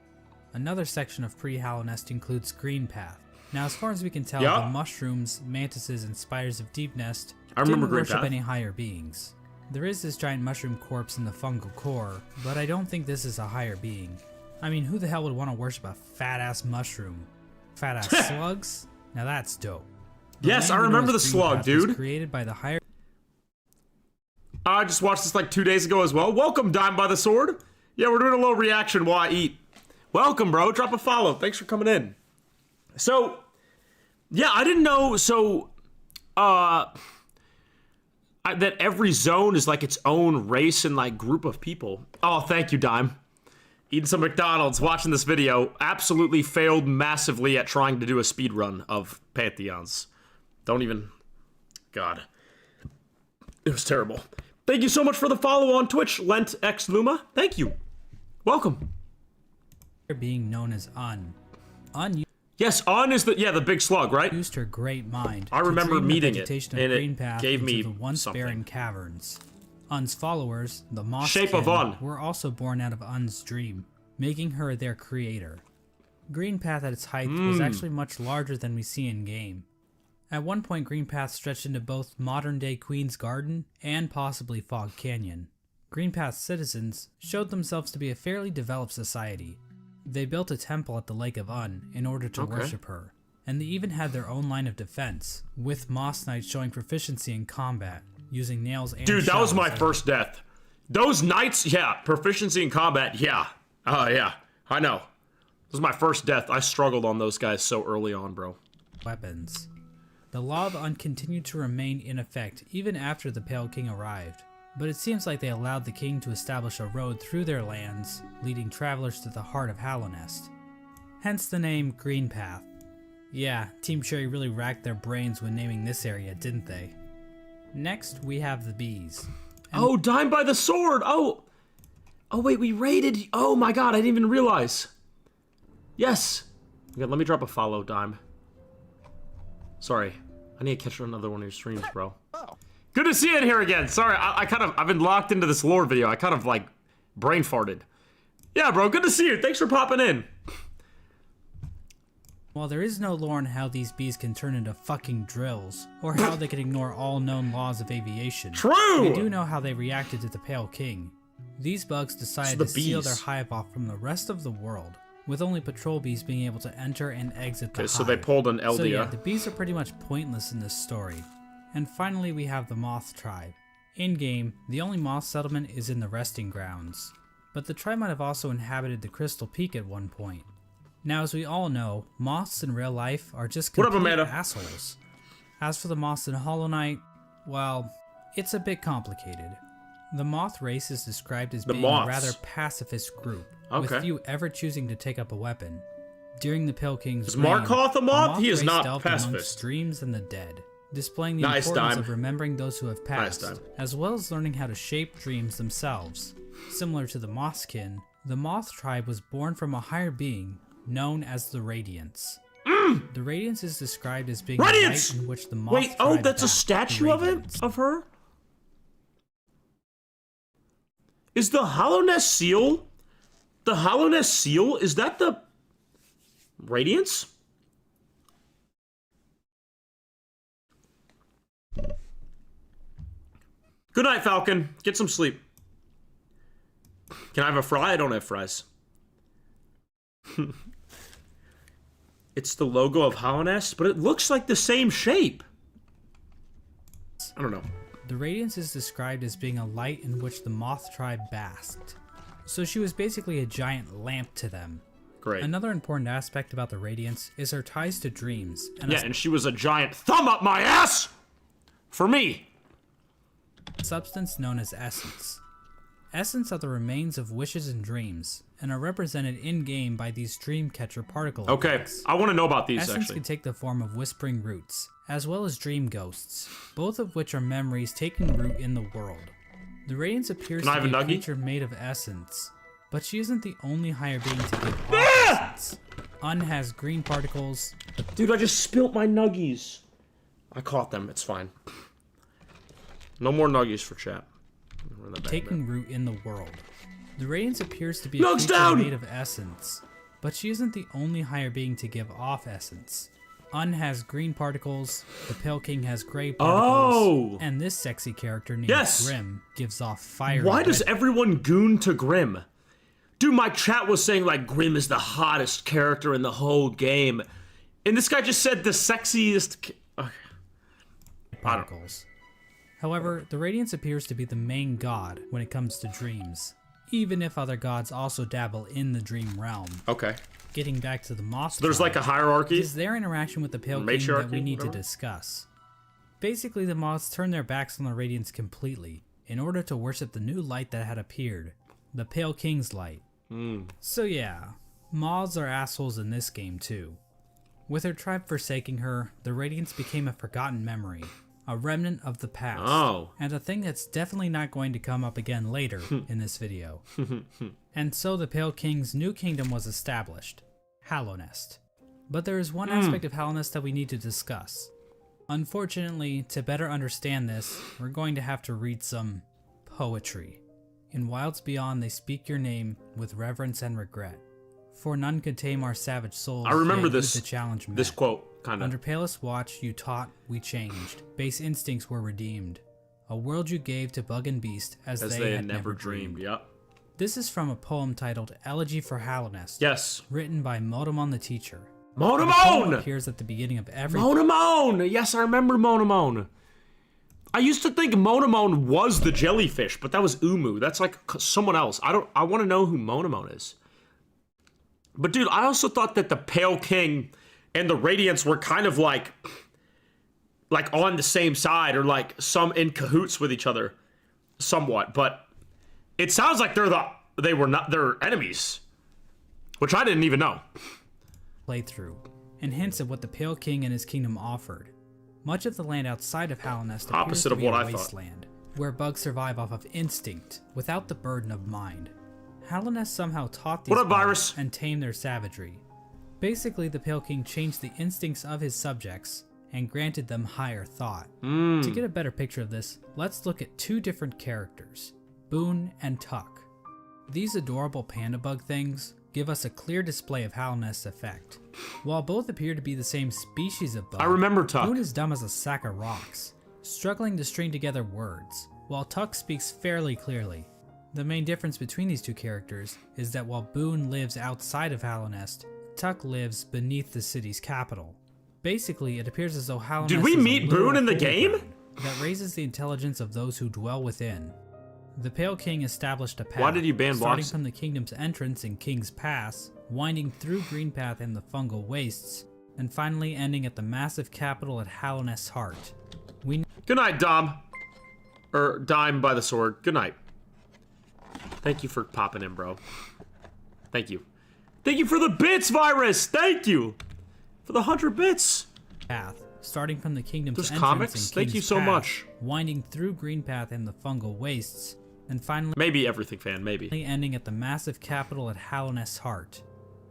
S5: Another section of pre-Hollow Nest includes Green Path. Now, as far as we can tell, the mushrooms, mantises, and spiders of Deep Nest didn't worship any higher beings. There is this giant mushroom corpse in the fungal core, but I don't think this is a higher being. I mean, who the hell would want to worship a fat-ass mushroom? Fat-ass slugs? Now that's dope.
S1: Yes, I remember the slug, dude.
S5: Created by the higher.
S1: I just watched this like 2 days ago as well. Welcome, Dime by the Sword. Yeah, we're doing a little reaction while I eat. Welcome, bro. Drop a follow. Thanks for coming in. So, yeah, I didn't know. So, that every zone is like its own race and like group of people. Oh, thank you, Dime. Eating some McDonald's, watching this video. Absolutely failed massively at trying to do a speed run of Pantheons. Don't even... God. It was terrible. Thank you so much for the follow on Twitch, Lent X Luma. Thank you. Welcome.
S5: Being known as Un.
S1: Yes, Un is the big slug, right?
S5: Used her great mind.
S1: I remember meeting it,
S5: and it gave me the once
S1: something.
S5: barren caverns. Un's followers, the Moss
S1: Shape of Un,
S5: were also born out of Un's dream, making her their creator. Green Path at its height was actually much larger than we see in game. At one point, Green Path stretched into both modern-day Queen's Garden and possibly Fog Canyon. Green Path's citizens showed themselves to be a fairly developed society. They built a temple at the Lake of Un in order to worship her, and they even had their own line of defense, with Moss Knights showing proficiency in combat, using nails and
S1: dude, that was my
S5: shells.
S1: first death. Those knights, yeah, proficiency in combat, yeah. Yeah, I know. This was my first death. I struggled on those guys so early on, bro.
S5: Weapons. The Law of Un continued to remain in effect even after the Pale King arrived, but it seems like they allowed the king to establish a road through their lands, leading travelers to the heart of Hollow Nest. Hence the name Green Path. Yeah, Team Cherry really racked their brains when naming this area, didn't they? Next, we have the bees.
S1: Oh, Dime by the Sword! Oh, wait, we raided... Oh my god, I didn't even realize. Yes. Okay, let me drop a follow, Dime. Sorry, I need to catch another one of your streams, bro. Good to see you in here again. Sorry, I've been locked into this lore video. I kind of like brain farted. Yeah, bro, good to see you. Thanks for popping in.
S5: While there is no lore on how these bees can turn into fucking drills, or how they can ignore all known laws of aviation,
S1: true,
S5: we do know how they reacted to the Pale King. These bugs decided to seal their hive off from the rest of the world, with only patrol bees being able to enter and exit the hive.
S1: So they pulled an Eldia.
S5: So yeah, the bees are pretty much pointless in this story. And finally, we have the Moth Tribe. In-game, the only moth settlement is in the Resting Grounds, but the tribe might have also inhabited the Crystal Peak at one point. Now, as we all know, moths in real life are just complete assholes. As for the moths in Hollow Knight, well, it's a bit complicated. The moth race is described as being a rather pacifist group, with few ever choosing to take up a weapon. During the Pale King's reign,
S1: Markoth a moth? He is not
S5: pacifist. Dreams and the dead, displaying the importance of remembering those who have passed, as well as learning how to shape dreams themselves. Similar to the Mothskin, the Moth Tribe was born from a higher being known as the Radiance. The Radiance is described as being a light in which the Moth Tribe
S1: that's a statue of it? Of her? Is the Hollow Nest seal? The Hollow Nest seal? Is that the Radiance? Good night, Falcon. Get some sleep. Can I have a fry? I don't have fries. It's the logo of Hollow Nest, but it looks like the same shape. I don't know.
S5: The Radiance is described as being a light in which the Moth Tribe basked. So she was basically a giant lamp to them.
S1: Great.
S5: Another important aspect about the Radiance is her ties to dreams.
S1: And she was a giant thumb up my ass! For me!
S5: Substance known as essence. Essence are the remains of wishes and dreams, and are represented in-game by these dream catcher particle effects.
S1: I want to know about these,
S5: Essence
S1: actually.
S5: can take the form of whispering roots, as well as dream ghosts, both of which are memories taking root in the world. The Radiance appears to be a creature made of essence, but she isn't the only higher being to give off essence. Un has green particles.
S1: Dude, I just spilt my nuggies. I caught them. It's fine. No more nuggies for chat.
S5: taking root in the world. The Radiance appears to be a
S1: Nugs
S5: creature
S1: down!
S5: made of essence, but she isn't the only higher being to give off essence. Un has green particles, the Pale King has gray particles, and this sexy character named Grim gives off fire.
S1: Why does everyone goon to Grim? Dude, my chat was saying like Grim is the hottest character in the whole game. And this guy just said the sexiest...
S5: particles. However, the Radiance appears to be the main god when it comes to dreams, even if other gods also dabble in the dream realm.
S1: Okay.
S5: Getting back to the Moss
S1: There's like a hierarchy?
S5: is their interaction with the Pale King that we need to discuss. Basically, the Moths turn their backs on the Radiance completely in order to worship the new light that had appeared, the Pale King's light. So yeah, Moths are assholes in this game too. With her tribe forsaking her, the Radiance became a forgotten memory, a remnant of the past, and a thing that's definitely not going to come up again later in this video. And so the Pale King's new kingdom was established, Hallownest. But there is one aspect of Hallownest that we need to discuss. Unfortunately, to better understand this, we're going to have to read some poetry. In Wilds Beyond they speak your name with reverence and regret. For none could tame our savage souls.
S1: I remember
S5: this challenge
S1: this quote, kind of.
S5: Under palest watch, you taught, we changed. Base instincts were redeemed. A world you gave to bug and beast as they had never dreamed.
S1: Yep.
S5: This is from a poem titled Elegy for Hallownest.
S1: Yes.
S5: Written by Motomon the teacher.
S1: Monomon!
S5: The poem appears at the beginning of every...
S1: Monomon! Yes, I remember Monomon. I used to think Monomon was the jellyfish, but that was Umu. That's like someone else. I want to know who Monomon is. But dude, I also thought that the Pale King and the Radiance were kind of like on the same side or like some in cahoots with each other somewhat, but it sounds like they're enemies, which I didn't even know.
S5: Playthrough and hints of what the Pale King and his kingdom offered. Much of the land outside of Hallownest appears to be a wasteland, where bugs survive off of instinct without the burden of mind. Hallownest somehow taught these bugs and tamed their savagery. Basically, the Pale King changed the instincts of his subjects and granted them higher thought. To get a better picture of this, let's look at two different characters, Boone and Tuck. These adorable panda bug things give us a clear display of Hallownest's effect. While both appear to be the same species of bug,
S1: I remember Tuck.
S5: Boone is dumb as a sack of rocks, struggling to string together words, while Tuck speaks fairly clearly. The main difference between these two characters is that while Boone lives outside of Hallownest, Tuck lives beneath the city's capital. Basically, it appears as though Hallownest
S1: Did we
S5: is
S1: meet Boone in the game?
S5: That raises the intelligence of those who dwell within. The Pale King established a path.
S1: Why did you ban
S5: starting
S1: blocks?
S5: from the kingdom's entrance in King's Pass, winding through Greenpath and the Fungal Wastes, and finally ending at the massive capital at Hallownest's heart.
S1: Good night, Dom. Or Dime by the sword. Good night. Thank you for popping in, bro. Thank you. Thank you for the bits, Virus! Thank you! For the 100 bits!
S5: Path, starting from the kingdom's
S1: There's
S5: entrance
S1: comics?
S5: in King's
S1: Thank you so
S5: Path,
S1: much.
S5: winding through Greenpath and the Fungal Wastes, and finally
S1: Maybe everything fan, maybe.
S5: ending at the massive capital at Hallownest's heart.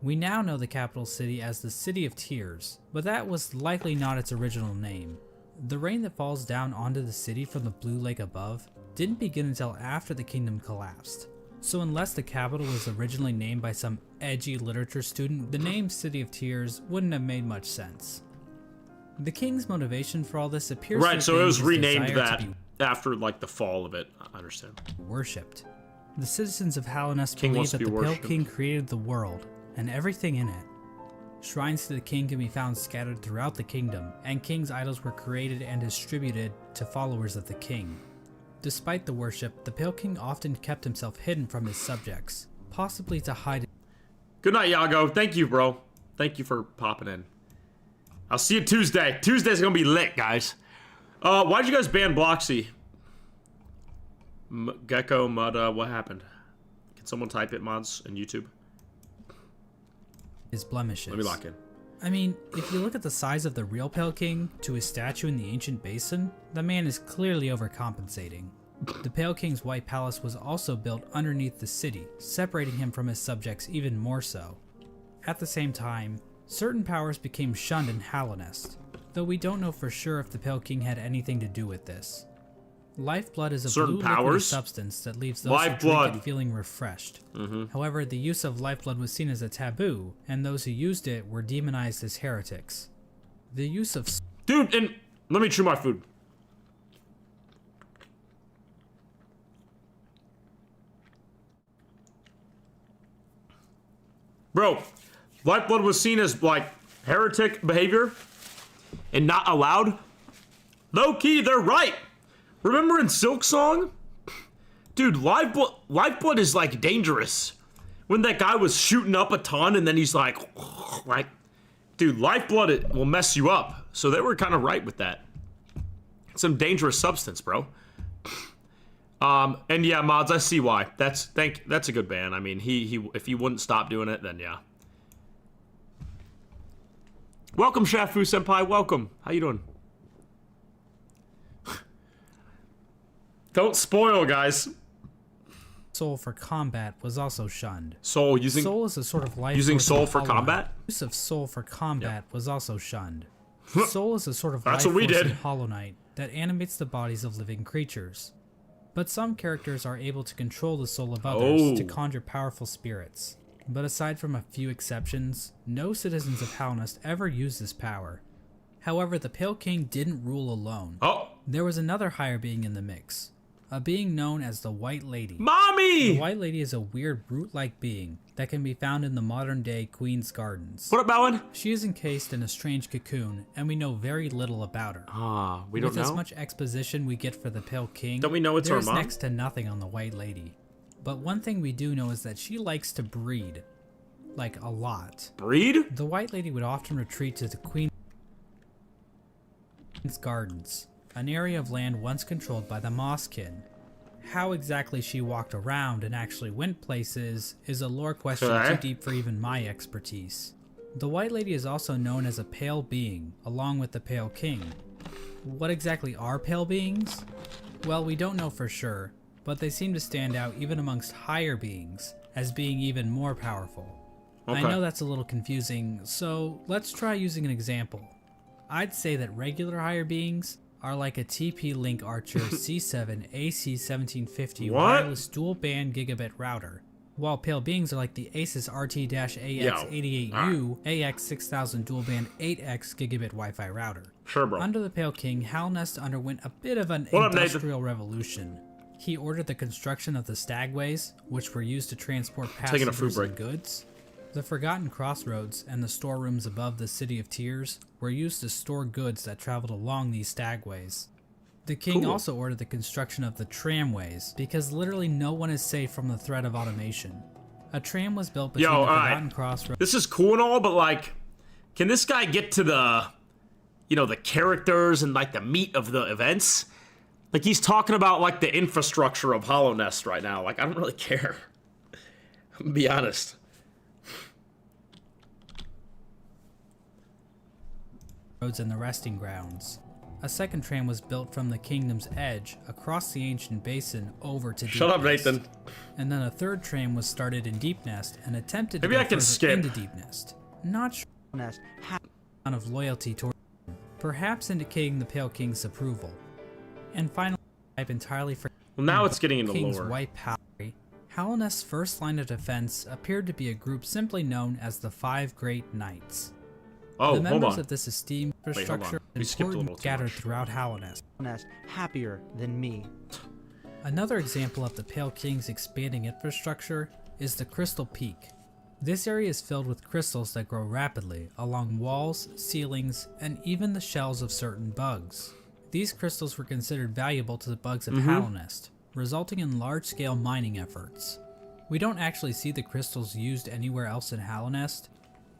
S5: We now know the capital city as the City of Tears, but that was likely not its original name. The rain that falls down onto the city from the blue lake above didn't begin until after the kingdom collapsed. So unless the capital was originally named by some edgy literature student, the name City of Tears wouldn't have made much sense. The king's motivation for all this appears to
S1: So it was
S5: be his
S1: renamed
S5: desire
S1: that
S5: to be
S1: after like the fall of it. I understand.
S5: worshipped. The citizens of Hallownest
S1: King
S5: believe
S1: wants to
S5: that
S1: be
S5: the Pale
S1: worshipped.
S5: King created the world and everything in it. Shrines to the king can be found scattered throughout the kingdom, and king's idols were created and distributed to followers of the king. Despite the worship, the Pale King often kept himself hidden from his subjects, possibly to hide.
S1: Good night, Yago. Thank you, bro. Thank you for popping in. I'll see you Tuesday. Tuesday's gonna be lit, guys. Why'd you guys ban Bloxy? Gecko, Mud, what happened? Can someone type it, mods, in YouTube?
S5: His blemishes.
S1: Let me lock in.
S5: I mean, if you look at the size of the real Pale King to his statue in the ancient basin, the man is clearly overcompensating. The Pale King's White Palace was also built underneath the city, separating him from his subjects even more so. At the same time, certain powers became shunned in Hallownest. though we don't know for sure if the Pale King had anything to do with this. Lifeblood is a
S1: Certain
S5: blue liquidy
S1: powers?
S5: substance that leaves those who drink
S1: Lifeblood.
S5: it feeling refreshed. However, the use of lifeblood was seen as a taboo, and those who used it were demonized as heretics. The use of
S1: Dude, and let me chew my food. Bro, lifeblood was seen as, like, heretic behavior and not allowed. Low-key, they're right. Remember in Silk Song? Dude, lifeblood is, like, dangerous. When that guy was shooting up a ton and then he's like, dude, lifeblood, it will mess you up. So they were kind of right with that. Some dangerous substance, bro. And yeah, mods, I see why. That's a good ban. I mean, if he wouldn't stop doing it, then yeah. Welcome, Shafu Senpai. Welcome. How you doing? Don't spoil, guys.
S5: soul for combat was also shunned.
S1: Soul using
S5: Soul is a sort of life
S1: using
S5: force
S1: soul
S5: in
S1: for
S5: Hollow Knight.
S1: combat?
S5: Use of soul for combat was also shunned. Soul is a sort of
S1: That's
S5: life
S1: what we
S5: force
S1: did.
S5: in Hollow Knight that animates the bodies of living creatures. But some characters are able to control the soul of others to conjure powerful spirits. But aside from a few exceptions, no citizens of Halnest ever use this power. However, the Pale King didn't rule alone.
S1: Oh,
S5: There was another higher being in the mix, a being known as the White Lady.
S1: mommy!
S5: The White Lady is a weird brute-like being that can be found in the modern-day Queen's Gardens.
S1: What up, Bowen?
S5: She is encased in a strange cocoon, and we know very little about her.
S1: We don't
S5: With
S1: know.
S5: as much exposition we get for the Pale King,
S1: Don't we know it's her
S5: there's
S1: mom?
S5: next to nothing on the White Lady. But one thing we do know is that she likes to breed. Like, a lot.
S1: Breed?
S5: The White Lady would often retreat to the Queen's Gardens, an area of land once controlled by the Mosskin. How exactly she walked around and actually went places is a lore question too deep for even my expertise. The White Lady is also known as a pale being, along with the Pale King. What exactly are pale beings? Well, we don't know for sure, but they seem to stand out even amongst higher beings, as being even more powerful. I know that's a little confusing, so let's try using an example. I'd say that regular higher beings are like a TP-Link Archer C7 AC1750 wireless dual-band gigabit router, while pale beings are like the Asus RT-AX88U AX6000 dual-band 8X gigabit Wi-Fi router.
S1: Sure, bro.
S5: Under the Pale King, Halnest underwent a bit of an
S1: What up,
S5: industrial revolution. He ordered the construction of the stagways, which were used to transport
S1: Taking a food
S5: passengers and
S1: break.
S5: goods. The Forgotten Crossroads and the storerooms above the City of Tears were used to store goods that traveled along these stagways. The king also ordered the construction of the tramways, because literally no one is safe from the threat of automation. A tram was built between the Forgotten Crossroads.
S1: This is cool and all, but like, can this guy get to the, you know, the characters and like the meat of the events? Like, he's talking about like the infrastructure of Hollow Nest right now. Like, I don't really care. I'm gonna be honest.
S5: Roads and the resting grounds. A second tram was built from the kingdom's edge across the ancient basin over to Deep
S1: Shut up,
S5: Nest.
S1: Nathan.
S5: And then a third tram was started in Deep Nest and attempted to
S1: Maybe
S5: go
S1: I can
S5: further
S1: skip.
S5: into Deep Nest. Not sure of loyalty toward him, perhaps indicating the Pale King's approval. And finally, type entirely for
S1: Well, now it's getting into
S5: King's
S1: lore.
S5: white power. Halnest's first line of defense appeared to be a group simply known as the Five Great Knights.
S1: Oh,
S5: The
S1: hold
S5: members
S1: on.
S5: of this esteemed
S1: hold on.
S5: infrastructure
S1: We skipped a little
S5: important
S1: too
S5: scattered
S1: much.
S5: throughout Halnest.
S6: Happier than me.
S5: Another example of the Pale King's expanding infrastructure is the Crystal Peak. This area is filled with crystals that grow rapidly along walls, ceilings, and even the shells of certain bugs. These crystals were considered valuable to the bugs of Halnest, resulting in large-scale mining efforts. We don't actually see the crystals used anywhere else in Halnest,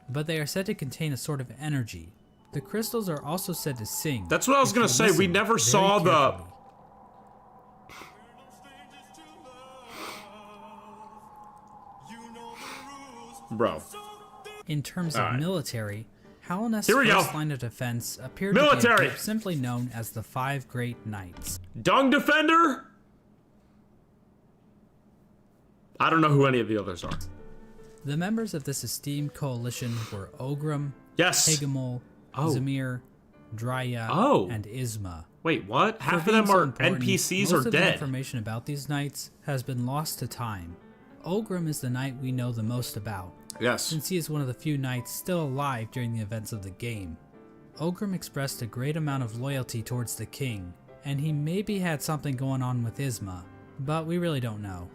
S5: but they are said to contain a sort of energy. The crystals are also said to sing.
S1: That's what I was
S5: if
S1: gonna
S5: you
S1: say. We
S5: listen
S1: never
S5: very
S1: saw the.
S5: carefully.
S1: Bro.
S5: In terms of
S1: Alright.
S5: military, Halnest's
S1: Here we go.
S5: first line of defense appeared to be
S1: Military.
S5: a group simply known as the Five Great Knights.
S1: Dung Defender? I don't know who any of the others are.
S5: The members of this esteemed coalition were Ogrim,
S1: Yes.
S5: Hegemol,
S1: Oh.
S5: Zamir, Dryia,
S1: Oh.
S5: and Isma.
S1: Wait, what? Half
S5: For
S1: of them
S5: being so
S1: are
S5: important,
S1: NPCs
S5: most
S1: or
S5: of the
S1: dead.
S5: information about these knights has been lost to time. Ogrim is the knight we know the most about,
S1: Yes.
S5: since he is one of the few knights still alive during the events of the game. Ogrim expressed a great amount of loyalty towards the king, and he maybe had something going on with Isma, but we really don't know.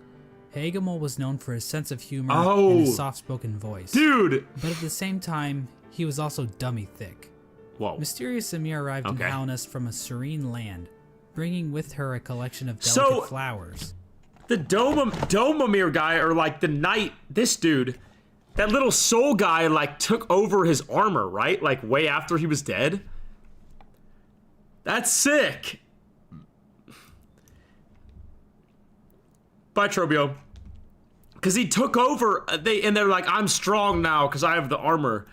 S5: Hagemol was known for his sense of humor and his soft-spoken voice.
S1: Dude!
S5: But at the same time, he was also dummy thick.
S1: Whoa.
S5: Mysterious Ymir arrived in Halnest from a serene land, bringing with her a collection of delicate
S1: So,
S5: flowers.
S1: The Domamir guy, or like the knight, this dude, that little soul guy, like took over his armor, right? Like way after he was dead. That's sick. Bye, Trobio. Because he took over, and they're like, I'm strong now because I have the armor.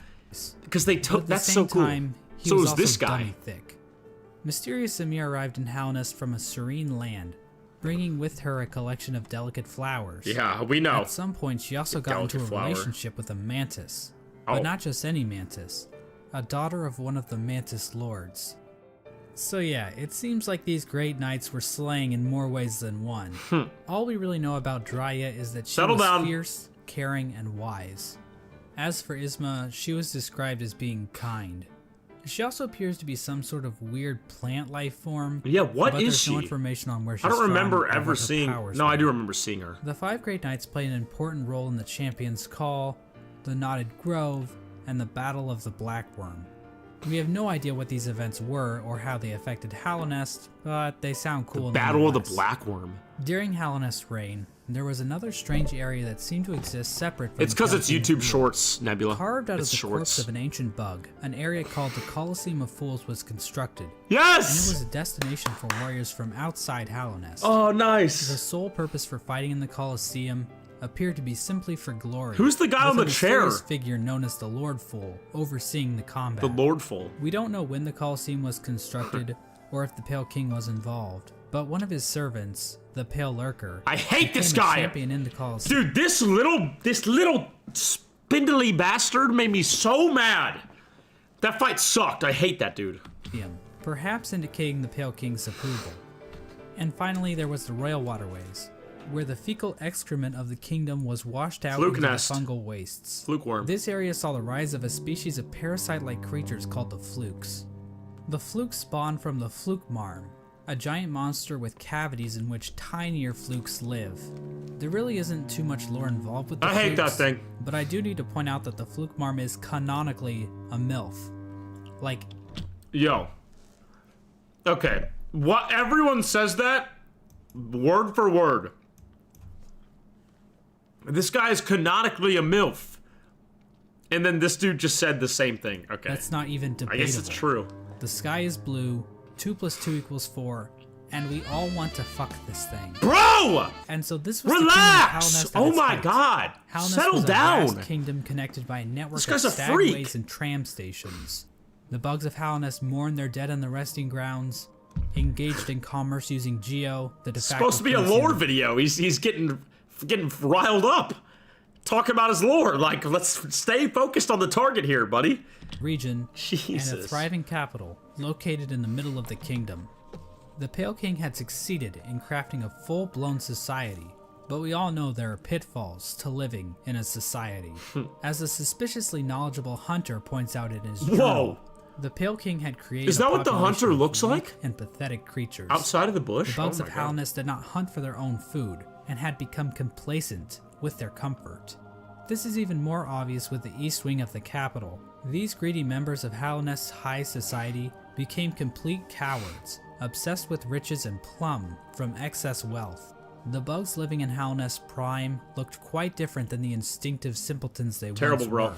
S1: Because they took, that's so cool.
S5: He
S1: So
S5: was
S1: was
S5: also
S1: this guy.
S5: dummy thick. Mysterious Ymir arrived in Halnest from a serene land, bringing with her a collection of delicate flowers.
S1: Yeah, we know.
S5: At some point, she also got into a
S1: flower.
S5: relationship with a mantis.
S1: Oh.
S5: But not just any mantis, a daughter of one of the mantis lords. So yeah, it seems like these great knights were slaying in more ways than one. All we really know about Dryia is that she was fierce, caring, and wise. As for Isma, she was described as being kind. She also appears to be some sort of weird plant life form.
S1: Yeah, what
S5: but
S1: is
S5: there's
S1: she?
S5: no information on where she's
S1: I don't
S5: from
S1: remember
S5: or
S1: ever
S5: what her
S1: seeing.
S5: powers
S1: No,
S5: were.
S1: I do remember seeing her.
S5: The 5 Great Knights play an important role in the Champion's Call, the Knotted Grove, and the Battle of the Blackworm. We have no idea what these events were or how they affected Halonest, but they sound cool.
S1: Battle of the
S5: nonetheless.
S1: Blackworm.
S5: During Halonest's reign, there was another strange area that seemed to exist separate from
S1: It's because it's YouTube Shorts, Nebula.
S5: Carved out
S1: It's
S5: of the
S1: shorts.
S5: corpse of an ancient bug, an area called the Colosseum of Fools was constructed. And it
S1: Yes!
S5: was a destination for warriors from outside Halonest.
S1: Oh,
S5: The
S1: nice.
S5: sole purpose for fighting in the Colosseum appeared to be simply for glory.
S1: Who's the guy
S5: with
S1: on
S5: a
S1: the chair?
S5: mysterious figure known as the Lord Fool, overseeing the combat.
S1: The Lordful.
S5: We don't know when the Colosseum was constructed or if the Pale King was involved, but one of his servants, the Pale Lurker,
S1: I hate this
S5: became a
S1: guy.
S5: champion in the Colosseum.
S1: Dude, this little spindly bastard made me so mad. That fight sucked. I hate that dude.
S5: Perhaps indicating the Pale King's approval. And finally, there was the Royal Waterways, where the fecal excrement of the kingdom was washed out
S1: Fluke
S5: into the
S1: nest.
S5: fungal wastes.
S1: Fluke worm.
S5: This area saw the rise of a species of parasite-like creatures called the flukes. The flukes spawned from the fluke marm, a giant monster with cavities in which tinier flukes live. There really isn't too much lore involved with the
S1: I hate that
S5: flukes,
S1: thing.
S5: but I do need to point out that the fluke marm is canonically a MILF. Like,
S1: Yo. Okay. What? Everyone says that word for word. This guy is canonically a MILF. And then this dude just said the same thing. Okay.
S5: that's not even debatable.
S1: I guess it's true.
S5: The sky is blue, 2 + 2 = 4, and we all want to fuck this thing.
S1: Bro!
S5: And so this was
S1: Relax!
S5: the kingdom of Halnest at
S1: Oh
S5: its
S1: my
S5: height.
S1: god!
S5: Halnest
S1: Settle
S5: was a
S1: down!
S5: vast kingdom connected by a network
S1: This guy's
S5: of
S1: a freak.
S5: stagways and tram stations. The bugs of Halnest mourn their dead in the resting grounds, engaged in commerce using Geo, the de facto
S1: Supposed to be a
S5: currency
S1: lore
S5: of-
S1: video. He's getting riled up. Talking about his lore. Like, let's stay focused on the target here, buddy.
S5: region, and a
S1: Jesus.
S5: thriving capital located in the middle of the kingdom. The Pale King had succeeded in crafting a full-blown society, but we all know there are pitfalls to living in a society. As a suspiciously knowledgeable hunter points out in his journal, the Pale King had created
S1: Is that
S5: a
S1: what the
S5: population
S1: hunter
S5: of
S1: looks
S5: weak
S1: like?
S5: and pathetic creatures.
S1: Outside of the bush?
S5: The bugs
S1: Oh
S5: of
S1: my God.
S5: Halnest did not hunt for their own food and had become complacent with their comfort. This is even more obvious with the east wing of the capital. These greedy members of Halnest's high society became complete cowards, obsessed with riches and plum from excess wealth. The bugs living in Halnest Prime looked quite different than the instinctive simpletons they
S1: Terrible,
S5: once
S1: bro.
S5: were.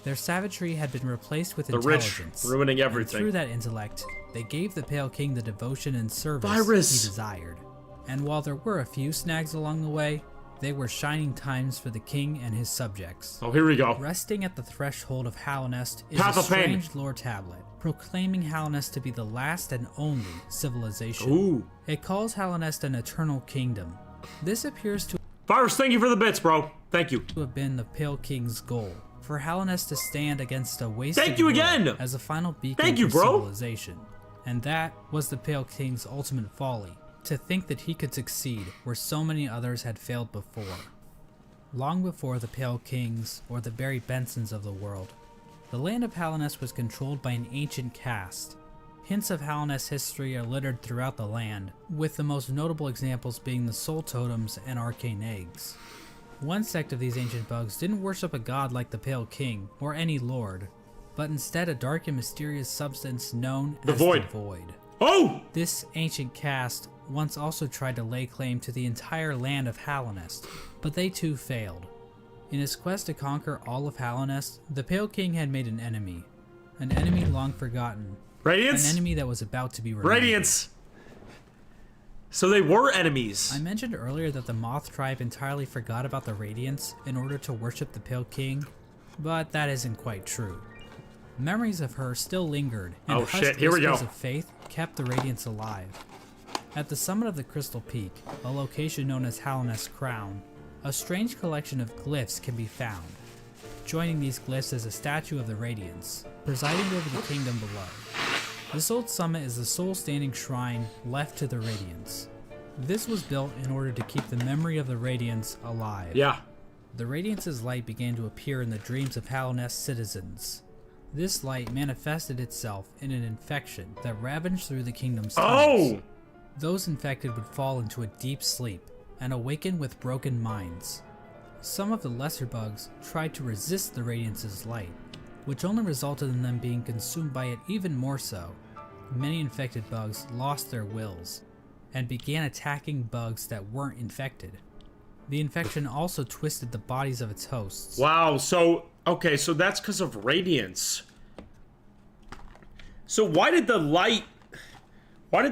S5: Their savagery had been replaced with
S1: The rich
S5: intelligence.
S1: ruining
S5: And
S1: everything.
S5: through that intellect, they gave the Pale King the devotion and service
S1: Virus.
S5: he desired. And while there were a few snags along the way, they were shining times for the king and his subjects.
S1: Oh, here we go.
S5: Resting at the threshold of Halnest is
S1: Path
S5: a
S1: of Pain.
S5: strange lore tablet, proclaiming Halnest to be the last and only civilization.
S1: Ooh.
S5: It calls Halnest an eternal kingdom. This appears to
S1: Virus, thank you for the bits, bro. Thank you.
S5: have been the Pale King's goal. for Hallownest to stand against a wasted
S1: Thank you
S5: world
S1: again!
S5: as a final beacon
S1: Thank you,
S5: for
S1: bro!
S5: civilization. And that was the Pale King's ultimate folly, to think that he could succeed where so many others had failed before. Long before the Pale Kings or the Barry Bensons of the world, the land of Hallownest was controlled by an ancient caste. Hints of Hallownest's history are littered throughout the land, with the most notable examples being the soul totems and arcane eggs. One sect of these ancient bugs didn't worship a god like the Pale King or any lord, but instead a dark and mysterious substance known as the Void.
S1: Oh!
S5: This ancient caste once also tried to lay claim to the entire land of Hallownest, but they too failed. In his quest to conquer all of Hallownest, the Pale King had made an enemy long forgotten,
S1: Radiance?
S5: an enemy that was about to be remembered.
S1: Radiance! So they were enemies.
S5: I mentioned earlier that the Moth tribe entirely forgot about the Radiance in order to worship the Pale King, but that isn't quite true. Memories of her still lingered, and
S1: Oh shit, here we go.
S5: whispers of faith kept the Radiance alive. At the summit of the Crystal Peak, a location known as Hallownest Crown, a strange collection of glyphs can be found. Joining these glyphs is a statue of the Radiance, presiding over the kingdom below. This old summit is the sole standing shrine left to the Radiance. This was built in order to keep the memory of the Radiance alive.
S1: Yeah.
S5: The Radiance's light began to appear in the dreams of Hallownest citizens. This light manifested itself in an infection that ravaged through the kingdom's tunnels.
S1: Oh!
S5: Those infected would fall into a deep sleep and awaken with broken minds. Some of the lesser bugs tried to resist the Radiance's light, which only resulted in them being consumed by it even more so. Many infected bugs lost their wills and began attacking bugs that weren't infected. The infection also twisted the bodies of its hosts.
S1: Wow, so, okay, so that's because of Radiance. So why did the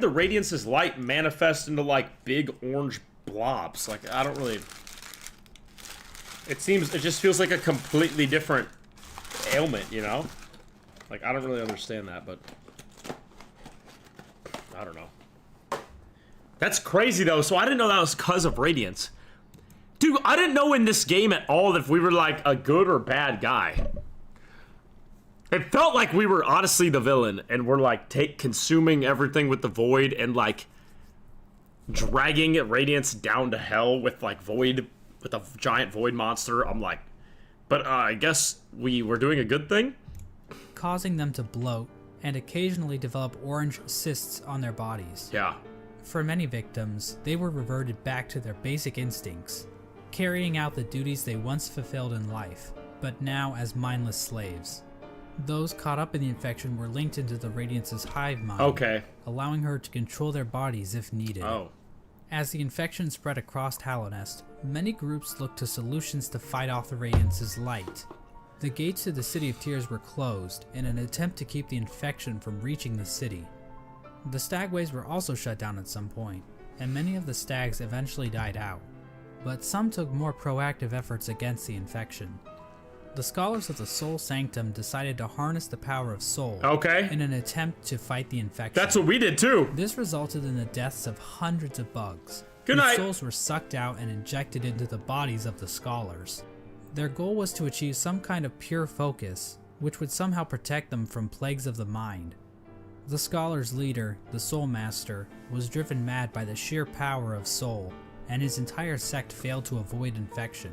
S1: Radiance's light manifest into, like, big orange blobs? Like, I don't really... It just feels like a completely different ailment, you know? Like, I don't really understand that, but... I don't know. That's crazy, though, so I didn't know that was because of Radiance. Dude, I didn't know in this game at all if we were, like, a good or bad guy. It felt like we were honestly the villain, and we're, like, consuming everything with the Void, and, like, dragging Radiance down to hell with, like, Void, with a giant Void monster. I'm like, but, I guess we were doing a good thing?
S5: Causing them to bloat and occasionally develop orange cysts on their bodies.
S1: Yeah.
S5: For many victims, they were reverted back to their basic instincts, carrying out the duties they once fulfilled in life, but now as mindless slaves. Those caught up in the infection were linked into the Radiance's hive mind,
S1: Okay.
S5: allowing her to control their bodies if needed.
S1: Oh.
S5: As the infection spread across Hallownest, many groups looked to solutions to fight off the Radiance's light. The gates to the City of Tears were closed in an attempt to keep the infection from reaching the city. The stagways were also shut down at some point, and many of the stags eventually died out, but some took more proactive efforts against the infection. The scholars of the Soul Sanctum decided to harness the power of Soul in an attempt to fight the infection.
S1: That's what we did too.
S5: This resulted in the deaths of hundreds of bugs.
S1: Good
S5: whose
S1: night.
S5: souls were sucked out and injected into the bodies of the scholars. Their goal was to achieve some kind of pure focus, which would somehow protect them from plagues of the mind. The scholars' leader, the Soul Master, was driven mad by the sheer power of Soul, and his entire sect failed to avoid infection.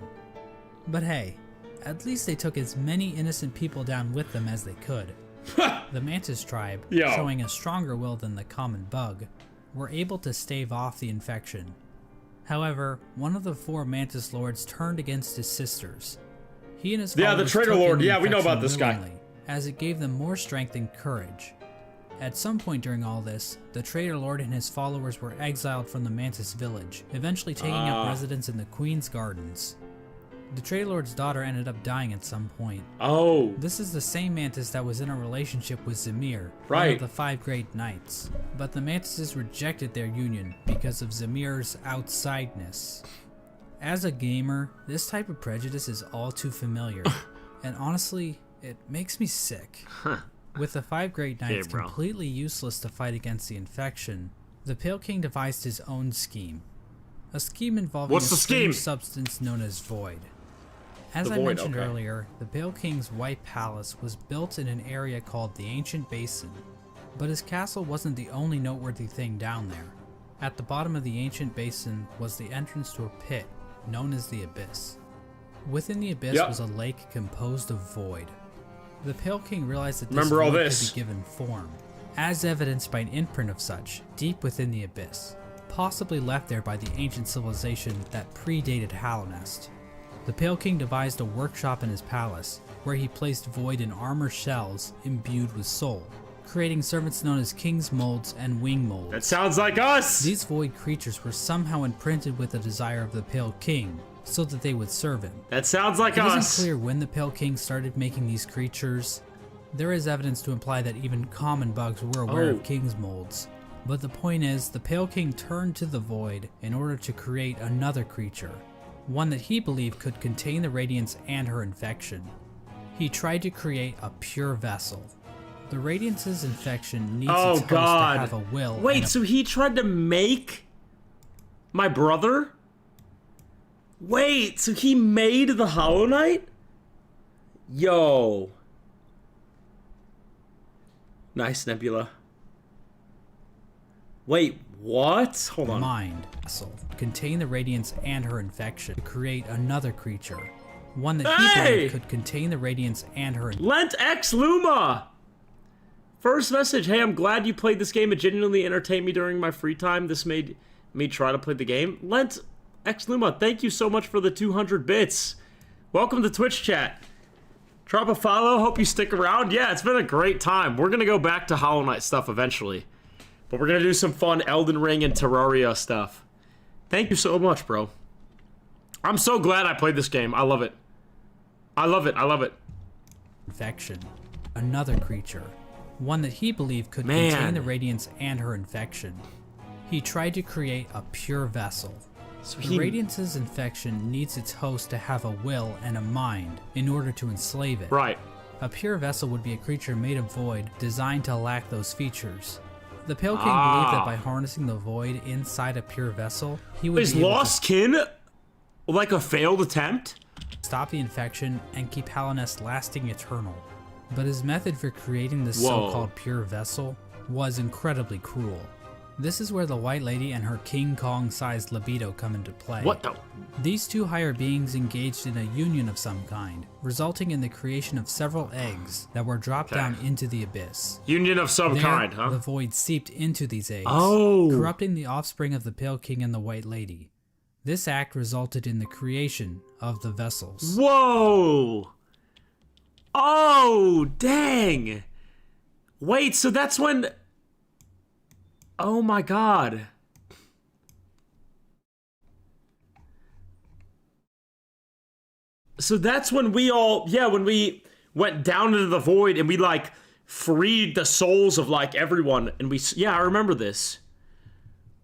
S5: But hey, at least they took as many innocent people down with them as they could. The Mantis tribe, showing a stronger will than the common bug, were able to stave off the infection. However, one of the 4 Mantis lords turned against his sisters. He and his followers
S1: the traitor
S5: took in
S1: lord.
S5: the
S1: Yeah, we know
S5: infection
S1: about this guy.
S5: willingly, as it gave them more strength and courage. At some point during all this, the traitor lord and his followers were exiled from the Mantis village, eventually taking up residence in the Queen's Gardens. The traitor lord's daughter ended up dying at some point.
S1: Oh.
S5: This is the same Mantis that was in a relationship with Zamir, one
S1: Right.
S5: of the 5 Great Knights. But the Mantises rejected their union because of Zamir's outsideness. As a gamer, this type of prejudice is all too familiar, and honestly, it makes me sick. With the 5 Great Knights completely useless to fight against the infection, the Pale King devised his own scheme. A scheme involving a strange substance known as Void. As
S1: The
S5: I
S1: void,
S5: mentioned
S1: okay.
S5: earlier, the Pale King's White Palace was built in an area called the Ancient Basin, but his castle wasn't the only noteworthy thing down there. At the bottom of the Ancient Basin was the entrance to a pit known as the Abyss. Within the Abyss was a lake composed of void. The Pale King realized that this
S1: Remember all
S5: void
S1: this.
S5: could be given form, as evidenced by an imprint of such deep within the Abyss, possibly left there by the ancient civilization that predated Hallownest. The Pale King devised a workshop in his palace, where he placed void in armor shells imbued with soul, creating servants known as King's Molds and Wing Molds.
S1: That sounds like us!
S5: These void creatures were somehow imprinted with the desire of the Pale King, so that they would serve him.
S1: That sounds like
S5: It
S1: us!
S5: isn't clear when the Pale King started making these creatures. There is evidence to imply that even common bugs were aware of King's Molds. But the point is, the Pale King turned to the void in order to create another creature, one that he believed could contain the Radiance and her infection. He tried to create a pure vessel. The Radiance's infection needs its host to have a will.
S1: Wait, so he tried to make my brother? Wait, so he made the Hollow Knight? Yo. Nice, Nebula. Wait, what? Hold on.
S5: Mind vessel contain the Radiance and her infection to create another creature, one that he believed could contain the Radiance and her
S1: Lent X Luma! First message, hey, I'm glad you played this game. It genuinely entertained me during my free time. This made me try to play the game. Lent X Luma, thank you so much for the 200 bits. Welcome to Twitch chat. Drop a follow, hope you stick around. Yeah, it's been a great time. We're gonna go back to Hollow Knight stuff eventually. But we're gonna do some fun Elden Ring and Terraria stuff. Thank you so much, bro. I'm so glad I played this game. I love it. I love it. I love it.
S5: infection. Another creature, one that he believed could contain the Radiance and her infection. He tried to create a pure vessel. The Radiance's infection needs its host to have a will and a mind in order to enslave it.
S1: Right.
S5: A pure vessel would be a creature made of void, designed to lack those features. The Pale King believed that by harnessing the void inside a pure vessel, he would
S1: Is
S5: be able
S1: Lost Kin like a failed attempt?
S5: to stop the infection and keep Hallownest lasting eternal. But his method for creating this so-called pure vessel was incredibly cruel. This is where the White Lady and her King Kong-sized libido come into play.
S1: What the?
S5: These two higher beings engaged in a union of some kind, resulting in the creation of several eggs that were dropped down into the abyss.
S1: Union of some
S5: There,
S1: kind, huh?
S5: the void seeped into these eggs,
S1: Oh.
S5: corrupting the offspring of the Pale King and the White Lady. This act resulted in the creation of the vessels.
S1: Whoa! Oh, dang! Wait, so that's when... Oh my god. So that's when we all... Yeah, when we went down into the void and we, like, freed the souls of, like, everyone. And we... Yeah, I remember this.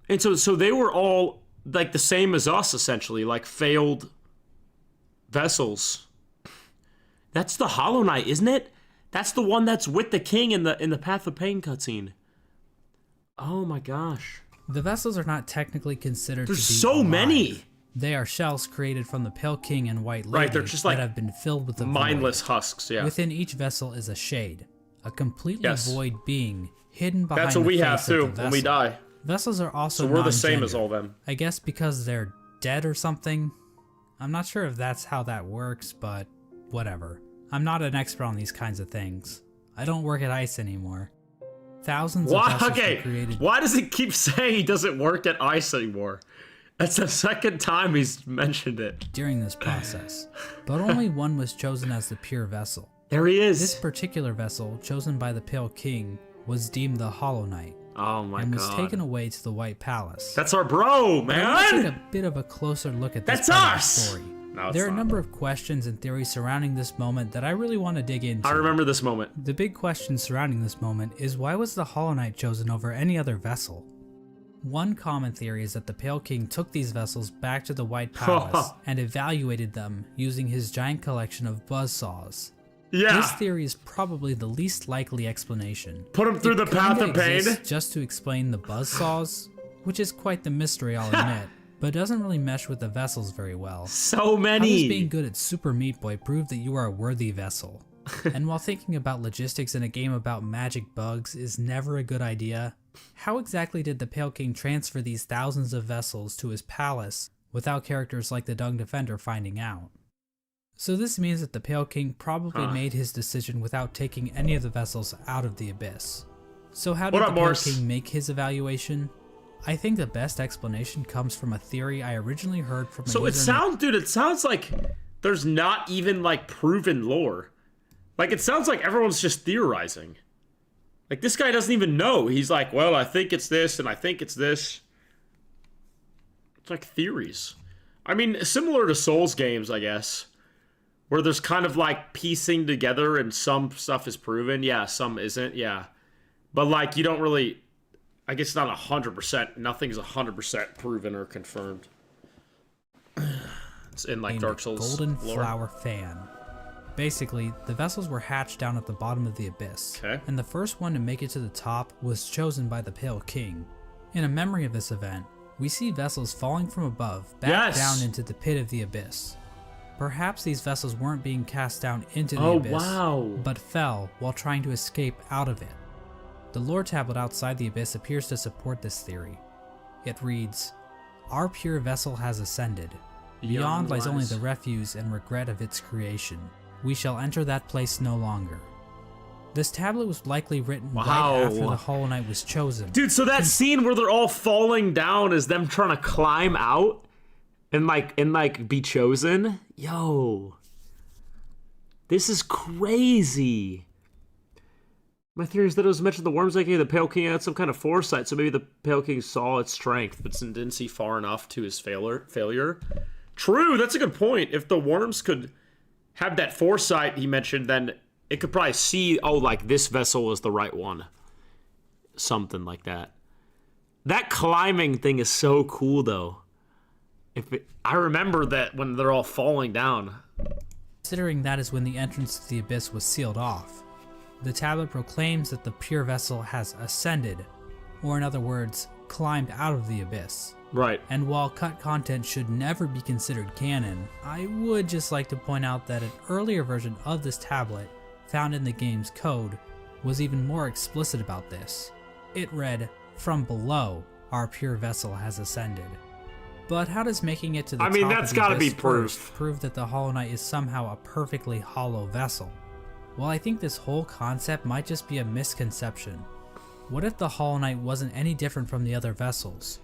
S1: And so they were all, like, the same as us, essentially. Like, failed vessels. That's the Hollow Knight, isn't it? That's the one that's with the king in the Path of Pain cutscene. Oh my gosh.
S5: The vessels are not technically considered
S1: There's
S5: to be
S1: so
S5: alive.
S1: many.
S5: They are shells created from the Pale King and White Lady
S1: Right, they're just like
S5: that have been filled with the
S1: mindless
S5: void.
S1: husks, yeah.
S5: Within each vessel is a shade, a completely
S1: Yes.
S5: void being hidden behind
S1: That's what
S5: the
S1: we
S5: face
S1: have
S5: of
S1: too
S5: the
S1: when we
S5: vessel.
S1: die.
S5: Vessels are also
S1: So we're the same
S5: non-gender.
S1: as all them.
S5: I guess because they're dead or something. I'm not sure if that's how that works, but whatever. I'm not an expert on these kinds of things. I don't work at ICE anymore. Thousands of vessels were created.
S1: Why does he keep saying he doesn't work at ICE anymore? That's the second time he's mentioned it.
S5: During this process, but only one was chosen as the pure vessel.
S1: There he is.
S5: This particular vessel, chosen by the Pale King, was deemed the Hollow Knight
S1: Oh my
S5: and was
S1: god.
S5: taken away to the White Palace.
S1: That's our bro,
S5: But I want to
S1: man.
S5: take a bit of a closer look at this
S1: That's
S5: part of the
S1: us!
S5: story.
S1: No, it's
S5: There are a
S1: not.
S5: number of questions and theories surrounding this moment that I really want to dig into.
S1: I remember this moment.
S5: The big question surrounding this moment is why was the Hollow Knight chosen over any other vessel? One common theory is that the Pale King took these vessels back to the White Palace and evaluated them using his giant collection of buzzsaws.
S1: Yeah.
S5: This theory is probably the least likely explanation.
S1: Put him through
S5: It
S1: the path
S5: kinda
S1: of pain.
S5: exists just to explain the buzzsaws, which is quite the mystery, I'll admit. but doesn't really mesh with the vessels very well.
S1: So
S5: How does
S1: many.
S5: being good at Super Meat Boy prove that you are a worthy vessel? And while thinking about logistics in a game about magic bugs is never a good idea, how exactly did the Pale King transfer these thousands of vessels to his palace without characters like the Dung Defender finding out? So this means that the Pale King probably made his decision without taking any of the vessels out of the Abyss. So how did the Pale King make his evaluation? I think the best explanation comes from a theory I originally heard from a
S1: So it sounds like there's not even like proven lore. Like it sounds like everyone's just theorizing. Like this guy doesn't even know. He's like, well, I think it's this and I think it's this. It's like theories. I mean, similar to Souls games, I guess, where there's kind of like piecing together and some stuff is proven. Yeah, some isn't. Yeah. But like you don't really, I guess not 100%. Nothing's 100% proven or confirmed. It's in like Dark Souls
S5: Golden
S1: lore.
S5: Flower Fan. Basically, the vessels were hatched down at the bottom of the Abyss, and the first one to make it to the top was chosen by the Pale King. In a memory of this event, we see vessels falling from above back down into the pit of the Abyss. Perhaps these vessels weren't being cast down into the Abyss, but fell while trying to escape out of it. The lore tablet outside the Abyss appears to support this theory. It reads, "Our pure vessel has ascended. Beyond lies only the refuse and regret of its creation. We shall enter that place no longer." This tablet was likely written right after the Hollow Knight was chosen.
S1: Dude, so that scene where they're all falling down is them trying to climb out and be chosen? Yo. This is crazy. My theory is that it was mentioned the Worms Lake, the Pale King had some kind of foresight, so maybe the Pale King saw its strength, but didn't see far enough to his failure. True, that's a good point. If the Worms could have that foresight he mentioned, then it could probably see, oh, like, this vessel is the right one. Something like that. That climbing thing is so cool, though. I remember that when they're all falling down.
S5: Considering that is when the entrance to the Abyss was sealed off, the tablet proclaims that the pure vessel has ascended, or in other words, climbed out of the Abyss.
S1: Right.
S5: And while cut content should never be considered canon, I would just like to point out that an earlier version of this tablet, found in the game's code, was even more explicit about this. It read, "From below, our pure vessel has ascended." But how does making it to the top
S1: that's
S5: of the
S1: gotta
S5: Abyss
S1: be proof.
S5: first prove that the Hollow Knight is somehow a perfectly hollow vessel? Well, I think this whole concept might just be a misconception. What if the Hollow Knight wasn't any different from the other vessels?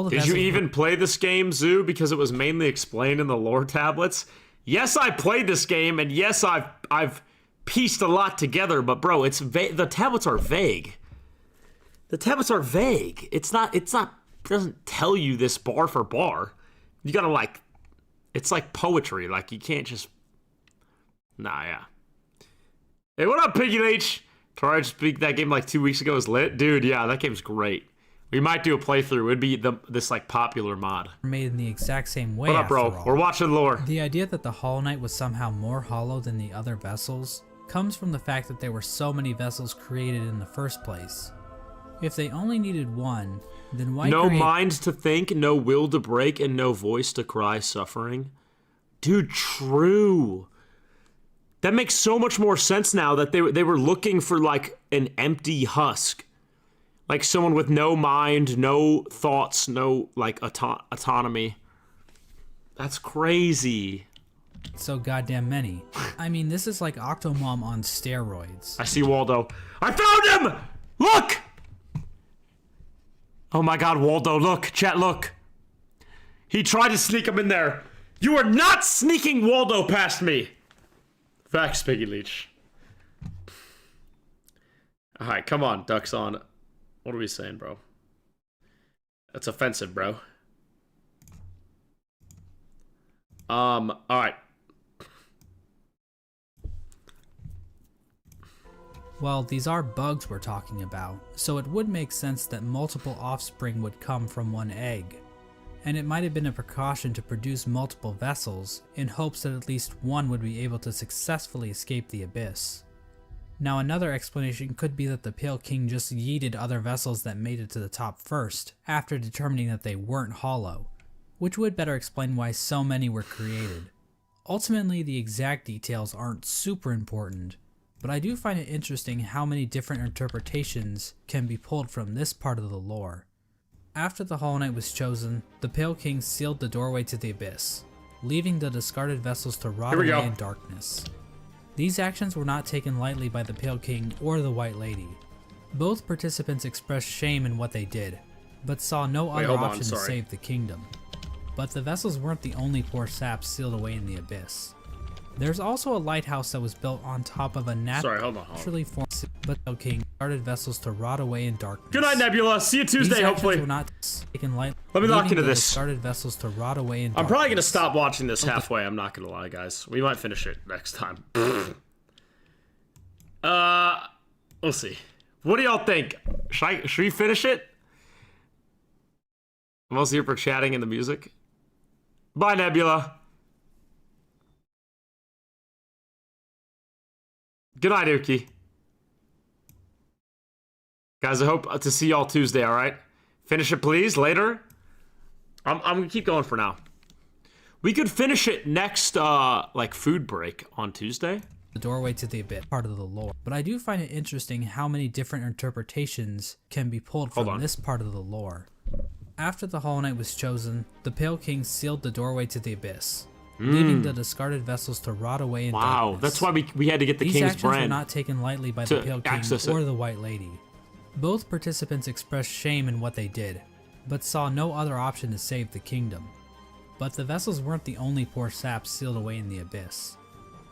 S1: Did you even play this game, Zoo, because it was mainly explained in the lore tablets? Yes, I played this game, and yes, I've pieced a lot together, but bro, it's the tablets are vague. The tablets are vague. It doesn't tell you this bar for bar. You gotta it's like poetry. Like you can't just. Nah, yeah. Hey, what up, Piggy Leech? Terraria just beat that game like 2 weeks ago. Is lit, dude. Yeah, that game's great. We might do a playthrough. It'd be this like popular mod.
S5: Made in the exact same way.
S1: What up, bro? We're watching lore.
S5: The idea that the Hollow Knight was somehow more hollow than the other vessels comes from the fact that there were so many vessels created in the first place. If they only needed one, then why
S1: no mind to think, no will to break, and no voice to cry suffering? Dude, true. That makes so much more sense now that they were looking for like an empty husk. Like someone with no mind, no thoughts, no like autonomy. That's crazy.
S5: So goddamn many. I mean, this is like Octomom on steroids.
S1: I see Waldo. I found him! Look! Oh my god, Waldo, look. Chat, look. He tried to sneak him in there. You are not sneaking Waldo past me. Facts, Piggy Leech. Alright, come on, Ducks on. What are we saying, bro? That's offensive, bro. Alright.
S5: Well, these are bugs we're talking about, so it would make sense that multiple offspring would come from one egg. And it might have been a precaution to produce multiple vessels, in hopes that at least one would be able to successfully escape the Abyss. Now another explanation could be that the Pale King just yeeted other vessels that made it to the top first, after determining that they weren't hollow. which would better explain why so many were created. Ultimately, the exact details aren't super important, but I do find it interesting how many different interpretations can be pulled from this part of the lore. After the Hollow Knight was chosen, the Pale King sealed the doorway to the Abyss, leaving the discarded vessels to rot away in darkness. These actions were not taken lightly by the Pale King or the White Lady. Both participants expressed shame in what they did, but saw no other option to save the kingdom. But the vessels weren't the only poor saps sealed away in the Abyss. There's also a lighthouse that was built on top of a naturally formed but the King started vessels to rot away in darkness.
S1: Good night, Nebula. See you Tuesday, hopefully.
S5: Were not taken lightly,
S1: let me lock into this.
S5: Started vessels to rot away in darkness.
S1: I'm probably gonna stop watching this halfway. I'm not gonna lie, guys. We might finish it next time. We'll see. What do y'all think? Should we finish it? I'm also here for chatting and the music. Bye, Nebula. Good night, Uki. Guys, I hope to see y'all Tuesday, alright? Finish it, please, later. I'm gonna keep going for now. We could finish it next, like, food break on Tuesday.
S5: The doorway to the Abyss, part of the lore. But I do find it interesting how many different interpretations can be pulled from this part of the lore. After the Hollow Knight was chosen, the Pale King sealed the doorway to the Abyss, leaving the discarded vessels to rot away in darkness.
S1: Wow, that's why we had to get the
S5: These
S1: King's
S5: actions
S1: brand
S5: were not taken lightly by the Pale King or the White Lady. Both participants expressed shame in what they did, but saw no other option to save the kingdom. But the vessels weren't the only poor saps sealed away in the Abyss.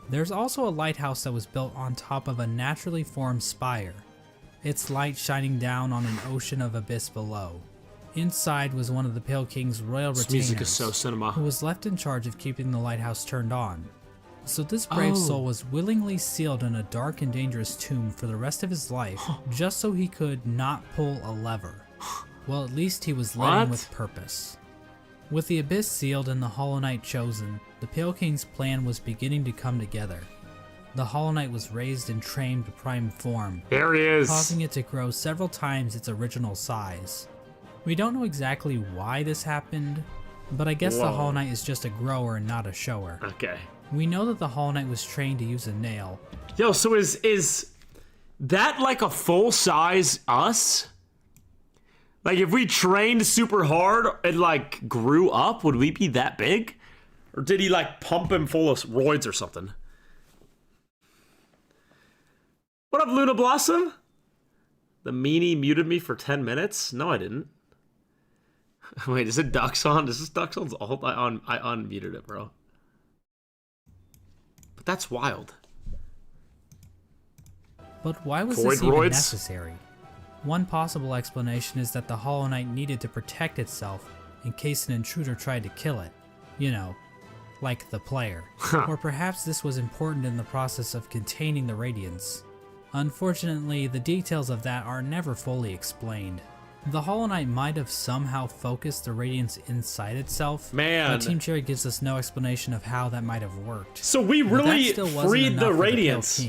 S5: There's also a lighthouse that was built on top of a naturally formed spire, its light shining down on an ocean of abyss below. Inside was one of the Pale King's royal retainers, who was left in charge of keeping the lighthouse turned on. So this brave soul was willingly sealed in a dark and dangerous tomb for the rest of his life, just so he could not pull a lever. Well, at least he was living with purpose. With the Abyss sealed and the Hollow Knight chosen, the Pale King's plan was beginning to come together. The Hollow Knight was raised and trained to prime form,
S1: there he is,
S5: causing it to grow several times its original size. We don't know exactly why this happened, but I guess the Hollow Knight is just a grower and not a shower.
S1: Okay.
S5: We know that the Hollow Knight was trained to use a nail.
S1: Yo, so is that like a full-size us? Like, if we trained super hard and, like, grew up, would we be that big? Or did he, like, pump him full of roids or something? What up, Luna Blossom? The meanie muted me for 10 minutes? No, I didn't. Wait, is it Ducks on? Is this Ducks on's alt? I unmuted it, bro. But that's wild.
S5: But why was this even necessary? One possible explanation is that the Hollow Knight needed to protect itself in case an intruder tried to kill it. You know, like the player. Or perhaps this was important in the process of containing the Radiance. Unfortunately, the details of that are never fully explained. The Hollow Knight might have somehow focused the Radiance inside itself, but Team Cherry gives us no explanation of how that might have worked.
S1: So we really freed the Radiance.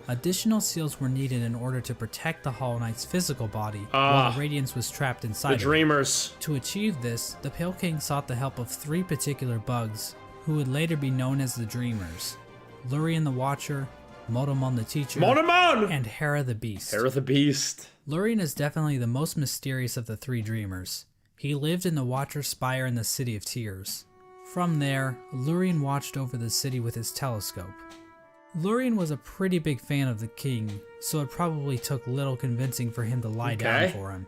S5: Additional seals were needed in order to protect the Hollow Knight's physical body while the Radiance was trapped inside
S1: the Dreamers.
S5: To achieve this, the Pale King sought the help of 3 particular bugs, who would later be known as the Dreamers: Lurien the Watcher, Motomon the Teacher, and Hera the Beast.
S1: Hera the Beast.
S5: Lurien is definitely the most mysterious of the 3 Dreamers. He lived in the Watcher's Spire in the City of Tears. From there, Lurien watched over the city with his telescope. Lurien was a pretty big fan of the king, so it probably took little convincing for him to lie down for him.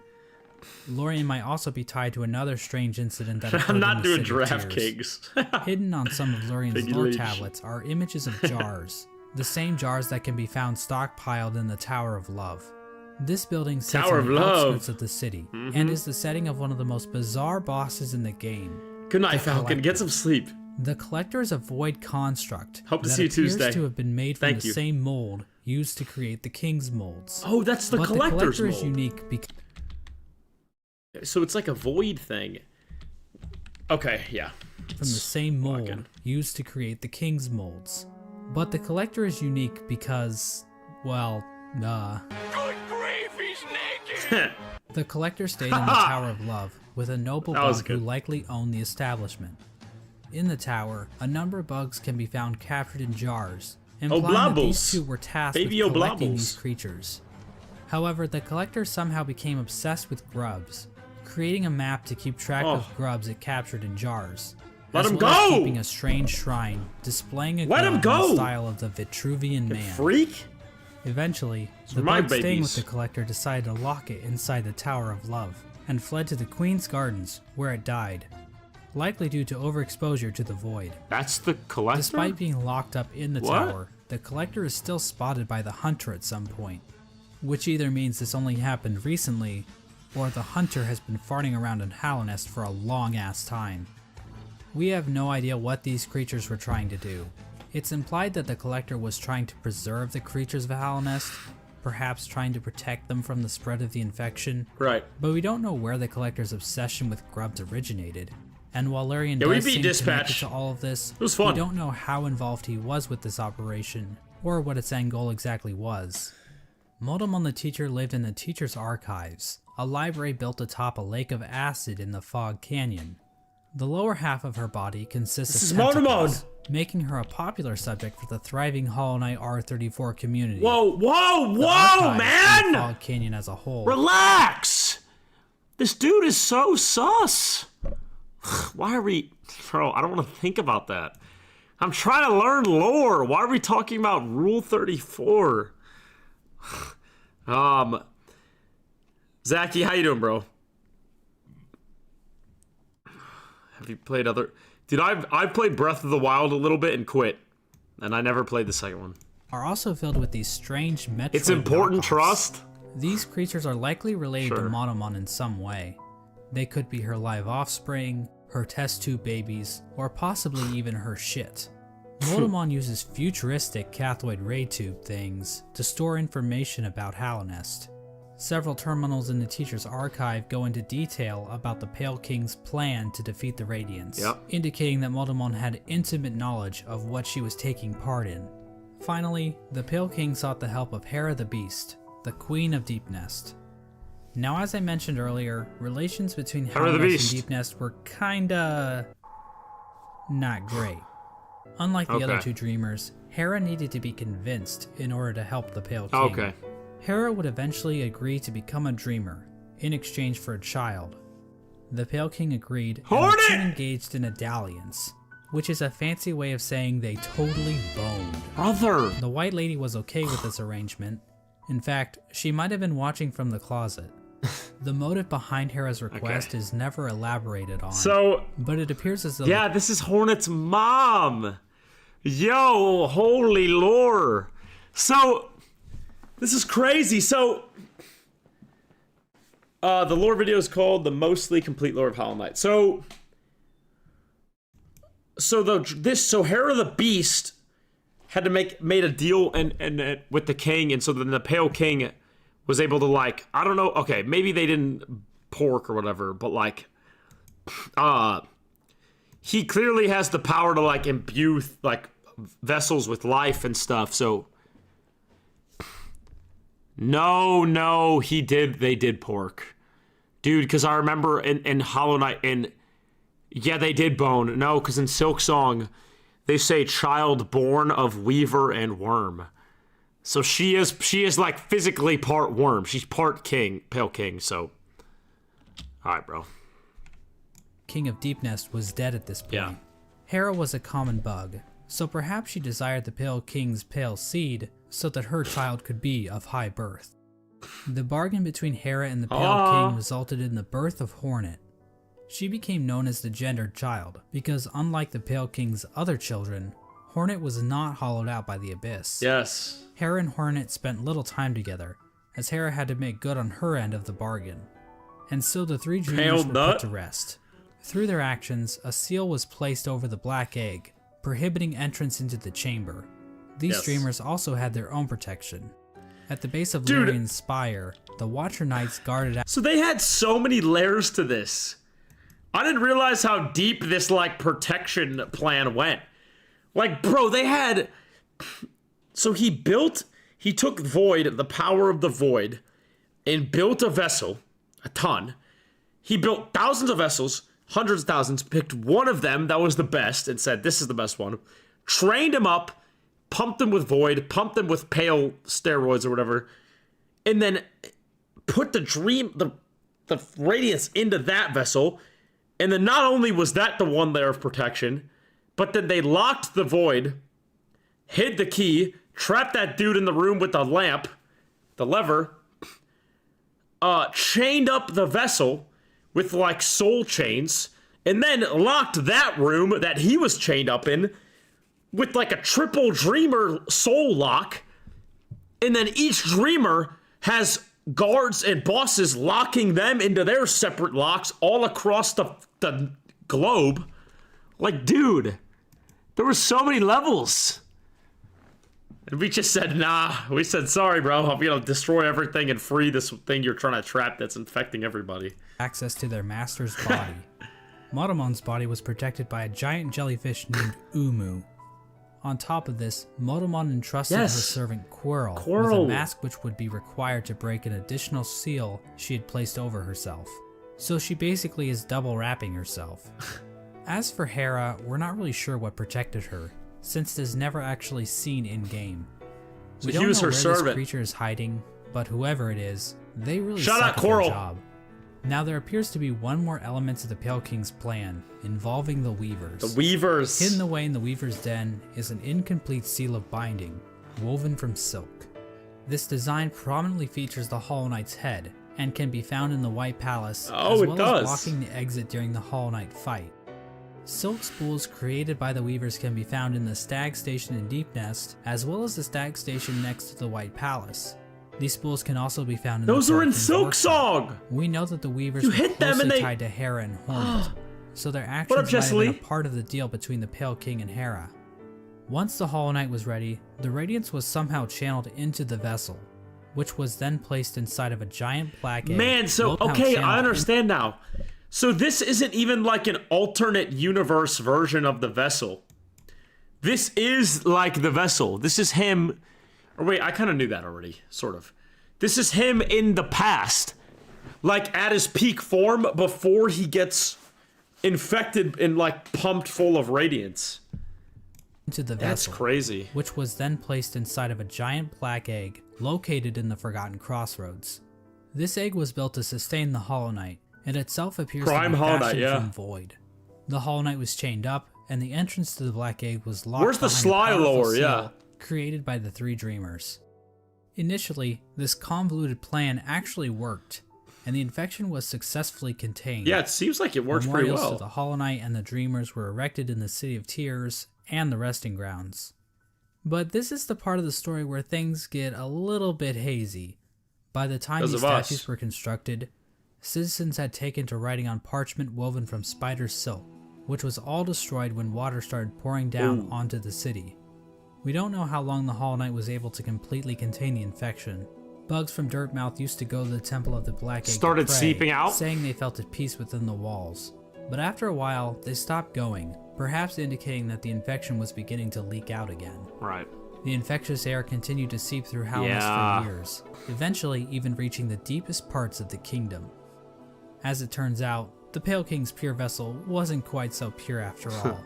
S5: Lurien might also be tied to another strange incident that occurred
S1: I'm not doing
S5: in the City
S1: Giraffe Kings.
S5: Hidden on some of Lurien's lore tablets are images of jars, the same jars that can be found stockpiled in the Tower of Love. This building sits on the outskirts of the city, and is the setting of one of the most bizarre bosses in the game.
S1: Good night, Falcon. Get some sleep.
S5: The Collector is a void construct
S1: Hope to
S5: that
S1: see you
S5: appears
S1: Tuesday.
S5: to have been made from the same mold used to create the King's molds.
S1: Oh, that's the Collector's
S5: mold.
S1: mold.
S5: Is unique because
S1: so it's like a void thing. Okay, yeah.
S5: From the same mold used to create the King's molds. But the Collector is unique because, well,
S3: Good grief, he's naked!
S5: The Collector stayed in the Tower of Love, with a noble
S1: That was
S5: bug who
S1: good.
S5: likely owned the establishment. In the tower, a number of bugs can be found captured in jars, implying that these
S1: Oblobbles.
S5: two were tasked
S1: Baby
S5: with collecting
S1: Oblobbles.
S5: these creatures. However, the collector somehow became obsessed with grubs, creating a map to keep track of grubs it captured in jars.
S1: Let
S5: as
S1: him
S5: well as
S1: go!
S5: keeping a strange shrine, displaying a
S1: Let
S5: grub
S1: him
S5: in
S1: go!
S5: the style of the Vitruvian Man.
S1: Freak?
S5: Eventually, the
S1: my
S5: bug staying with
S1: babies.
S5: the collector decided to lock it inside the Tower of Love, and fled to the Queen's Gardens, where it died, likely due to overexposure to the void.
S1: That's the collector?
S5: Despite being locked up in the
S1: What?
S5: tower, the collector is still spotted by the hunter at some point, which either means this only happened recently, or the hunter has been farting around in Hallownest for a long-ass time. We have no idea what these creatures were trying to do. It's implied that the collector was trying to preserve the creatures of Hallownest, perhaps trying to protect them from the spread of the infection,
S1: Right.
S5: but we don't know where the collector's obsession with grubs originated. And while Larian
S1: Yeah, we
S5: does
S1: beat
S5: seem
S1: Dispatch.
S5: connected to all of this,
S1: It was fun.
S5: we don't know how involved he was with this operation, or what its end goal exactly was. Moldamon the teacher lived in the teacher's archives, a library built atop a lake of acid in the Fog Canyon. The lower half of her body consists
S1: This
S5: of
S1: is
S5: tentacles, making her a popular subject for the thriving Hollow Knight R34 community.
S1: Whoa, whoa,
S5: The
S1: whoa,
S5: archives and the
S1: man!
S5: Fog Canyon as a whole.
S1: Relax! This dude is so sus. Why are we... Bro, I don't want to think about that. I'm trying to learn lore. Why are we talking about Rule 34? Zachy, how you doing, bro? Have you played other... Dude, I've played Breath of the Wild a little bit and quit. And I never played the second one.
S5: Are also filled with these strange Metroid
S1: It's important
S5: knockoffs.
S1: trust.
S5: These creatures are likely related
S1: Sure.
S5: to Monomon in some way. They could be her live offspring, her test tube babies, or possibly even her shit. Monomon uses futuristic cathode ray tube things to store information about Hallownest. Several terminals in the teacher's archive go into detail about the Pale King's plan to defeat the Radiants,
S1: Yep.
S5: indicating that Motomon had intimate knowledge of what she was taking part in. Finally, the Pale King sought the help of Hera the Beast, the Queen of Deep Nest. Now, as I mentioned earlier, relations between
S1: Hera the
S5: Hallownest
S1: Beast.
S5: and Deep Nest were kinda... not great. Unlike the other
S1: Okay.
S5: two dreamers, Hera needed to be convinced in order to help the Pale King.
S1: Okay.
S5: Hera would eventually agree to become a dreamer, in exchange for a child. The Pale King agreed, and the
S1: Hornet!
S5: two engaged in a dalliance, which is a fancy way of saying they totally boned.
S1: Brother!
S5: The White Lady was okay with this arrangement. In fact, she might have been watching from the closet. The motive behind Hera's request is never elaborated on,
S1: So,
S5: but it appears as though
S1: yeah, this is Hornet's mom. Yo, holy lore. So, this is crazy. So, the lore video is called The Mostly Complete Lore of Hollow Knight. So Hera the Beast had to made a deal and with the king, and so then the Pale King was able to, like, I don't know, okay, maybe they didn't pork or whatever, but like he clearly has the power to, like, imbue, like, vessels with life and stuff. So no, they did pork, dude, because I remember in Hollow Knight, yeah, they did bone. No, because in Silk Song they say child born of weaver and worm. So she is like physically part worm. She's part king, Pale King. So, all right, bro.
S5: King of Deep Nest was dead at this point.
S1: Yeah.
S5: Hera was a common bug, so perhaps she desired the Pale King's pale seed so that her child could be of high birth. The bargain between Hera and the Pale King resulted in the birth of Hornet. She became known as the gendered child because, unlike the Pale King's other children, Hornet was not hollowed out by the abyss.
S1: Yes.
S5: Hera and Hornet spent little time together, as Hera had to make good on her end of the bargain. And so the three dreamers were put to rest. Through their actions, a seal was placed over the black egg, prohibiting entrance into the chamber. These dreamers also had their own protection. At the base of Larian's spire, the Watcher Knights guarded out.
S1: So they had so many layers to this. I didn't realize how deep this, like, protection plan went. Like, bro, they had... So he took Void, the power of the Void, and built a vessel, a ton. He built thousands of vessels, hundreds of thousands, picked one of them that was the best and said, this is the best one. Trained him up, pumped him with void, pumped him with pale steroids or whatever, and then put the radiance into that vessel. And then not only was that the one layer of protection, but then they locked the void, hid the key, trapped that dude in the room with the lamp, the lever, chained up the vessel with like soul chains, and then locked that room that he was chained up in with like a triple dreamer soul lock. And then each dreamer has guards and bosses locking them into their separate locks all across the globe. Like, dude, there were so many levels. And we just said, nah. We said, sorry, bro. I'm going to destroy everything and free this thing you're trying to trap that's infecting everybody.
S5: Access to their master's body. Motomon's body was protected by a giant jellyfish named Umu. On top of this, Motomon entrusted her servant Quirrell with a mask which would be required to break an additional seal she had placed over herself. So she basically is double wrapping herself. As for Hera, we're not really sure what protected her, since it is never actually seen in-game. We don't know where this creature is hiding, but whoever it is, they really suck at their job. Now there appears to be one more element to the Pale King's plan, involving the Weavers.
S1: The Weavers!
S5: Hidden away in the Weaver's den is an incomplete seal of binding, woven from silk. This design prominently features the Hollow Knight's head, and can be found in the White Palace, as well as blocking the exit during the Hollow Knight fight. Silk spools created by the Weavers can be found in the Stag Station in Deep Nest, as well as the Stag Station next to the White Palace. These spools can also be found in
S1: Those are in Silk Song!
S5: We know that the Weavers were closely tied to Hera and Hornet, so their actions might have been a part of the deal between the Pale King and Hera. Once the Hollow Knight was ready, the Radiance was somehow channeled into the vessel, which was then placed inside of a giant black egg.
S1: Man, so, okay, I understand now. So this isn't even like an alternate universe version of the vessel. This is like the vessel. This is him. Or wait, I kind of knew that already, sort of. This is him in the past, like at his peak form before he gets infected and like pumped full of radiance.
S5: Into the
S1: vessel. That's crazy.
S5: Which was then placed inside of a giant black egg located in the Forgotten Crossroads. This egg was built to sustain the Hollow Knight, and itself appears to be fashioned from void. The Hollow Knight was chained up, and the entrance to the black egg was locked.
S1: Where's the Sly lore? Yeah.
S5: Created by the three Dreamers. Initially, this convoluted plan actually worked, and the infection was successfully contained.
S1: Yeah, it seems like it works pretty well.
S5: Memorials to the Hollow Knight and the Dreamers were erected in the City of Tears and the Resting Grounds. But this is the part of the story where things get a little bit hazy. By the time these statues were constructed, citizens had taken to writing on parchment woven from spider silk, which was all destroyed when water started pouring down onto the city. We don't know how long the Hollow Knight was able to completely contain the infection. Bugs from Dirtmouth used to go to the Temple of the Black Egg
S1: started seeping out,
S5: saying they felt at peace within the walls. But after a while, they stopped going, perhaps indicating that the infection was beginning to leak out again.
S1: Right.
S5: The infectious air continued to seep through Halness for years, eventually even reaching the deepest parts of the kingdom. As it turns out, the Pale King's pure vessel wasn't quite so pure after all.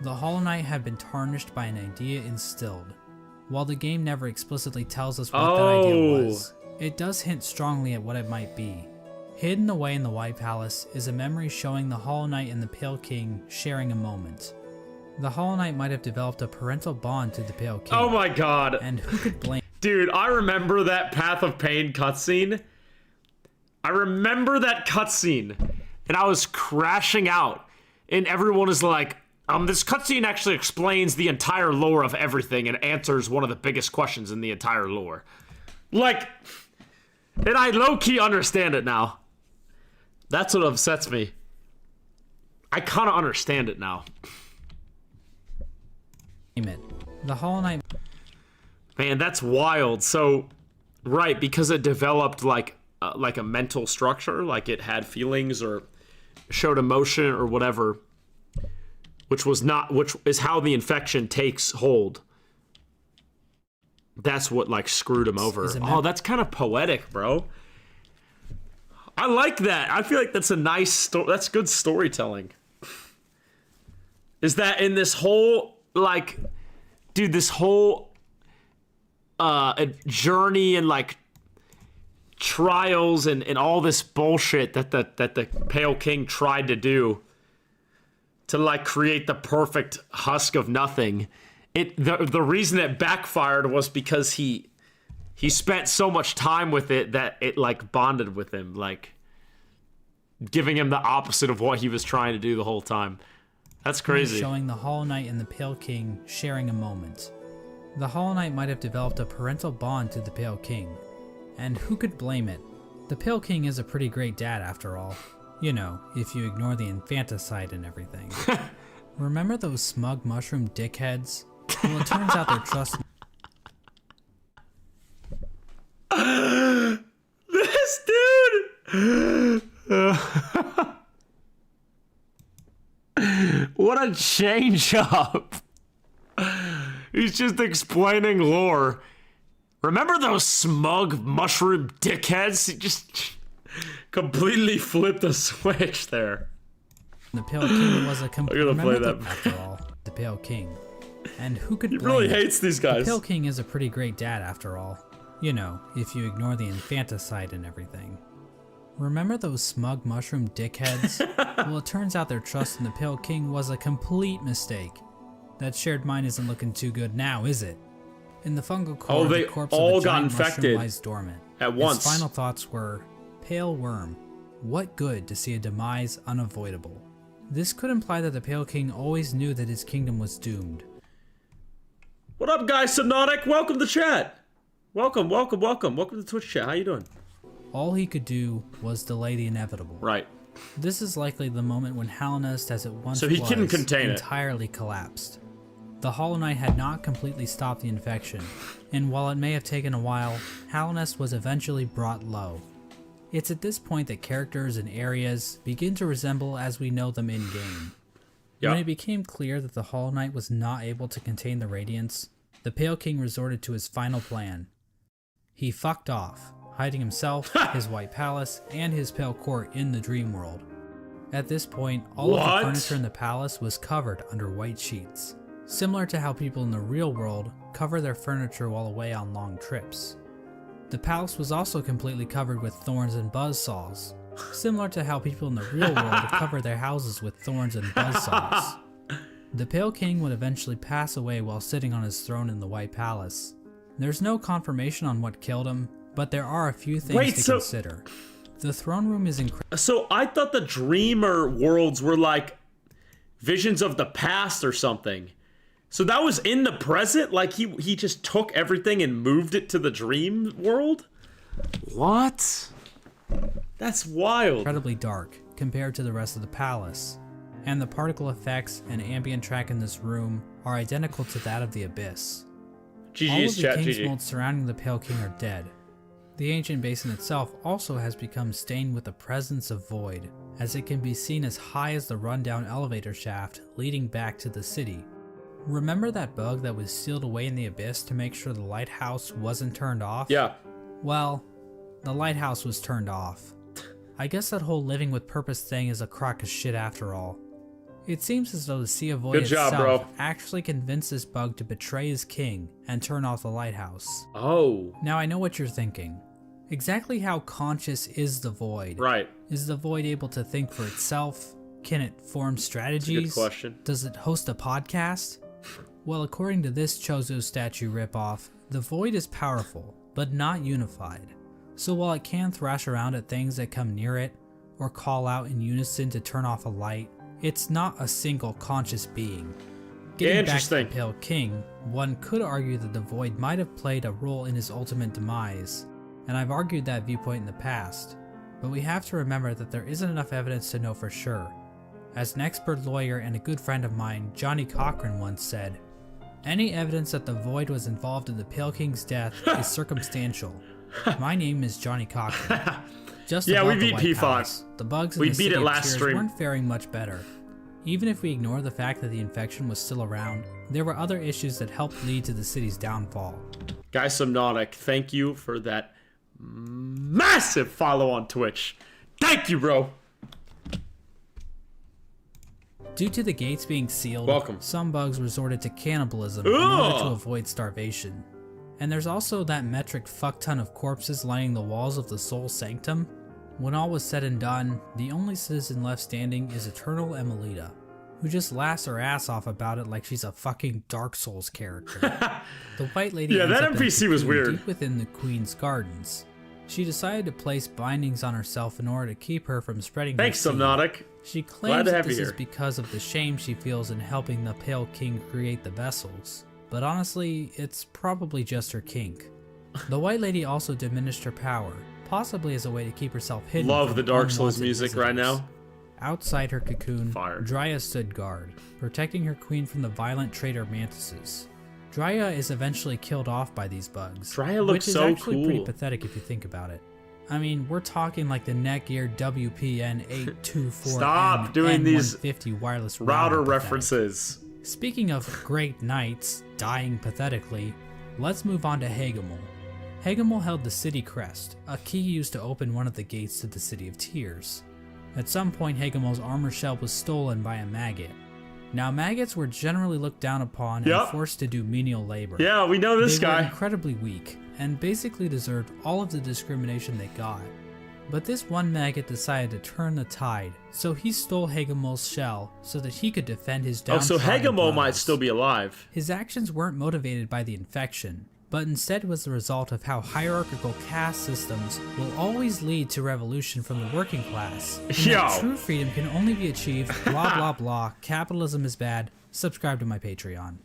S5: The Hollow Knight had been tarnished by an idea instilled. While the game never explicitly tells us what that idea was, it does hint strongly at what it might be. Hidden away in the White Palace is a memory showing the Hollow Knight and the Pale King sharing a moment. The Hollow Knight might have developed a parental bond to the Pale King.
S1: Oh my god.
S5: And who could blame?
S1: Dude, I remember that Path of Pain cutscene. I remember that cutscene, and I was crashing out, and everyone is like, this cutscene actually explains the entire lore of everything and answers one of the biggest questions in the entire lore. Like, and I low-key understand it now. That's what upsets me. I kind of understand it now.
S5: The Hollow Knight.
S1: Man, that's wild. So, right, because it developed like a mental structure, like it had feelings or showed emotion or whatever, which is how the infection takes hold. That's what like screwed him over. Oh, that's kind of poetic, bro. I like that. I feel like that's a nice story. That's good storytelling. Is that in this whole, like, dude, this whole journey and, like, trials and all this bullshit that the Pale King tried to do to, like, create the perfect husk of nothing. The reason it backfired was because he spent so much time with it that it, like, bonded with him, like, giving him the opposite of what he was trying to do the whole time. That's crazy.
S5: Showing the Hollow Knight and the Pale King sharing a moment. The Hollow Knight might have developed a parental bond to the Pale King, and who could blame it? The Pale King is a pretty great dad after all. You know, if you ignore the infanticide and everything. Remember those smug mushroom dickheads? Well, it turns out their trust...
S1: This dude! What a change up! He's just explaining lore. Remember those smug mushroom dickheads? He just completely flipped the switch there.
S5: The Pale King was a complete...
S1: I'm gonna play that.
S5: After all, the Pale King. And who could blame
S1: He really
S5: it?
S1: hates these guys.
S5: The Pale King is a pretty great dad after all. You know, if you ignore the infanticide and everything. Remember those smug mushroom dickheads? Well, it turns out their trust in the Pale King was a complete mistake. That shared mind isn't looking too good now, is it? In the fungal core,
S1: they
S5: the corpse
S1: all
S5: of a
S1: got
S5: giant mushroom
S1: infected
S5: lies dormant.
S1: at once.
S5: His final thoughts were, "Pale worm, what good to see a demise unavoidable?" This could imply that the Pale King always knew that his kingdom was doomed.
S1: What up, guys? Subnautic, welcome to chat. Welcome to Twitch chat. How you doing?
S5: All he could do was delay the inevitable.
S1: Right.
S5: This is likely the moment when Hallownest, as it once
S1: So he
S5: was,
S1: couldn't contain it.
S5: entirely collapsed. The Hollow Knight had not completely stopped the infection, and while it may have taken a while, Hallownest was eventually brought low. It's at this point that characters and areas begin to resemble as we know them in-game.
S1: Yep.
S5: When it became clear that the Hollow Knight was not able to contain the Radiance, the Pale King resorted to his final plan. He fucked off, hiding himself, his White Palace, and his Pale Court in the Dream World. At this point, all of the furniture in the palace was covered under white sheets, similar to how people in the real world cover their furniture while away on long trips. The palace was also completely covered with thorns and buzzsaws, similar to how people in the real world cover their houses with thorns and buzzsaws. The Pale King would eventually pass away while sitting on his throne in the White Palace. There's no confirmation on what killed him, but there are a few things to consider. The throne room is incredible.
S1: So I thought the Dreamer worlds were like visions of the past or something. So that was in the present? Like he just took everything and moved it to the dream world? What? That's wild.
S5: Incredibly dark compared to the rest of the palace, and the particle effects and ambient track in this room are identical to that of the Abyss. All of the king's molds surrounding the Pale King are dead. The ancient basin itself also has become stained with the presence of void, as it can be seen as high as the rundown elevator shaft leading back to the city. Remember that bug that was sealed away in the Abyss to make sure the lighthouse wasn't turned off?
S1: Yeah.
S5: Well, the lighthouse was turned off. I guess that whole living with purpose thing is a crock of shit after all. It seems as though the Sea of Void itself actually convinced this bug to betray his king and turn off the lighthouse.
S1: Oh.
S5: Now I know what you're thinking. Exactly how conscious is the Void?
S1: Right.
S5: Is the Void able to think for itself? Can it form strategies?
S1: That's a good question.
S5: Does it host a podcast? Well, according to this Chozo statue ripoff, the Void is powerful, but not unified. So while it can thrash around at things that come near it, or call out in unison to turn off a light, it's not a single conscious being. Getting back to the Pale King, one could argue that the Void might have played a role in his ultimate demise, and I've argued that viewpoint in the past, but we have to remember that there isn't enough evidence to know for sure. As an expert lawyer and a good friend of mine, Johnny Cochran, once said, "Any evidence that the Void was involved in the Pale King's death is circumstantial." My name is Johnny Cochran. Just
S1: yeah, we
S5: above
S1: beat
S5: the White
S1: P5.
S5: Palace, the bugs in the City of Tears
S1: stream.
S5: weren't faring much better. Even if we ignore the fact that the infection was still around, there were other issues that helped lead to the city's downfall.
S1: Guy Subnautic, thank you for that massive follow on Twitch. Thank you, bro.
S5: Due to the gates being sealed,
S1: Welcome.
S5: some bugs resorted to cannibalism in order to avoid starvation. And there's also that metric fuckton of corpses lining the walls of the Soul Sanctum. When all was said and done, the only citizen left standing is Eternal Emelita, who just laughs her ass off about it like she's a fucking Dark Souls character. The White Lady
S1: Yeah,
S5: ends
S1: that
S5: up in a
S1: NPC was
S5: cocoon
S1: weird.
S5: deep within the Queen's gardens. She decided to place bindings on herself in order to keep her from spreading her
S1: Thanks,
S5: seed.
S1: Subnautic.
S5: She
S1: Glad
S5: claims
S1: to
S5: that
S1: have you
S5: this is
S1: here.
S5: because of the shame she feels in helping the Pale King create the vessels. But honestly, it's probably just her kink. The White Lady also diminished her power, possibly as a way to keep herself hidden.
S1: Love
S5: from
S1: the Dark Souls
S5: unwanted
S1: music right
S5: visitors.
S1: now.
S5: Outside her cocoon,
S1: Fire.
S5: Drya stood guard, protecting her queen from the violent traitor mantises. Drya is eventually killed off by these bugs,
S1: Drya looks
S5: which is
S1: so
S5: actually pretty
S1: cool.
S5: pathetic if you think about it. I mean, we're talking like the Netgear WPN824
S1: Stop doing these
S5: N150 wireless
S1: router
S5: pathetic.
S1: references.
S5: Speaking of great knights dying pathetically, let's move on to Hagemul. Hagemul held the city crest, a key used to open one of the gates to the City of Tears. At some point, Hagemul's armor shell was stolen by a maggot. Now, maggots were generally looked down upon
S1: Yep.
S5: and forced to do menial labor.
S1: Yeah, we know this
S5: They were
S1: guy.
S5: incredibly weak, and basically deserved all of the discrimination they got. But this one maggot decided to turn the tide, so he stole Hagemul's shell so that he could defend his
S1: Oh, so
S5: downtrodden
S1: Hegemol might
S5: brothers.
S1: still be alive.
S5: His actions weren't motivated by the infection, but instead was the result of how hierarchical caste systems will always lead to revolution from the working class. And that
S1: Yo.
S5: true freedom can only be achieved, blah blah blah, capitalism is bad, subscribe to my Patreon.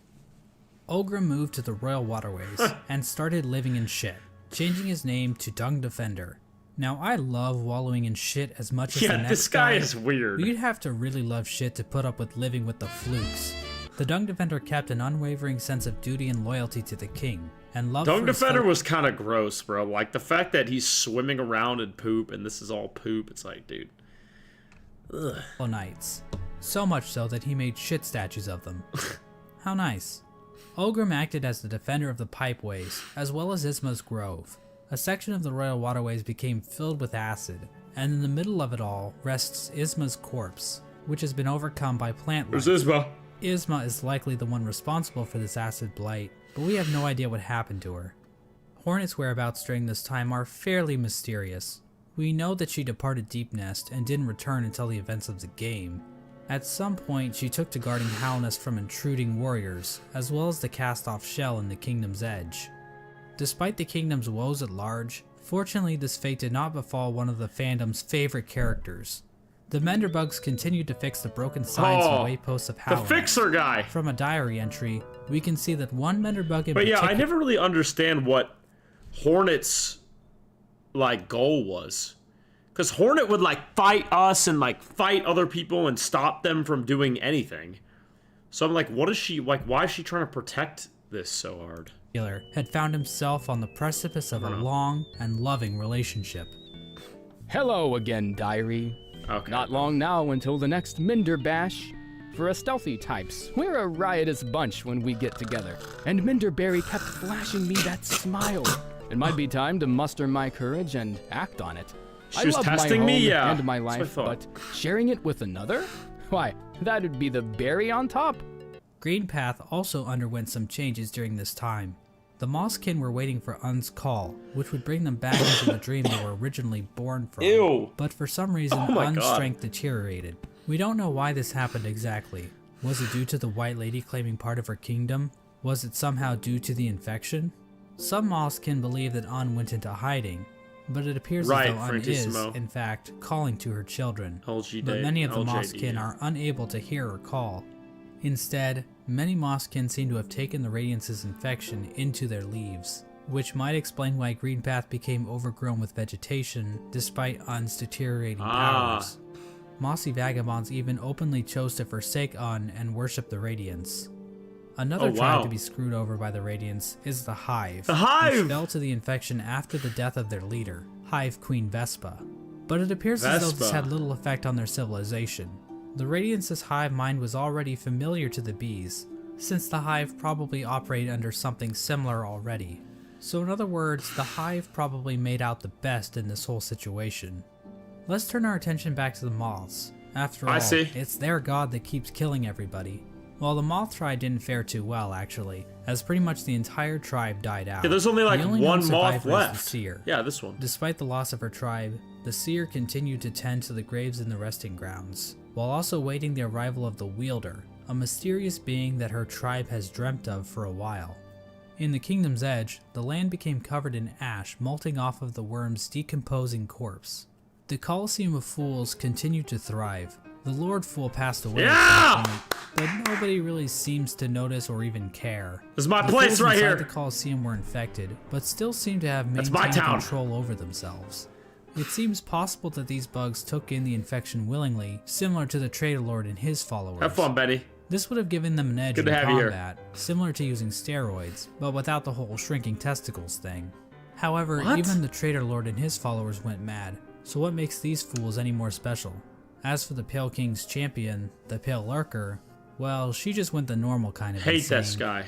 S5: Ogre moved to the Royal Waterways and started living in shit, changing his name to Dung Defender. Now I love wallowing in shit as much as the
S1: Yeah,
S5: next
S1: this guy is weird.
S5: but you'd have to really love shit to put up with living with the flukes. The Dung Defender kept an unwavering sense of duty and loyalty to the king, and love
S1: Dung
S5: for his
S1: Defender
S5: fellow
S1: was kind of gross, bro. Like, the fact that he's swimming around in poop and this is all poop, it's like, dude.
S5: knights. So much so that he made shit statues of them. How nice. Ogrim acted as the defender of the pipeways, as well as Isma's Grove. A section of the Royal Waterways became filled with acid, and in the middle of it all rests Isma's corpse, which has been overcome by plant life.
S1: There's Isma.
S5: Isma is likely the one responsible for this acid blight, but we have no idea what happened to her. Hornet's whereabouts during this time are fairly mysterious. We know that she departed Deep Nest and didn't return until the events of the game. At some point, she took to guarding Halnest from intruding warriors, as well as the cast-off shell in the Kingdom's Edge. Despite the Kingdom's woes at large, fortunately this fate did not befall one of the fandom's favorite characters. The Menderbugs continued to fix the broken signs and wayposts of
S1: The
S5: Halnest.
S1: Fixer guy.
S5: From a diary entry, we can see that one Menderbug in
S1: But yeah, I
S5: particular
S1: never really understand what Hornet's, like, goal was. Because Hornet would, like, fight us and, like, fight other people and stop them from doing anything. So I'm like, what is she, like, why is she trying to protect this so hard?
S5: had found himself on the precipice of a long and loving relationship.
S7: Hello again, Diary.
S1: Okay.
S7: Not long now until the next Minder Bash. For us stealthy types, we're a riotous bunch when we get together, and Minderberry kept flashing me that smile. It might be time to muster my courage and act on it.
S1: She was
S7: I love
S1: testing
S7: my
S1: me?
S7: home
S1: Yeah,
S7: and my
S1: that's what I
S7: life,
S1: thought.
S7: but sharing it with another? Why, that'd be the berry on top.
S5: Greenpath also underwent some changes during this time. The Mosskin were waiting for Un's call, which would bring them back into the dream they were originally born from.
S1: Ew.
S5: But for some reason,
S1: Oh my
S5: Un's
S1: God.
S5: strength deteriorated. We don't know why this happened exactly. Was it due to the White Lady claiming part of her kingdom? Was it somehow due to the infection? Some Mosskin believe that Un went into hiding, but it appears
S1: Right,
S5: as though Un is,
S1: Frankissimo.
S5: in fact, calling to her children.
S1: LGD,
S5: But many of the
S1: LJD.
S5: Mosskin are unable to hear her call. Instead, many Mosskin seem to have taken the Radiance's infection into their leaves, which might explain why Greenpath became overgrown with vegetation despite Un's deteriorating powers. Mossy vagabonds even openly chose to forsake Un and worship the Radiance. Another
S1: Oh,
S5: tribe
S1: wow.
S5: to be screwed over by the Radiance is the Hive,
S1: The Hive!
S5: which fell to the infection after the death of their leader, Hive Queen Vespa. But it appears as though this
S1: Vespa.
S5: had little effect on their civilization. The Radiance's hive mind was already familiar to the bees, since the hive probably operated under something similar already. So in other words, the hive probably made out the best in this whole situation. Let's turn our attention back to the moths. After all,
S1: I see.
S5: it's their god that keeps killing everybody. Well, the moth tribe didn't fare too well, actually, as pretty much the entire tribe died out.
S1: Yeah, there's only like
S5: The only
S1: one
S5: known
S1: moth
S5: survivor is
S1: left.
S5: the seer.
S1: Yeah, this one.
S5: Despite the loss of her tribe, the seer continued to tend to the graves in the resting grounds, while also waiting the arrival of the wielder, a mysterious being that her tribe has dreamt of for a while. In the kingdom's edge, the land became covered in ash molting off of the worm's decomposing corpse. The Colosseum of Fools continued to thrive. The Lord Fool passed away at some point, but nobody really seems to notice or even care.
S1: This is my
S5: The
S1: place
S5: fools
S1: right
S5: inside
S1: here.
S5: The Colosseum were infected, but still seem to have
S1: That's my
S5: maintained
S1: town.
S5: control over themselves. It seems possible that these bugs took in the infection willingly, similar to the Traitor Lord and his followers.
S1: Have fun, Betty.
S5: This would have given them an edge
S1: Good
S5: in
S1: to have you here.
S5: combat, similar to using steroids, but without the whole shrinking testicles thing. However,
S1: What?
S5: even the Traitor Lord and his followers went mad, so what makes these fools any more special? As for the Pale King's champion, the Pale Lurker, well, she just went the normal kind of
S1: Hate
S5: insane.
S1: this guy.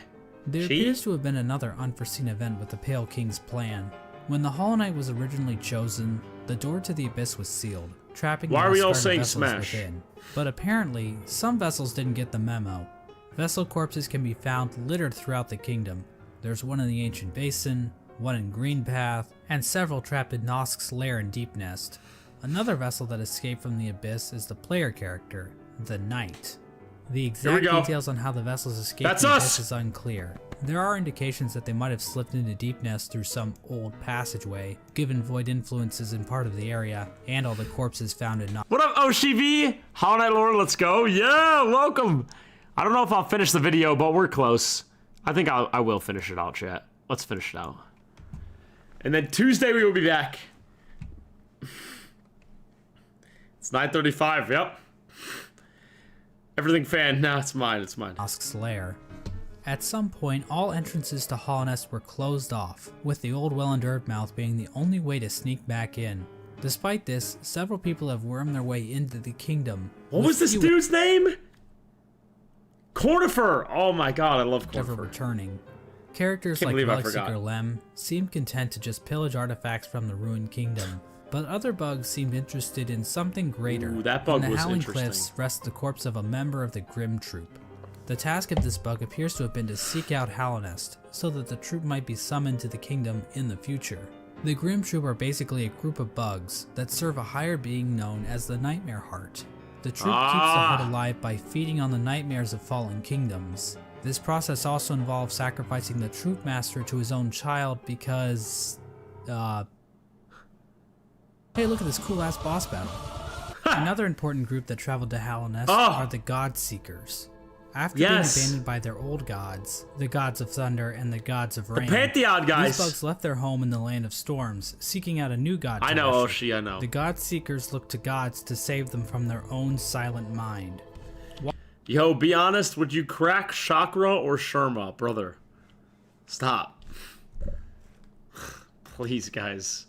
S5: There
S1: She?
S5: appears to have been another unforeseen event with the Pale King's plan. When the Hollow Knight was originally chosen, the door to the Abyss was sealed, trapping
S1: Why
S5: the
S1: are we all
S5: discarded
S1: saying
S5: vessels
S1: smash?
S5: within. But apparently, some vessels didn't get the memo. Vessel corpses can be found littered throughout the kingdom. There's one in the Ancient Basin, one in Greenpath, and several trapped in Nosk's lair in Deep Nest. Another vessel that escaped from the Abyss is the player character, the Knight. The exact
S1: go.
S5: details on how the vessels escaped
S1: That's
S5: the
S1: us.
S5: Abyss is unclear. There are indications that they might have slipped into Deep Nest through some old passageway, given void influences in part of the area, and all the corpses found in Nosk.
S1: What up, OCV? Hollow Knight Lord, let's go. Yeah, welcome. I don't know if I'll finish the video, but we're close. I think I will finish it out, chat. Let's finish it out. And then Tuesday we will be back. It's 9:35, yep. Everything fan, no, it's mine, it's mine.
S5: Nosk's lair. At some point, all entrances to Hollownest were closed off, with the old well-endured mouth being the only way to sneak back in. Despite this, several people have wormed their way into the kingdom.
S1: What
S5: with
S1: was this
S5: few
S1: dude's name? Cornifer! Oh my god, I love
S5: ever
S1: Cornifer.
S5: returning. Characters
S1: Can't
S5: like
S1: believe I
S5: Relic
S1: forgot.
S5: Seeker Lem seemed content to just pillage artifacts from the ruined kingdom, but other bugs seemed interested in something greater.
S1: Ooh, that bug
S5: On the
S1: was
S5: Howling
S1: interesting.
S5: Cliffs rests the corpse of a member of the Grim Troop. The task of this bug appears to have been to seek out Hallownest, so that the troop might be summoned to the kingdom in the future. The Grim Troop are basically a group of bugs that serve a higher being known as the Nightmare Heart. The troop keeps the heart alive by feeding on the nightmares of fallen kingdoms. This process also involves sacrificing the troop master to his own child because, hey, look at this cool ass boss battle. Another important group that traveled to Hallownest are the God Seekers. After
S1: Yes.
S5: being abandoned by their old gods, the gods of thunder and the gods of rain,
S1: Pantheon guys.
S5: these bugs left their home in the land of storms, seeking out a new god to
S1: I know,
S5: worship.
S1: Oshi, I know.
S5: The God Seekers look to gods to save them from their own silent mind.
S1: Yo, be honest, would you crack Chakra or Sherma, brother? Stop. Please, guys.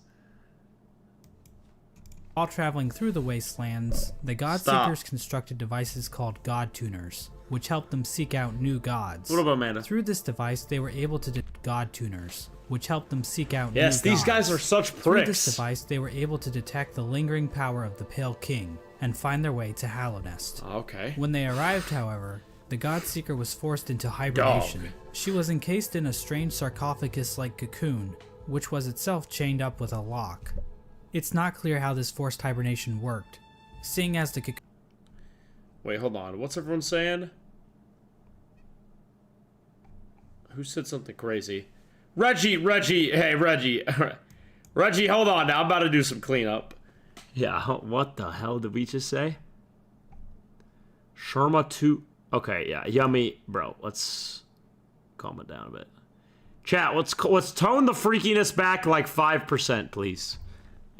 S5: While traveling through the wastelands, the God
S1: Stop.
S5: Seekers constructed devices called God Tuners, which helped them seek out new gods.
S1: What about Amanda?
S5: Through this device, they were able to detect God Tuners, which helped them seek out new
S1: Yes,
S5: gods.
S1: these guys are such
S5: Through this
S1: pricks.
S5: device, they were able to detect the lingering power of the Pale King and find their way to Hallownest.
S1: Okay.
S5: When they arrived, however, the God Seeker was forced into hibernation.
S1: Dog.
S5: She was encased in a strange sarcophagus-like cocoon, which was itself chained up with a lock. It's not clear how this forced hibernation worked, seeing as the cocoon
S1: Wait, hold on. What's everyone saying? Who said something crazy? Reggie, hey, Reggie. Reggie, hold on now. I'm about to do some cleanup. Yeah, what the hell did we just say? Sherma 2. Okay, yeah, yummy. Bro, let's calm it down a bit. Chat, let's tone the freakiness back like 5%, please.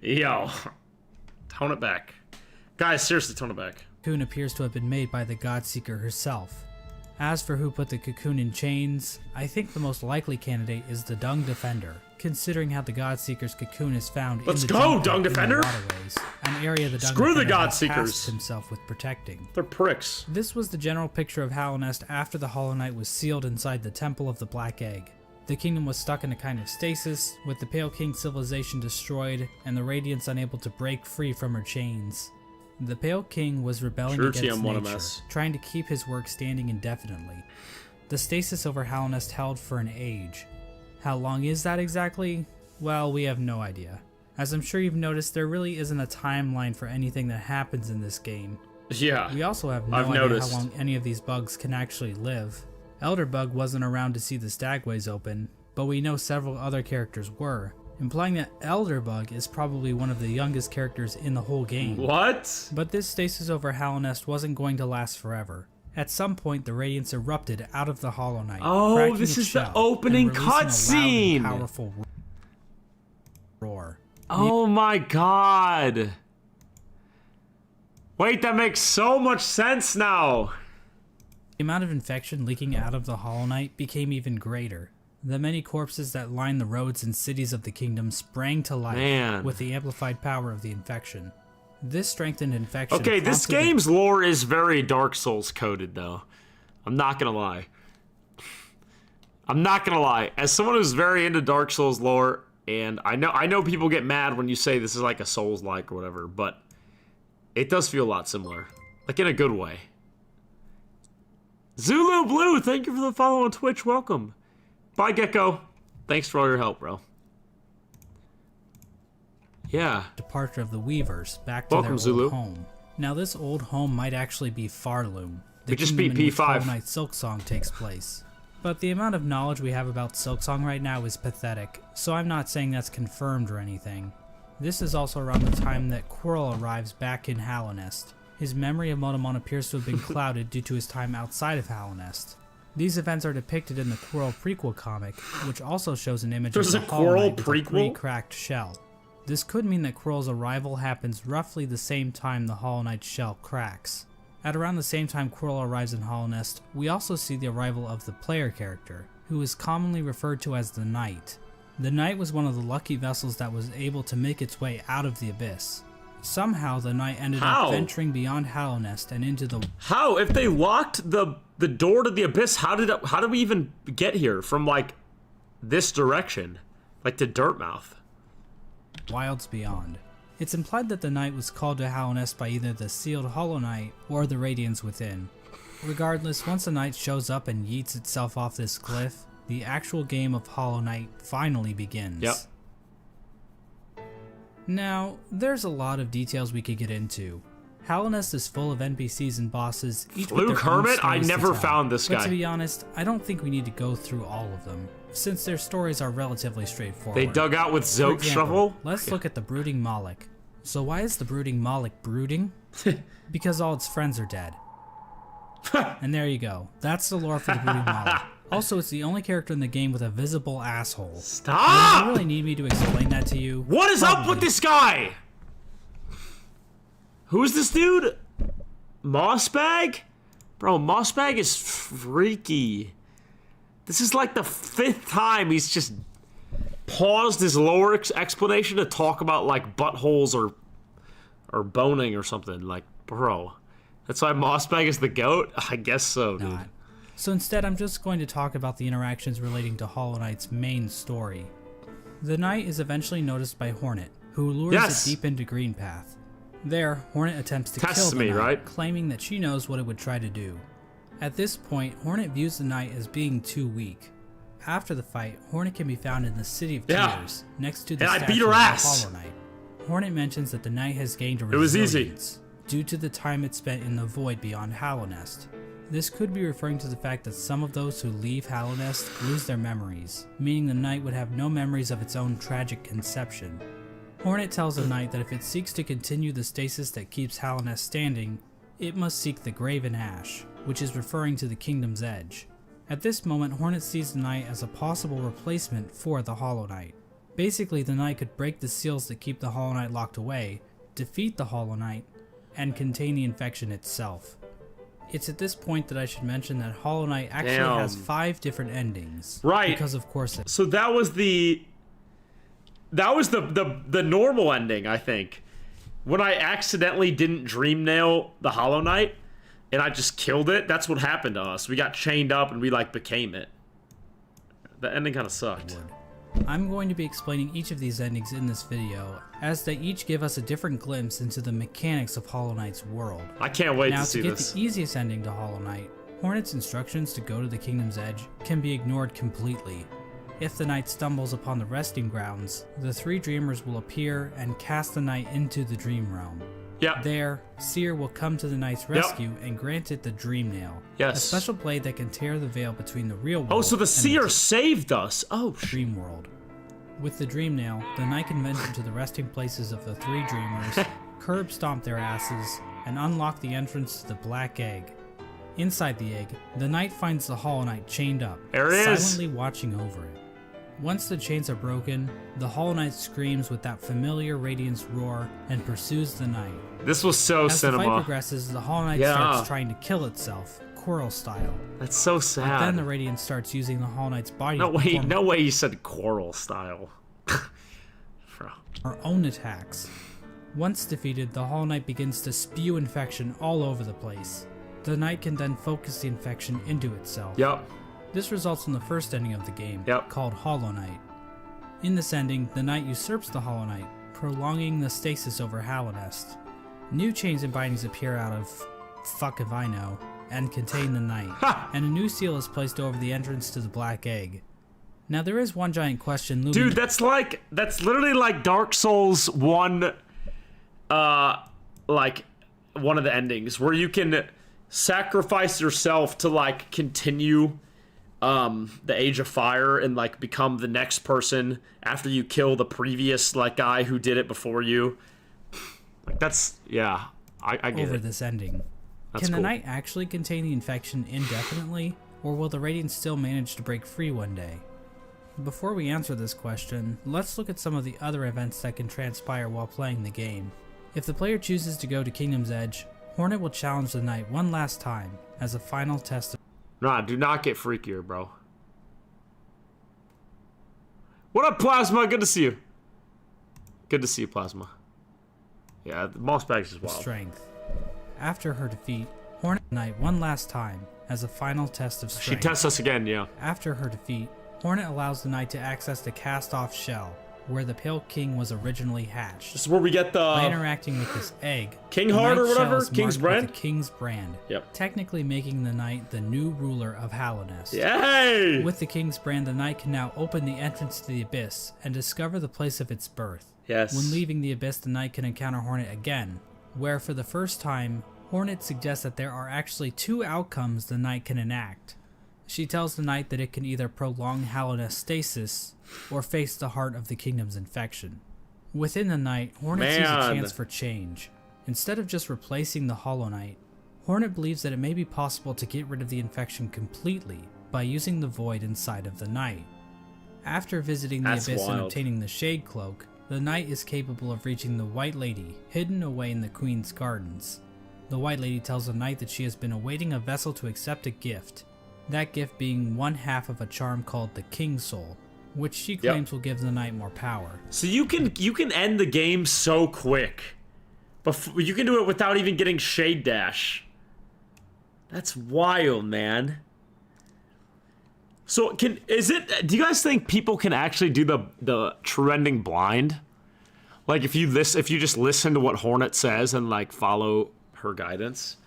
S1: Yo, tone it back. Guys, seriously, tone it back.
S5: cocoon appears to have been made by the God Seeker herself. As for who put the cocoon in chains, I think the most likely candidate is the Dung Defender, considering how the God Seeker's cocoon is found
S1: Let's
S5: in the
S1: go,
S5: jungle
S1: Dung
S5: in the
S1: Defender!
S5: waterways, an area the Dung
S1: Screw the
S5: Defender
S1: God
S5: has
S1: Seekers.
S5: tasked himself with protecting.
S1: They're pricks.
S5: This was the general picture of Hallownest after the Hollow Knight was sealed inside the Temple of the Black Egg. The kingdom was stuck in a kind of stasis, with the Pale King civilization destroyed and the Radiants unable to break free from her chains. The Pale King was rebelling against nature, trying to keep his work standing indefinitely. The stasis over Hallownest held for an age. How long is that exactly? Well, we have no idea. As I'm sure you've noticed, there really isn't a timeline for anything that happens in this game.
S1: Yeah,
S5: We also have no idea how long any of these bugs can actually live. Elderbug wasn't around to see the stagways open, but we know several other characters were, implying that Elderbug is probably one of the youngest characters in the whole game.
S1: What?
S5: But this stasis over Hallownest wasn't going to last forever. At some point, the Radiants erupted out of the Hollow Knight.
S1: Oh, this is the opening cutscene!
S5: Powerful roar.
S1: Oh my god. Wait, that makes so much sense now.
S5: The amount of infection leaking out of the Hollow Knight became even greater. The many corpses that lined the roads and cities of the kingdom sprang to life with the amplified power of the infection. This strengthened infection.
S1: Okay, this game's lore is very Dark Souls coded, though. I'm not gonna lie. I'm not gonna lie. As someone who's very into Dark Souls lore, and I know people get mad when you say this is like a Souls-like or whatever, but it does feel a lot similar, like in a good way. Zulu Blue, thank you for the follow on Twitch. Welcome. Bye, Gecko. Thanks for all your help, bro. Yeah.
S5: Departure of the Weavers back to their old home. Now, this old home might actually be Farloom. The
S1: just
S5: kingdom
S1: beat
S5: in which
S1: P5.
S5: Hollow Knight Silksong takes place. But the amount of knowledge we have about Silksong right now is pathetic, so I'm not saying that's confirmed or anything. This is also around the time that Quirrell arrives back in Hallownest. His memory of Motomon appears to have been clouded due to his time outside of Hallownest. These events are depicted in the Quirrell prequel comic, which also shows an image of the Hollow Knight with a pre-cracked shell. This could mean that Quirrell's arrival happens roughly the same time the Hollow Knight's shell cracks. At around the same time Quirrell arrives in Hallownest, we also see the arrival of the player character, who is commonly referred to as the Knight. The Knight was one of the lucky vessels that was able to make its way out of the abyss. Somehow the Knight ended up venturing beyond Hallownest and into the...
S1: How? If they locked the door to the abyss, how did we even get here from, like, this direction? Like to Dirtmouth?
S5: Wilds beyond. It's implied that the Knight was called to Hallownest by either the sealed Hollow Knight or the Radiants within. Regardless, once the Knight shows up and yeets itself off this cliff, the actual game of Hollow Knight finally begins.
S1: Yep.
S5: Now, there's a lot of details we could get into. Hallownest is full of NPCs and bosses, each with their own
S1: Hermit? I
S5: stories to
S1: never
S5: tell.
S1: found this guy.
S5: But to be honest, I don't think we need to go through all of them, since their stories are relatively straightforward.
S1: They dug out with
S5: For
S1: Zote
S5: example,
S1: Shovel?
S5: Let's look at the Brooding Moloch. So why is the Brooding Moloch brooding? Because all its friends are dead. And there you go. That's the lore for the Brooding Moloch. Also, it's the only character in the game with a visible asshole.
S1: Stop!
S5: Do you really need me to explain that to you?
S1: What is up with this guy? Who's this dude? Mossbag? Bro, Mossbag is freaky. This is like the 5th time he's just paused his lore explanation to talk about like buttholes or boning or something. Like, bro, that's why Mossbag is the GOAT? I guess so, dude.
S5: Not. So instead, I'm just going to talk about the interactions relating to Hollow Knight's main story. The Knight is eventually noticed by Hornet, who lures it deep into Greenpath. There, Hornet attempts to kill the Knight, claiming that she knows what it would try to do. At this point, Hornet views the Knight as being too weak. After the fight, Hornet can be found in the City of Tears, next to the statue of the Hollow Knight. Hornet mentions that the Knight has gained a resilience due to the time it spent in the void beyond Hallownest. This could be referring to the fact that some of those who leave Hallownest lose their memories, meaning the Knight would have no memories of its own tragic conception. Hornet tells the Knight that if it seeks to continue the stasis that keeps Hallownest standing, it must seek the Graven Ash, which is referring to the Kingdom's Edge. At this moment, Hornet sees the Knight as a possible replacement for the Hollow Knight. Basically, the Knight could break the seals that keep the Hollow Knight locked away, defeat the Hollow Knight, and contain the infection itself. It's at this point that I should mention that Hollow Knight actually has 5 different endings.
S1: Right.
S5: Because of course
S1: so that was the normal ending, I think. When I accidentally didn't dream nail the Hollow Knight and I just killed it, that's what happened to us. We got chained up and we like became it. The ending kind of sucked.
S5: I'm going to be explaining each of these endings in this video, as they each give us a different glimpse into the mechanics of Hollow Knight's world.
S1: I can't wait
S5: Now,
S1: to see
S5: get
S1: this.
S5: the easiest ending to Hollow Knight, Hornet's instructions to go to the Kingdom's Edge can be ignored completely. If the knight stumbles upon the resting grounds, the three dreamers will appear and cast the knight into the dream realm.
S1: Yeah.
S5: There, Seer will come to the knight's rescue and grant it the Dream Nail,
S1: Yes.
S5: a special blade that can tear the veil between the real world
S1: Oh, so the
S5: and
S1: seer saved us. Oh,
S5: dream world. With the Dream Nail, the knight can venture to the resting places of the three dreamers, curb stomp their asses, and unlock the entrance to the Black Egg. Inside the egg, the knight finds the Hollow Knight chained up,
S1: There it is.
S5: silently watching over it. Once the chains are broken, the Hollow Knight screams with that familiar Radiance roar and pursues the knight.
S1: This was so
S5: As the fight
S1: cinema.
S5: progresses, the Hollow Knight
S1: Yeah.
S5: starts trying to kill itself, Quarrel style.
S1: That's so sad.
S5: Then the Radiance starts using the Hollow Knight's body
S1: No
S5: to
S1: way,
S5: perform
S1: no way you said Quarrel style. Bro.
S5: her own attacks. Once defeated, the Hollow Knight begins to spew infection all over the place. The knight can then focus the infection into itself.
S1: Yep.
S5: This results in the first ending of the game,
S1: Yep.
S5: called Hollow Knight. In this ending, the knight usurps the Hollow Knight, prolonging the stasis over Hallownest. New chains and bindings appear out of fuck if I know, and contain the knight, and a new seal is placed over the entrance to the Black Egg. Now there is one giant question looming.
S1: Dude, that's literally like Dark Souls 1, like one of the endings where you can sacrifice yourself to like continue the Age of Fire and like become the next person after you kill the previous like guy who did it before you. Like that's, yeah, I get
S5: over
S1: it.
S5: this ending.
S1: That's
S5: Can the
S1: cool.
S5: knight actually contain the infection indefinitely, or will the Radiant still manage to break free one day? Before we answer this question, let's look at some of the other events that can transpire while playing the game. If the player chooses to go to Kingdom's Edge, Hornet will challenge the knight one last time as a final test of
S1: Nah, do not get freakier, bro. What up, Plasma? Good to see you. Good to see you, Plasma. Yeah, the mouse bags is wild.
S5: strength. After her defeat, Hornet Knight one last time as a final test of
S1: She
S5: strength.
S1: tests us again, yeah.
S5: After her defeat, Hornet allows the knight to access the cast-off shell, where the Pale King was originally hatched.
S1: This is where we get
S5: By
S1: the
S5: interacting with this egg,
S1: King
S5: the
S1: Heart or
S5: knight's
S1: whatever?
S5: shell is
S1: King's
S5: marked with
S1: brand?
S5: the King's brand,
S1: Yep.
S5: technically making the knight the new ruler of Hallownest.
S1: Yay!
S5: With the King's brand, the knight can now open the entrance to the Abyss and discover the place of its birth.
S1: Yes.
S5: When leaving the Abyss, the knight can encounter Hornet again, where for the first time, Hornet suggests that there are actually two outcomes the knight can enact. She tells the knight that it can either prolong Hallownest stasis or face the heart of the kingdom's infection. Within the knight, Hornet sees a
S1: Man.
S5: chance for change. Instead of just replacing the Hollow Knight, Hornet believes that it may be possible to get rid of the infection completely by using the void inside of the knight. After visiting the
S1: That's
S5: Abyss and
S1: wild.
S5: obtaining the Shade Cloak, the knight is capable of reaching the White Lady, hidden away in the Queen's gardens. The White Lady tells the knight that she has been awaiting a vessel to accept a gift, that gift being one half of a charm called the King's Soul, which she claims will give the knight more power.
S1: So you can end the game so quick. Before, you can do it without even getting Shade Dash. That's wild, man. So do you guys think people can actually do the true ending blind? Like if you just listen to what Hornet says and like follow her guidance?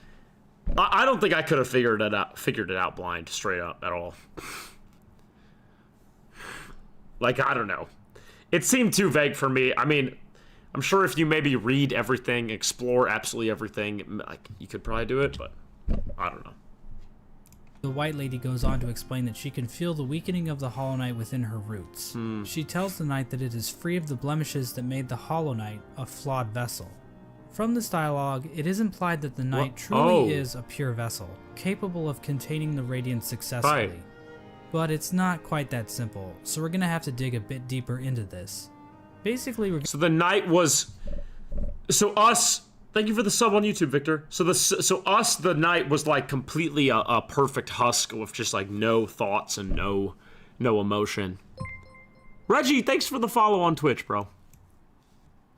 S1: I don't think I could have figured it out blind, straight up, at all. Like, I don't know. It seemed too vague for me. I mean, I'm sure if you maybe read everything, explore absolutely everything, like, you could probably do it, but I don't know.
S5: The White Lady goes on to explain that she can feel the weakening of the Hollow Knight within her roots. She tells the knight that it is free of the blemishes that made the Hollow Knight a flawed vessel. From this dialogue, it is implied that the knight truly is a pure vessel, capable of containing the radiance successfully.
S1: Right.
S5: But it's not quite that simple, so we're gonna have to dig a bit deeper into this. Basically, we're
S1: So the knight was... So us... Thank you for the sub on YouTube, Victor. So the knight was like completely a perfect husk with just like no thoughts and no emotion. Reggie, thanks for the follow on Twitch, bro.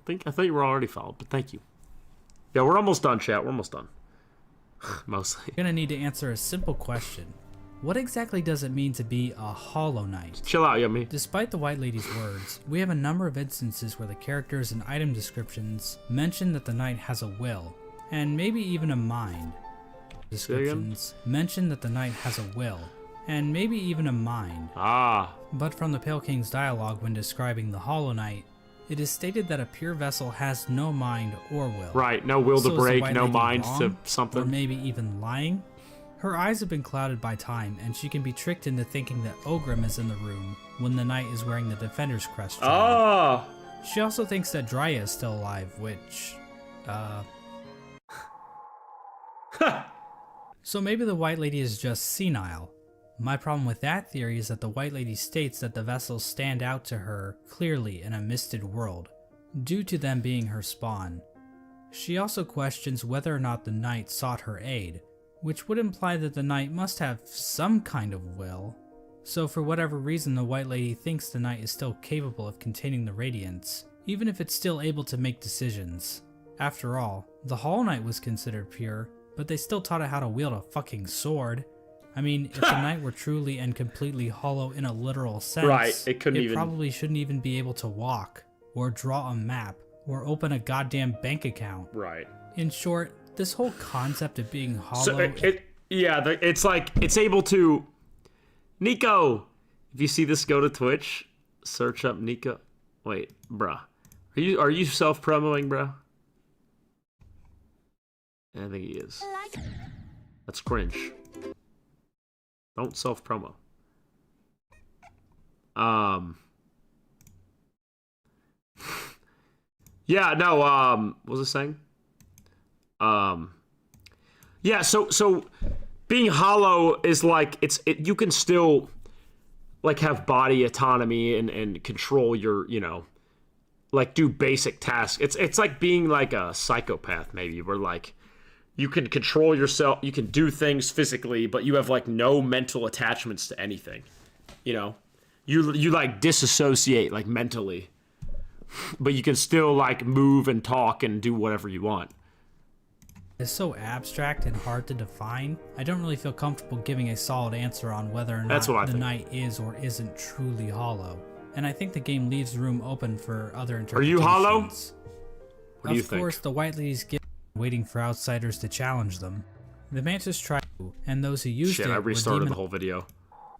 S1: I thought you were already followed, but thank you. Yeah, we're almost done, chat. We're almost done. Mostly.
S5: gonna need to answer a simple question. What exactly does it mean to be a Hollow Knight?
S1: Chill out, Yummy.
S5: Despite the White Lady's words, we have a number of instances where the characters and item descriptions mention that the knight has a will, and maybe even a mind. Descriptions mention that the knight has a will, and maybe even a mind. But from the Pale King's dialogue when describing the Hollow Knight, it is stated that a pure vessel has no mind or will.
S1: Right, no will to
S5: So is the
S1: break,
S5: White
S1: no
S5: Lady
S1: mind
S5: wrong,
S1: to something.
S5: Or maybe even lying? Her eyes have been clouded by time, and she can be tricked into thinking that Ogrim is in the room when the knight is wearing the Defender's Crest. She also thinks that Dryia is still alive, which, So maybe the White Lady is just senile. My problem with that theory is that the White Lady states that the vessels stand out to her clearly in a misted world, due to them being her spawn. She also questions whether or not the knight sought her aid, which would imply that the knight must have some kind of will. So for whatever reason, the White Lady thinks the knight is still capable of containing the radiance, even if it's still able to make decisions. After all, the Hollow Knight was considered pure, but they still taught it how to wield a fucking sword. I mean, if the knight were truly and completely hollow in a literal sense,
S1: Right, it
S5: probably shouldn't even be able to walk, or draw a map, or open a goddamn bank account.
S1: Right.
S5: In short, this whole concept of being hollow...
S1: So it's like, it's able to... Nico! If you see this, go to Twitch, search up Nico. Wait, bruh. Are you self-promoing, bro? I think he is. That's cringe. Don't self-promo. Yeah, no, what was I saying? Yeah, so being hollow is like, you can still like have body autonomy and control your, like do basic tasks. It's like being like a psychopath maybe, where like you can control yourself, you can do things physically, but you have like no mental attachments to anything. You like disassociate like mentally, but you can still like move and talk and do whatever you want.
S5: It's so abstract and hard to define. I don't really feel comfortable giving a solid answer on whether or not the knight is or isn't truly hollow. And I think the game leaves room open for other interpretations.
S1: Are you hollow? What do you think?
S5: Of course, the White Lady's gift, waiting for outsiders to challenge them. The Mantis tried, and those who used it
S1: I restarted
S5: were
S1: the whole video.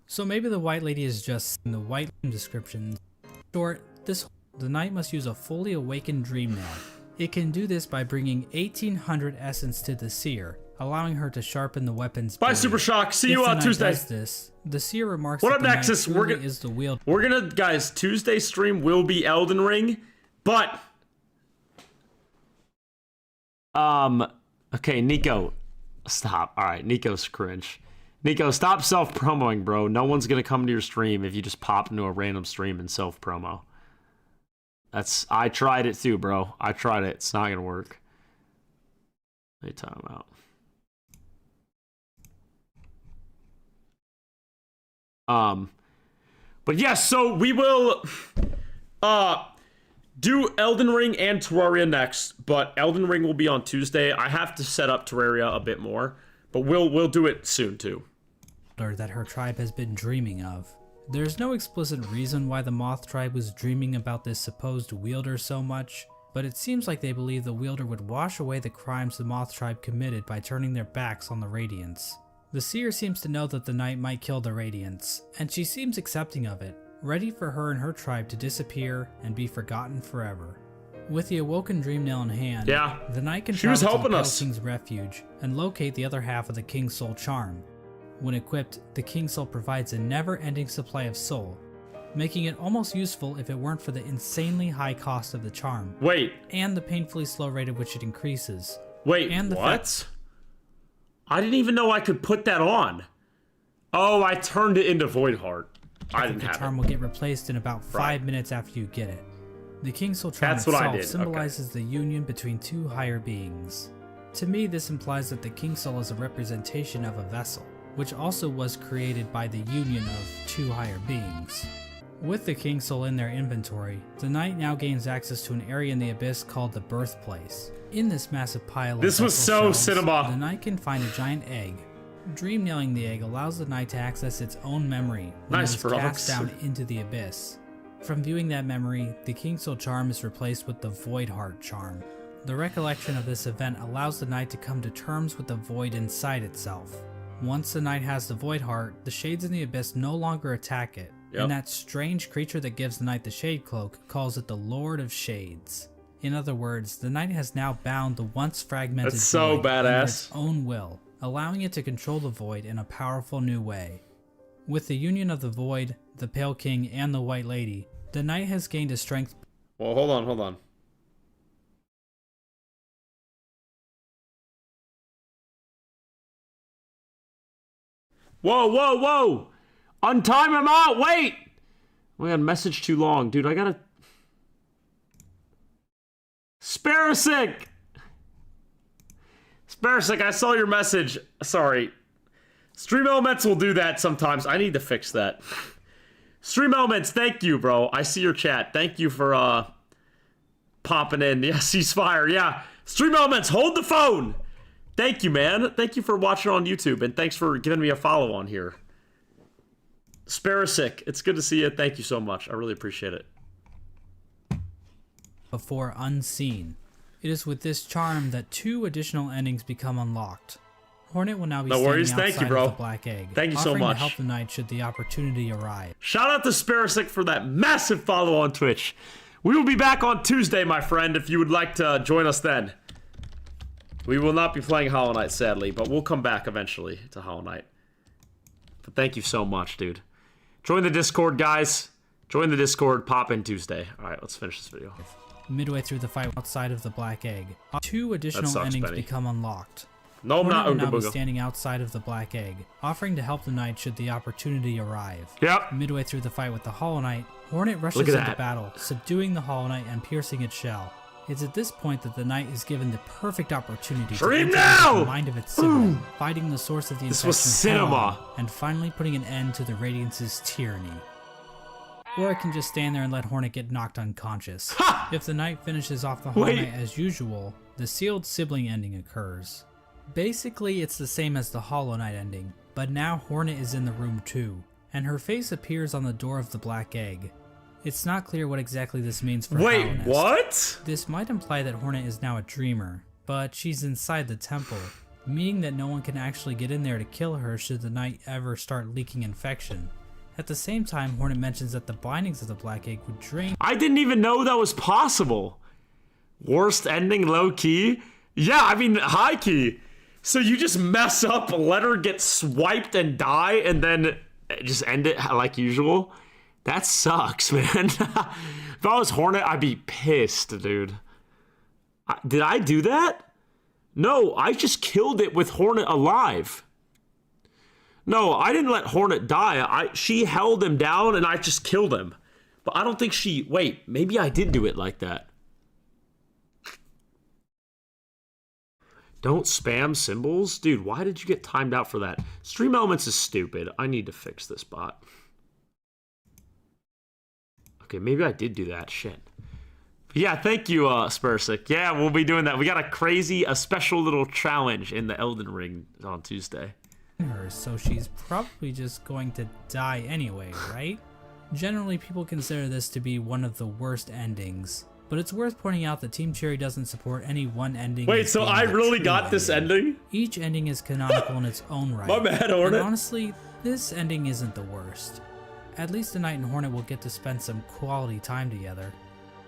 S5: So maybe the White Lady is just in the White description. Short, the knight must use a fully awakened dream nail. It can do this by bringing 1800 essence to the seer, allowing her to sharpen the weapon's
S1: Bye,
S5: blade.
S1: Super Shock. See
S5: If
S1: you
S5: the
S1: on
S5: knight
S1: Tuesday.
S5: does this, the seer remarks
S1: What
S5: that
S1: up,
S5: the knight
S1: Nexus?
S5: truly is the wielder.
S1: We're gonna, guys, Tuesday stream will be Elden Ring, but okay, Nico, stop. All right, Nico's cringe. Nico, stop self-promoing, bro. No one's gonna come to your stream if you just pop into a random stream and self-promo. I tried it too, bro. I tried it. It's not gonna work. Let me time out. But yes, so we will do Elden Ring and Terraria next, but Elden Ring will be on Tuesday. I have to set up Terraria a bit more, but we'll do it soon too.
S5: That her tribe has been dreaming of. There's no explicit reason why the Moth tribe was dreaming about this supposed wielder so much, but it seems like they believe the wielder would wash away the crimes the Moth tribe committed by turning their backs on the Radiants. The seer seems to know that the knight might kill the Radiants, and she seems accepting of it, ready for her and her tribe to disappear and be forgotten forever. With the awoken dream nail in hand, the knight can travel to the Pale King's refuge and locate the other half of the King's Soul charm. When equipped, the King's Soul provides a never-ending supply of soul, making it almost useful if it weren't for the insanely high cost of the charm.
S1: Wait.
S5: And the painfully slow rate at which it increases.
S1: Wait,
S5: and
S1: what? I didn't even know I could put that on. Oh, I turned it into Void Heart. I didn't have it.
S5: The charm will get replaced in about 5 minutes after you get it. The King's Soul charm itself symbolizes the union between two higher beings. To me, this implies that the King's Soul is a representation of a vessel, which also was created by the union of two higher beings. With the King's Soul in their inventory, the knight now gains access to an area in the abyss called the Birthplace. In this massive pile of
S1: this was so
S5: shells,
S1: cinema.
S5: The knight can find a giant egg, Dream nailing the egg allows the knight to access its own memory when
S1: Nice,
S5: it is
S1: Ferox.
S5: cast down into the abyss. From viewing that memory, the King Soul charm is replaced with the Void Heart charm. The recollection of this event allows the knight to come to terms with the void inside itself. Once the knight has the Void Heart, the shades in the abyss no longer attack it, and that strange creature that gives the knight the Shade Cloak calls it the Lord of Shades. In other words, the knight has now bound the once fragmented
S1: That's so
S5: void under
S1: badass.
S5: its own will, allowing it to control the void in a powerful new way. With the union of the void, the Pale King, and the White Lady, the knight has gained a strength.
S1: Well, hold on. Whoa! Untime him out! Wait! We had message too long. Dude, I gotta... Sparasic, I saw your message. Sorry. Stream Elements will do that sometimes. I need to fix that. Stream Elements, thank you, bro. I see your chat. Thank you for, popping in. Yeah, ceasefire. Yeah. Stream Elements, hold the phone! Thank you, man. Thank you for watching on YouTube, and thanks for giving me a follow on here. Sparasic, it's good to see you. Thank you so much. I really appreciate it.
S5: Before Unseen. It is with this charm that 2 additional endings become unlocked. Hornet will now be standing
S1: worries.
S5: outside
S1: Thank you, bro.
S5: of the Black Egg,
S1: Thank you so
S5: offering
S1: much.
S5: to help the knight should the opportunity arise.
S1: Shout out to Sparasic for that massive follow on Twitch. We will be back on Tuesday, my friend, if you would like to join us then. We will not be playing Hollow Knight, sadly, but we'll come back eventually to Hollow Knight. But thank you so much, dude. Join the Discord, guys. Join the Discord. Pop in Tuesday. All right, let's finish this video.
S5: Midway through the fight outside of the Black Egg, 2 additional
S1: sucks,
S5: endings
S1: Benny.
S5: become unlocked.
S1: No, I'm not
S5: Hornet will now be
S1: Ooga Booga.
S5: standing outside of the Black Egg, offering to help the knight should the opportunity arrive.
S1: Yep.
S5: Midway through the fight with the Hollow Knight, Hornet rushes
S1: Look at
S5: into
S1: that.
S5: battle, subduing the Hollow Knight and piercing its shell. It's at this point that the knight is given the perfect opportunity
S1: Dream
S5: to
S1: now!
S5: enter the mind of its sibling, fighting the source of the
S1: This
S5: infection
S1: was cinema.
S5: head-on, and finally putting an end to the Radiance's tyranny. Or it can just stand there and let Hornet get knocked unconscious.
S1: Ha!
S5: If the knight finishes off the Hollow
S1: Wait.
S5: Knight as usual, the sealed sibling ending occurs. Basically, it's the same as the Hollow Knight ending, but now Hornet is in the room too, and her face appears on the door of the Black Egg. It's not clear what exactly this means for
S1: Wait,
S5: Hallownest.
S1: what?
S5: This might imply that Hornet is now a dreamer, but she's inside the temple, meaning that no one can actually get in there to kill her should the knight ever start leaking infection. At the same time, Hornet mentions that the bindings of the Black Egg would drain.
S1: I didn't even know that was possible. Worst ending, low key? Yeah, I mean, high key. So you just mess up, let her get swiped and die, and just end it like usual? That sucks, man. If I was Hornet, I'd be pissed, dude. Did I do that? No, I just killed it with Hornet alive. No, I didn't let Hornet die. She held him down and I just killed him. But I don't think wait, maybe I did do it like that. Don't spam symbols? Dude, why did you get timed out for that? Stream Elements is stupid. I need to fix this bot. Okay, maybe I did do that. Shit. Yeah, thank you, Spursik. Yeah, we'll be doing that. We got a special little challenge in the Elden Ring on Tuesday.
S5: Her, so she's probably just going to die anyway, right? Generally, people consider this to be one of the worst endings, but it's worth pointing out that Team Cherry doesn't support any one ending.
S1: Wait,
S5: as
S1: so
S5: being
S1: I
S5: the
S1: really
S5: true
S1: got this ending?
S5: Each ending is canonical in its own right.
S1: My bad,
S5: And
S1: Hornet.
S5: honestly, this ending isn't the worst. At least the Knight and Hornet will get to spend some quality time together.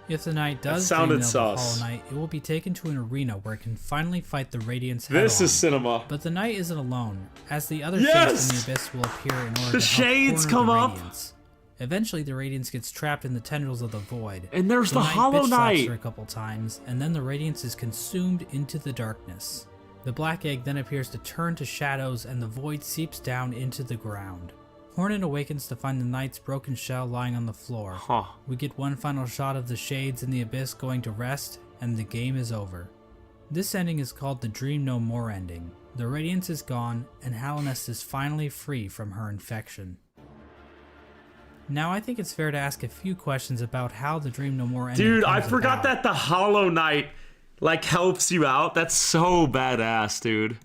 S5: If the Knight does
S1: sounded
S5: dream of the
S1: sus.
S5: Hollow Knight, it will be taken to an arena where it can finally fight the Radiance head-on.
S1: This is cinema.
S5: But the Knight isn't alone, as the other
S1: Yes!
S5: shades in the Abyss will appear in order
S1: The
S5: to
S1: shades
S5: help corner
S1: come
S5: the
S1: up.
S5: Radiance. Eventually, the Radiance gets trapped in the tendrils of the Void.
S1: And there's the
S5: Knight
S1: Hollow
S5: bitch slaps
S1: Knight.
S5: her a couple times, and then the Radiance is consumed into the darkness. The Black Egg then appears to turn to shadows, and the Void seeps down into the ground. Hornet awakens to find the Knight's broken shell lying on the floor.
S1: Huh.
S5: We get one final shot of the shades in the Abyss going to rest, and the game is over. This ending is called the Dream No More ending. The Radiance is gone, and Hallownest is finally free from her infection. Now I think it's fair to ask a few questions about how the Dream No More ending
S1: Dude, I
S5: comes
S1: forgot
S5: about.
S1: that the Hollow Knight, like, helps you out. That's so badass, dude.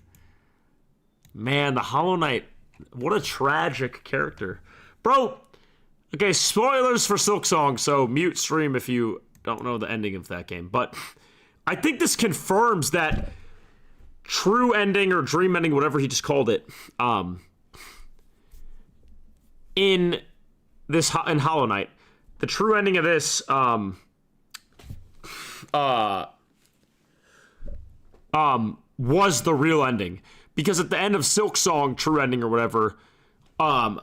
S1: Man, the Hollow Knight, what a tragic character. Bro, okay, spoilers for Silksong, so mute stream if you don't know the ending of that game. But I think this confirms that true ending or dream ending, whatever he just called it, in Hollow Knight, the true ending of this, was the real ending. Because at the end of Silksong, true ending or whatever, the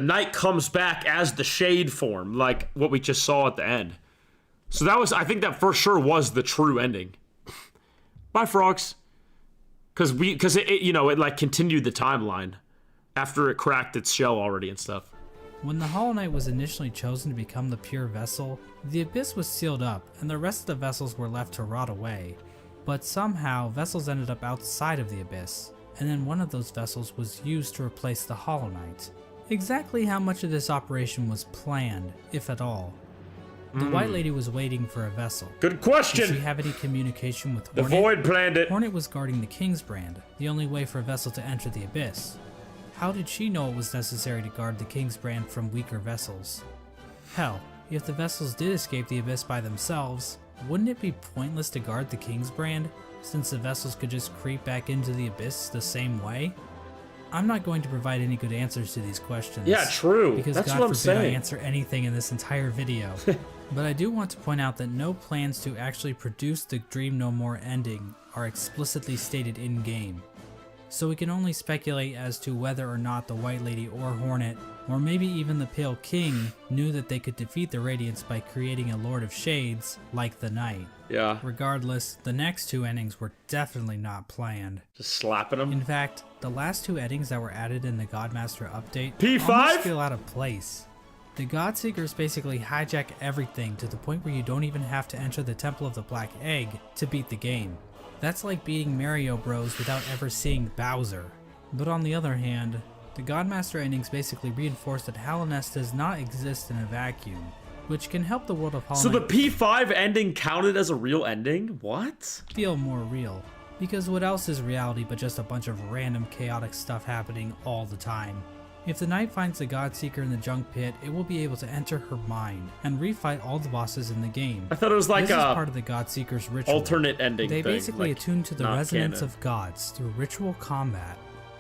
S1: knight comes back as the shade form, like what we just saw at the end. So I think that for sure was the true ending. Bye, frogs. Because it like continued the timeline after it cracked its shell already and stuff.
S5: When the Hollow Knight was initially chosen to become the pure vessel, the Abyss was sealed up and the rest of the vessels were left to rot away. But somehow, vessels ended up outside of the Abyss, and then one of those vessels was used to replace the Hollow Knight. Exactly how much of this operation was planned, if at all? The White Lady was waiting for a vessel.
S1: Good question!
S5: Did she have any communication with
S1: The
S5: Hornet?
S1: Void planned it.
S5: Hornet was guarding the King's Brand, the only way for a vessel to enter the Abyss. How did she know it was necessary to guard the King's Brand from weaker vessels? Hell, if the vessels did escape the Abyss by themselves, wouldn't it be pointless to guard the King's Brand, since the vessels could just creep back into the Abyss the same way? I'm not going to provide any good answers to these questions.
S1: Yeah, true.
S5: Because
S1: That's
S5: God
S1: what I'm
S5: forbid I
S1: saying.
S5: answer anything in this entire video. But I do want to point out that no plans to actually produce the Dream No More ending are explicitly stated in-game. So we can only speculate as to whether or not the White Lady or Hornet, or maybe even the Pale King, knew that they could defeat the Radiants by creating a Lord of Shades, like the Knight.
S1: Yeah.
S5: Regardless, the next two endings were definitely not planned.
S1: Just slapping them.
S5: In fact, the last two endings that were added in the Godmaster update
S1: P5?
S5: almost feel out of place. The Godseekers basically hijack everything to the point where you don't even have to enter the Temple of the Black Egg to beat the game. That's like beating Mario Bros without ever seeing Bowser. But on the other hand, the Godmaster endings basically reinforce that Hallownest does not exist in a vacuum, which can help the world of Hollow
S1: So the
S5: Knight
S1: P5 ending counted as a real ending? What?
S5: feel more real. Because what else is reality but just a bunch of random chaotic stuff happening all the time? If the Knight finds the Godseeker in the Junk Pit, it will be able to enter her mind and refight all the bosses in the game.
S1: I thought it was like
S5: This is
S1: a
S5: part of the Godseeker's ritual.
S1: alternate ending
S5: They
S1: thing.
S5: basically
S1: like,
S5: attune to the
S1: not
S5: resonance
S1: canon.
S5: of gods through ritual combat.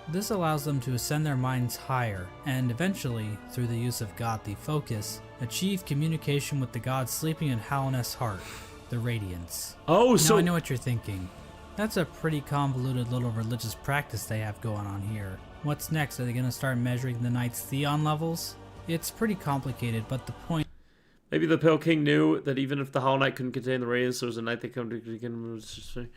S5: This allows them to ascend their minds higher, and eventually, through the use of godly focus, achieve communication with the god sleeping in Hallownest's heart, the Radiance.
S1: Oh,
S5: Now
S1: so
S5: I know what you're thinking. That's a pretty convoluted little religious practice they have going on here. What's next? Are they going to start measuring the Knight's Theon levels? It's pretty complicated, but the point
S1: maybe the Pale King knew that even if the Hollow Knight couldn't contain the Radiance, there was a Knight that come to.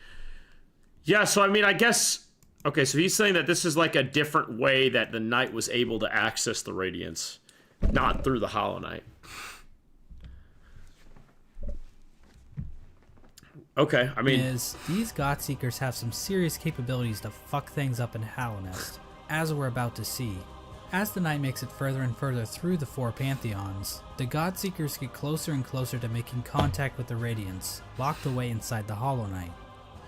S1: Yeah, so I mean, I guess. Okay, so he's saying that this is like a different way that the Knight was able to access the Radiance, not through the Hollow Knight. Okay, I mean,
S5: these Godseekers have some serious capabilities to fuck things up in Hallownest, as we're about to see. As the Knight makes it further and further through the four Pantheons, the Godseekers get closer and closer to making contact with the Radiance, locked away inside the Hollow Knight.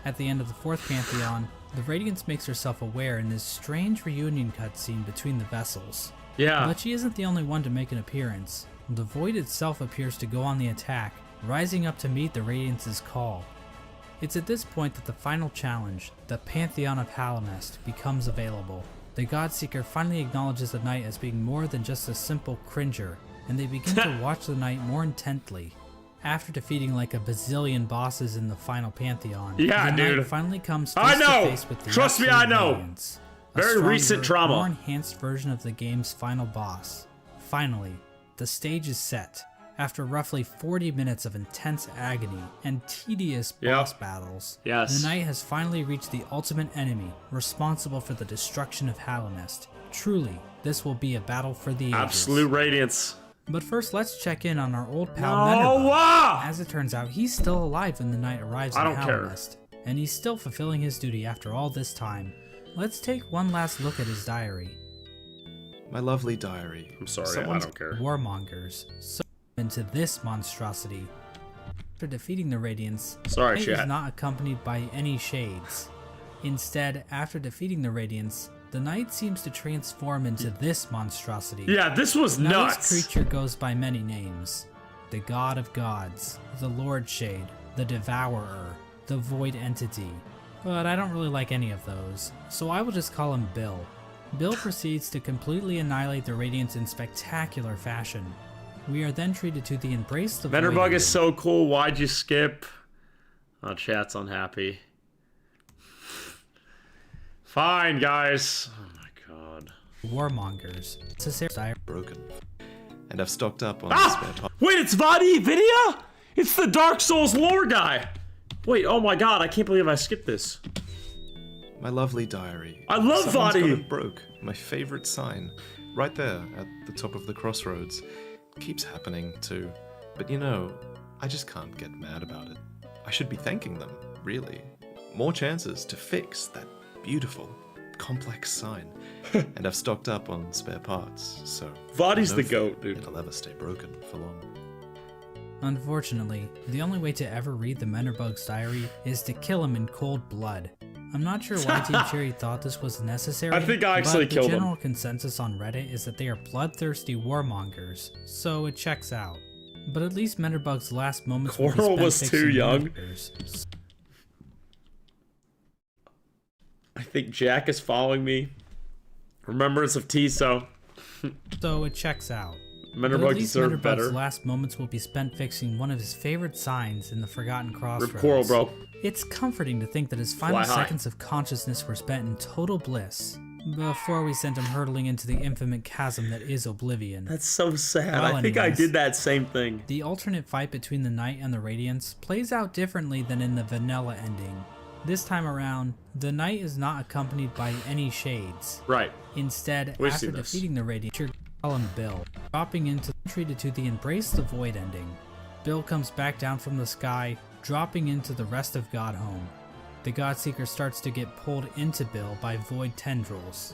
S5: At the end of the fourth Pantheon, the Radiance makes herself aware in this strange reunion cutscene between the vessels.
S1: yeah.
S5: But she isn't the only one to make an appearance. The Void itself appears to go on the attack, rising up to meet the Radiance's call. It's at this point that the final challenge, the Pantheon of Hallownest, becomes available. The Godseeker finally acknowledges the Knight as being more than just a simple cringer, and they begin to watch the Knight more intently. After defeating like a bazillion bosses in the final Pantheon,
S1: Yeah,
S5: the
S1: dude.
S5: Knight finally comes
S1: I
S5: face to
S1: know!
S5: face with the
S1: Trust me,
S5: absolute
S1: I know!
S5: Radiance, a
S1: Very
S5: stronger,
S1: recent trauma.
S5: more enhanced version of the game's final boss. Finally, the stage is set. After roughly 40 minutes of intense agony and tedious boss battles,
S1: Yes.
S5: the Knight has finally reached the ultimate enemy, responsible for the destruction of Hallownest. Truly, this will be a battle for the ages.
S1: Absolute Radiance.
S5: But first, let's check in on our old pal
S1: Oh,
S5: Menerbot.
S1: wow!
S5: As it turns out, he's still alive when the Knight arrives
S1: I
S5: in
S1: don't care.
S5: Hallownest, and he's still fulfilling his duty after all this time. Let's take one last look at his diary.
S8: My lovely diary.
S1: I'm sorry,
S8: Someone's-
S1: I don't care.
S5: Warmongers, so into this monstrosity. After defeating the Radiance,
S1: Sorry,
S5: Knight
S1: chat.
S5: is not accompanied by any shades. Instead, after defeating the Radiants, the Knight seems to transform into this monstrosity.
S1: Yeah, this was
S5: Now,
S1: nuts.
S5: this creature goes by many names. The God of Gods, the Lord Shade, the Devourer, the Void Entity. But I don't really like any of those, so I will just call him Bill. Bill proceeds to completely annihilate the Radiants in spectacular fashion. We are then treated to the Embrace the Void
S1: Menderbug
S5: ending.
S1: is so cool. Why'd you skip? Oh, chat's unhappy. Fine, guys. Oh my god.
S5: Warmongers.
S8: Broken. And I've stocked up on spare time.
S1: Wait, it's Vadi Vidya? It's the Dark Souls lore guy. Wait, oh my god, I can't believe I skipped this.
S8: My lovely diary.
S1: I love
S8: Someone's got
S1: Vadi.
S8: it broke. My favorite sign. Right there at the top of the crossroads. Keeps happening too. But you know, I just can't get mad about it. I should be thanking them, really. More chances to fix that beautiful, complex sign. And I've stocked up on spare parts, so
S1: Vadi's
S8: no
S1: the
S8: fear
S1: goat, dude.
S8: It'll ever stay broken for long.
S5: Unfortunately, the only way to ever read the Menderbug's diary is to kill him in cold blood. I'm not sure why Team Cherry thought this was necessary,
S1: I think I actually
S5: but the
S1: killed him.
S5: general consensus on Reddit is that they are bloodthirsty warmongers, so it checks out. But at least Menderbug's last moments will be
S1: Coral
S5: spent
S1: was
S5: fixing
S1: too young.
S5: warmongers.
S1: I think Jack is following me. Remembrance of Tiso.
S5: So it checks out. But
S1: Menderbug
S5: at least
S1: deserved
S5: Menderbug's
S1: better.
S5: last moments will be spent fixing one of his favorite signs in the Forgotten Crossroads.
S1: Rip Coral, bro.
S5: It's comforting to think that his final
S1: Fly high.
S5: seconds of consciousness were spent in total bliss, before we sent him hurtling into the infinite chasm that is Oblivion.
S1: That's so sad.
S5: Well,
S1: I think I
S5: anyways.
S1: did that same thing.
S5: The alternate fight between the Knight and the Radiants plays out differently than in the vanilla ending. This time around, the Knight is not accompanied by any shades.
S1: Right.
S5: Instead,
S1: We've
S5: after
S1: seen this.
S5: defeating the Radiant, call him Bill, dropping into treated to the Embrace the Void ending. Bill comes back down from the sky, dropping into the rest of Godhome. The Godseeker starts to get pulled into Bill by Void tendrils.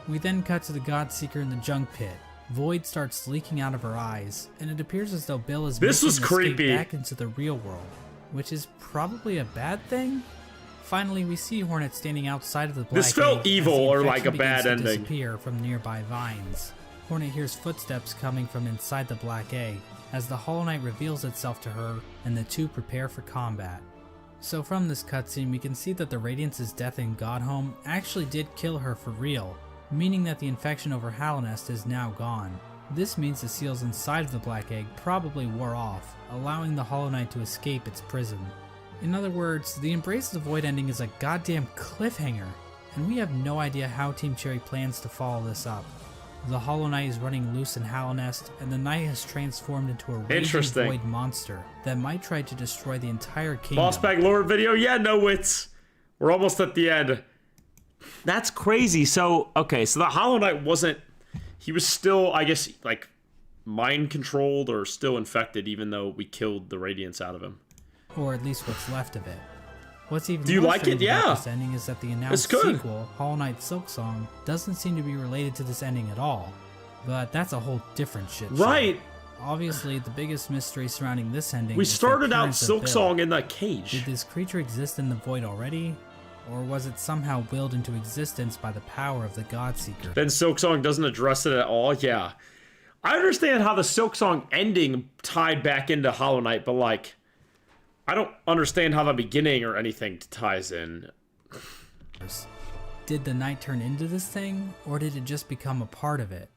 S5: We then cut to the Godseeker in the junk pit. Void starts leaking out of her eyes, and it appears as though Bill is
S1: This
S5: making
S1: was
S5: an escape
S1: creepy.
S5: back into the real world, which is probably a bad thing. Finally, we see Hornet standing outside of the black
S1: This felt
S5: egg as
S1: evil
S5: the
S1: or like
S5: infection
S1: a bad
S5: begins to
S1: ending.
S5: disappear from nearby vines. Hornet hears footsteps coming from inside the black egg as the Hollow Knight reveals itself to her, and the two prepare for combat. So from this cutscene, we can see that the Radiance's death in Godhome actually did kill her for real, meaning that the infection over Hallownest is now gone. This means the seals inside of the black egg probably wore off, allowing the Hollow Knight to escape its prison. In other words, the Embrace the Void ending is a goddamn cliffhanger, and we have no idea how Team Cherry plans to follow this up. The Hollow Knight is running loose in Hallownest, and the Knight has transformed into a raging
S1: Interesting.
S5: void monster that might try to destroy the entire kingdom.
S1: Boss Bag Lord video? Yeah, no wits. We're almost at the end. That's crazy. So, okay, so the Hollow Knight wasn't... He was still, I guess, like, mind controlled or still infected, even though we killed the Radiance out of him.
S5: Or at least what's left of it. What's even
S1: Do you
S5: more
S1: like it?
S5: strange about
S1: Yeah.
S5: this ending is that the announced
S1: good.
S5: sequel, Hollow Knight Silksong, doesn't seem to be related to this ending at all. But that's a whole different shit show.
S1: Right.
S5: Obviously, the biggest mystery surrounding this ending
S1: We
S5: is the
S1: started out
S5: appearance of Bill.
S1: Silksong in the
S5: Did
S1: cage.
S5: this creature exist in the void already? Or was it somehow willed into existence by the power of the Godseeker?
S1: Then Silksong doesn't address it at all. Yeah. I understand how the Silksong ending tied back into Hollow Knight, but, like, I don't understand how the beginning or anything ties in.
S5: Did the Knight turn into this thing, or did it just become a part of it?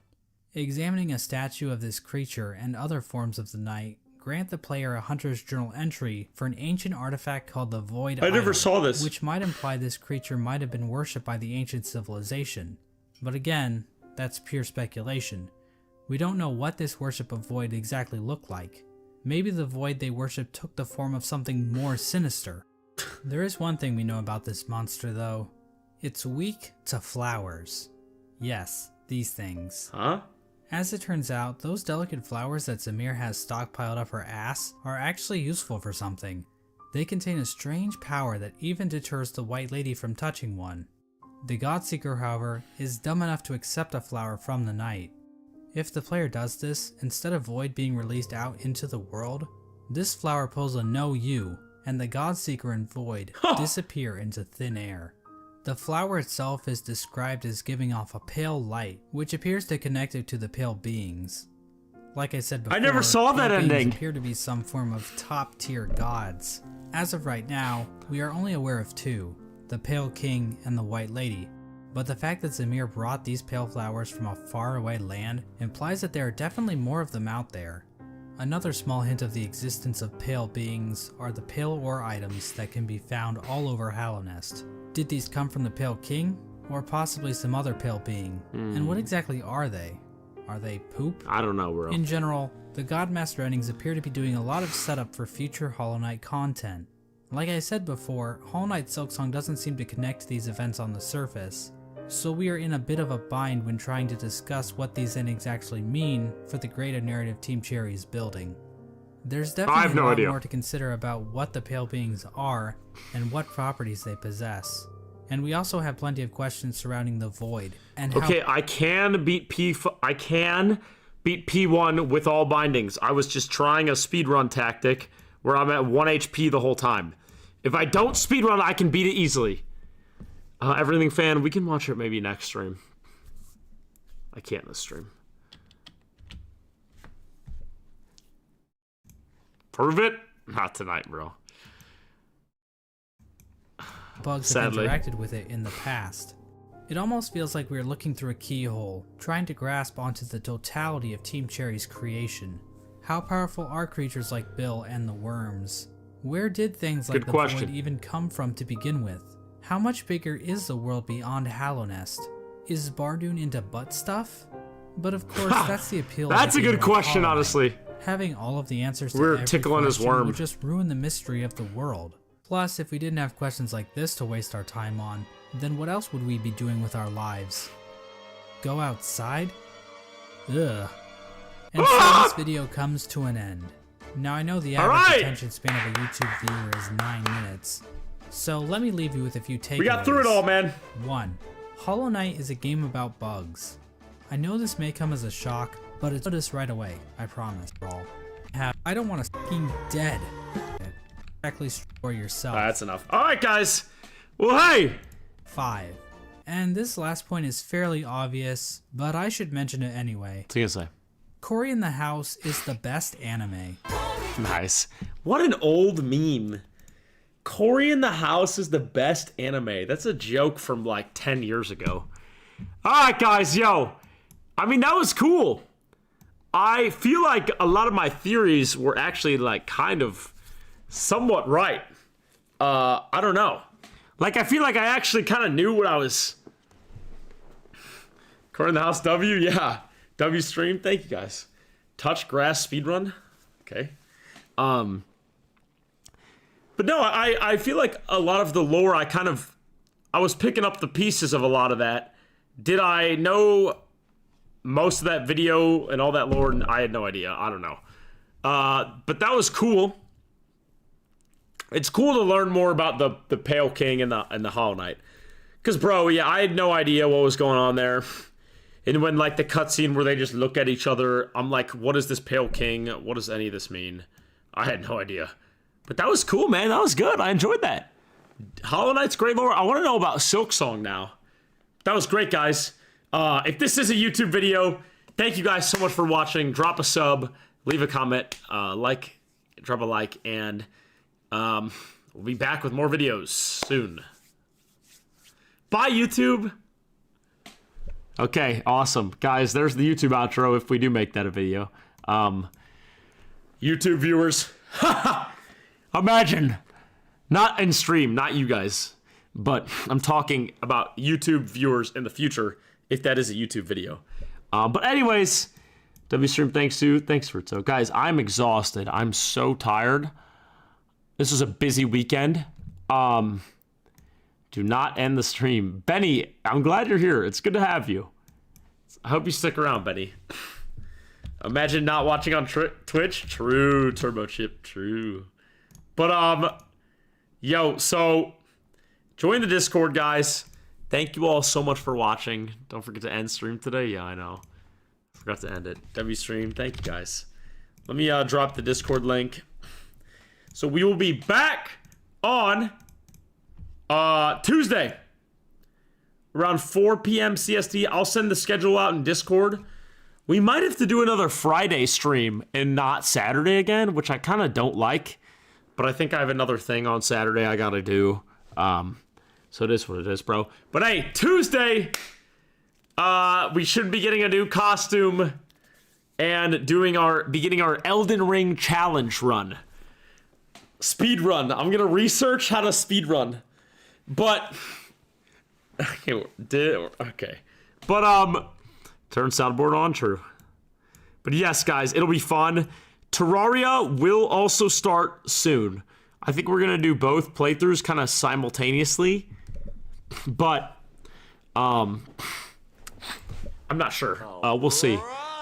S5: Examining a statue of this creature and other forms of the Knight grant the player a Hunter's Journal entry for an ancient artifact called the Void
S1: I never
S5: Idol,
S1: saw this.
S5: which might imply this creature might have been worshipped by the ancient civilization. But again, that's pure speculation. We don't know what this worship of Void exactly looked like. Maybe the Void they worshipped took the form of something more sinister. There is one thing we know about this monster though. It's weak to flowers. Yes, these things.
S1: Huh?
S5: As it turns out, those delicate flowers that Zamir has stockpiled up her ass are actually useful for something. They contain a strange power that even deters the White Lady from touching one. The Godseeker, however, is dumb enough to accept a flower from the Knight. If the player does this, instead of Void being released out into the world, this flower pulls a no you, and the Godseeker and Void disappear into thin air. The flower itself is described as giving off a pale light, which appears to connect it to the pale beings. Like I said before,
S1: I never saw that
S5: pale beings
S1: ending.
S5: appear to be some form of top-tier gods. As of right now, we are only aware of two, the Pale King and the White Lady. But the fact that Zamir brought these pale flowers from a faraway land implies that there are definitely more of them out there. Another small hint of the existence of pale beings are the pale ore items that can be found all over Hallownest. Did these come from the Pale King, or possibly some other pale being? And what exactly are they? Are they poop?
S1: I don't know, bro.
S5: In general, the Godmaster endings appear to be doing a lot of setup for future Hollow Knight content. Like I said before, Hollow Knight Silksong doesn't seem to connect these events on the surface, so we are in a bit of a bind when trying to discuss what these endings actually mean for the greater narrative Team Cherry is building. There's definitely a lot more to consider about what the Pale Beings are and what properties they possess. And we also have plenty of questions surrounding the Void and how—
S1: Okay, I can beat P1 with all bindings. I was just trying a speedrun tactic where I'm at 1 HP the whole time. If I don't speedrun, I can beat it easily. Everything fan, we can watch it maybe next stream. I can't this stream. Prove it? Not tonight, bro.
S5: bugs have interacted with it in the past. It almost feels like we're looking through a keyhole, trying to grasp onto the totality of Team Cherry's creation. How powerful are creatures like Bill and the worms? Where did things like the Void even come from to begin with? How much bigger is the world beyond Hallownest? Is Bardoon into butt stuff? But of course, that's the appeal.
S1: That's a good question, honestly.
S5: Having all of the answers to
S1: We're
S5: every
S1: tickling his
S5: question
S1: worm.
S5: would just ruin the mystery of the world. Plus, if we didn't have questions like this to waste our time on, then what else would we be doing with our lives? Go outside? Ugh. And so this video comes to an end. Now I know the average attention span of a YouTube viewer is 9 minutes, so let me leave you with a few takeaways.
S1: We got through it all, man.
S5: 1. Hollow Knight is a game about bugs. I know this may come as a shock, but it's notice right away, I promise. I don't want to fucking dead. Directly destroy yourself.
S1: That's enough. Alright, guys. Well, hey!
S5: 5. And this last point is fairly obvious, but I should mention it anyway.
S1: What's he gonna say?
S5: Cory in the House is the best anime.
S1: Nice. What an old meme. Cory in the House is the best anime. That's a joke from like 10 years ago. Alright, guys, yo. I mean, that was cool. I feel like a lot of my theories were actually like kind of somewhat right. I don't know. Like, I feel like I actually kind of knew what I was... Cory in the House W? Yeah. W stream, thank you guys. Touch grass speedrun. Okay. But no, I feel like a lot of the lore I was picking up the pieces of a lot of that. Did I know most of that video and all that lore? I had no idea. I don't know. But that was cool. It's cool to learn more about the Pale King and the Hollow Knight. Cause bro, yeah, I had no idea what was going on there. And when, like, the cutscene where they just look at each other, I'm like, what is this Pale King? What does any of this mean? I had no idea. But that was cool, man. That was good. I enjoyed that. Hollow Knight's great lore. I want to know about Silksong now. That was great, guys. If this is a YouTube video, thank you guys so much for watching. Drop a sub, leave a comment, drop a like, and we'll be back with more videos soon. Bye, YouTube. Okay, awesome. Guys, there's the YouTube outro if we do make that a video. YouTube viewers, imagine, not in stream, not you guys, but I'm talking about YouTube viewers in the future if that is a YouTube video. But anyways, WStream, thanks for it. So guys, I'm exhausted. I'm so tired. This was a busy weekend. Do not end the stream. Benny, I'm glad you're here. It's good to have you. I hope you stick around, Benny. Imagine not watching on Twitch. True, Turbo Chip, true. But, yo, so join the Discord, guys. Thank you all so much for watching. Don't forget to end stream today. Yeah, I know. Forgot to end it. WStream, thank you, guys. Let me drop the Discord link. So we will be back on Tuesday. around 4 p.m. CST. I'll send the schedule out in Discord. We might have to do another Friday stream and not Saturday again, which I kind of don't like. But I think I have another thing on Saturday I gotta do. So it is what it is, bro. But hey, Tuesday, we should be getting a new costume and beginning our Elden Ring challenge run. Speed run. I'm gonna research how to speed run. But okay. But turn soundboard on, true. But yes, guys, it'll be fun. Terraria will also start soon. I think we're gonna do both playthroughs kind of simultaneously. But I'm not sure. We'll see.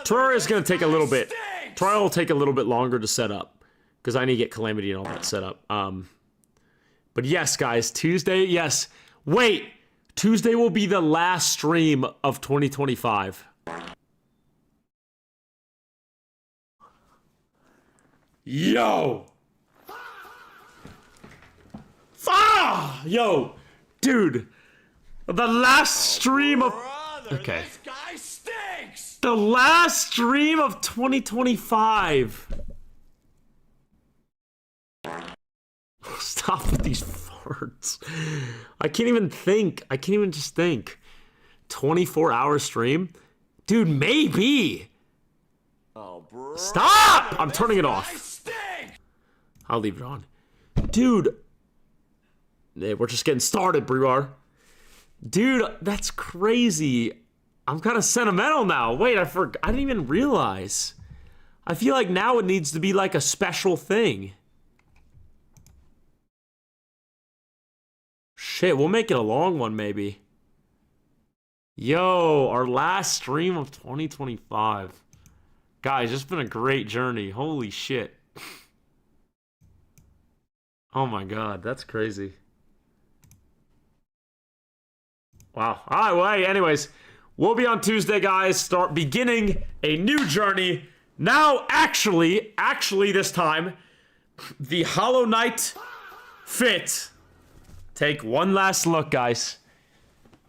S1: Terraria is gonna take a little bit. Terraria will take a little bit longer to set up because I need to get Calamity and all that set up. But yes, guys, Tuesday. Yes. Wait. Tuesday will be the last stream of 2025. Yo! Ah! Yo! Dude! The last stream of... Okay.
S3: This guy stinks!
S1: The last stream of 2025. Stop with these farts. I can't even think. I can't even just think. 24-hour stream? Dude, maybe.
S3: Oh, bro.
S1: Stop! I'm turning it off. I'll leave it on. Dude. Yeah, we're just getting started, Brewer. Dude, that's crazy. I'm kind of sentimental now. Wait, I didn't even realize. I feel like now it needs to be like a special thing. Shit, we'll make it a long one, maybe. Yo, our last stream of 2025. Guys, it's been a great journey. Holy shit. Oh my god, that's crazy. Wow. Alright, well, hey, anyways, we'll be on Tuesday, guys. Start beginning a new journey. Now, actually, this time, the Hollow Knight fit. Take one last look, guys.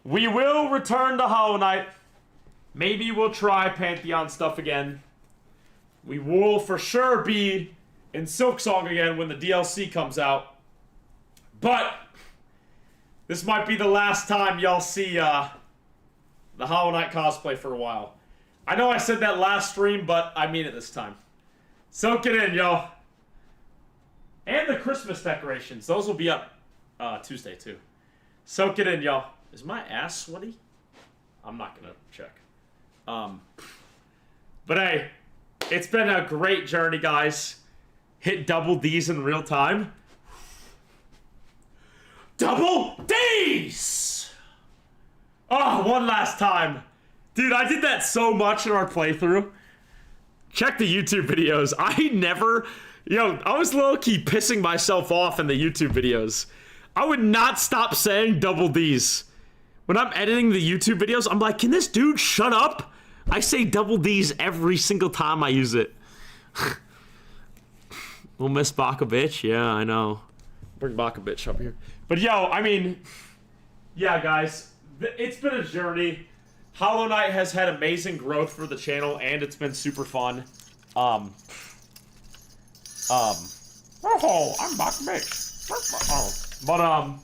S1: We will return to Hollow Knight. Maybe we'll try Pantheon stuff again. We will for sure be in Silksong again when the DLC comes out. But this might be the last time y'all see the Hollow Knight cosplay for a while. I know I said that last stream, but I mean it this time. Soak it in, y'all. And the Christmas decorations. Those will be up Tuesday, too. Soak it in, y'all. Is my ass sweaty? I'm not gonna check. But hey, it's been a great journey, guys. Hit double D's in real time. Double D's! Oh, one last time. Dude, I did that so much in our playthrough. Check the YouTube videos. I was low-key pissing myself off in the YouTube videos. I would not stop saying double D's. When I'm editing the YouTube videos, I'm like, can this dude shut up? I say double D's every single time I use it. We'll miss Baka bitch. Yeah, I know. Bring Baka bitch up here. But yo, I mean, yeah, guys, it's been a journey. Hollow Knight has had amazing growth for the channel, and it's been super fun. Oh, I'm Baka bitch. But I'm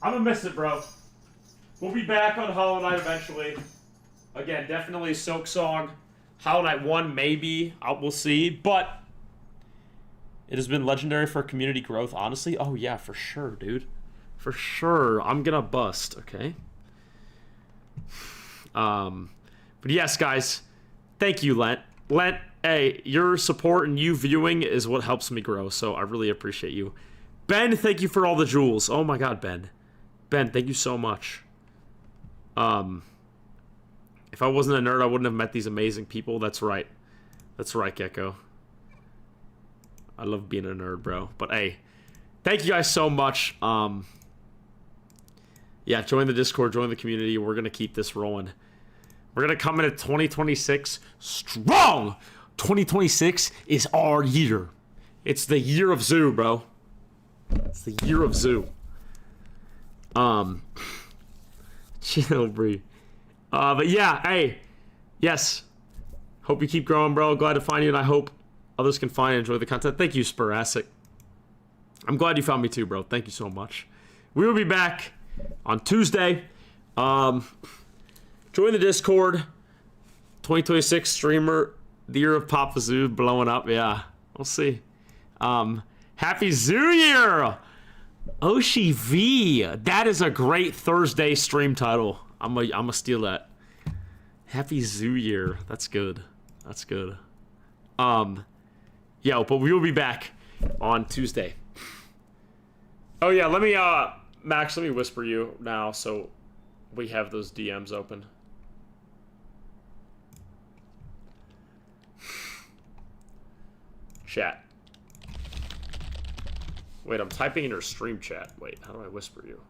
S1: gonna miss it, bro. We'll be back on Hollow Knight eventually. Again, definitely Silksong. Hollow Knight 1, maybe. We'll see. But it has been legendary for community growth, honestly. Oh, yeah, for sure, dude. For sure. I'm gonna bust, okay? But yes, guys. Thank you, Lent. Lent, hey, your support and you viewing is what helps me grow, so I really appreciate you. Ben, thank you for all the jewels. Oh my god, Ben. Ben, thank you so much. If I wasn't a nerd, I wouldn't have met these amazing people. That's right. That's right, Gecko. I love being a nerd, bro. But hey, thank you guys so much. Yeah, join the Discord, join the community. We're gonna keep this rolling. We're gonna come in at 2026 strong. 2026 is our year. It's the year of Zoo, bro. It's the year of Zoo. Chill, Bree. But yeah, hey, yes. Hope you keep growing, bro. Glad to find you, and I hope others can find and enjoy the content. Thank you, Sporasic. I'm glad you found me too, bro. Thank you so much. We will be back on Tuesday. Join the Discord. 2026 streamer, the year of Papa Zoo blowing up. Yeah, we'll see. Happy Zoo Year! Oshi V. That is a great Thursday stream title. I'm gonna steal that. Happy Zoo Year. That's good. That's good. Yeah, but we will be back on Tuesday. Oh yeah, let me Max, let me whisper you now so we have those DMs open. Chat. Wait, I'm typing in your stream chat. Wait, how do I whisper you?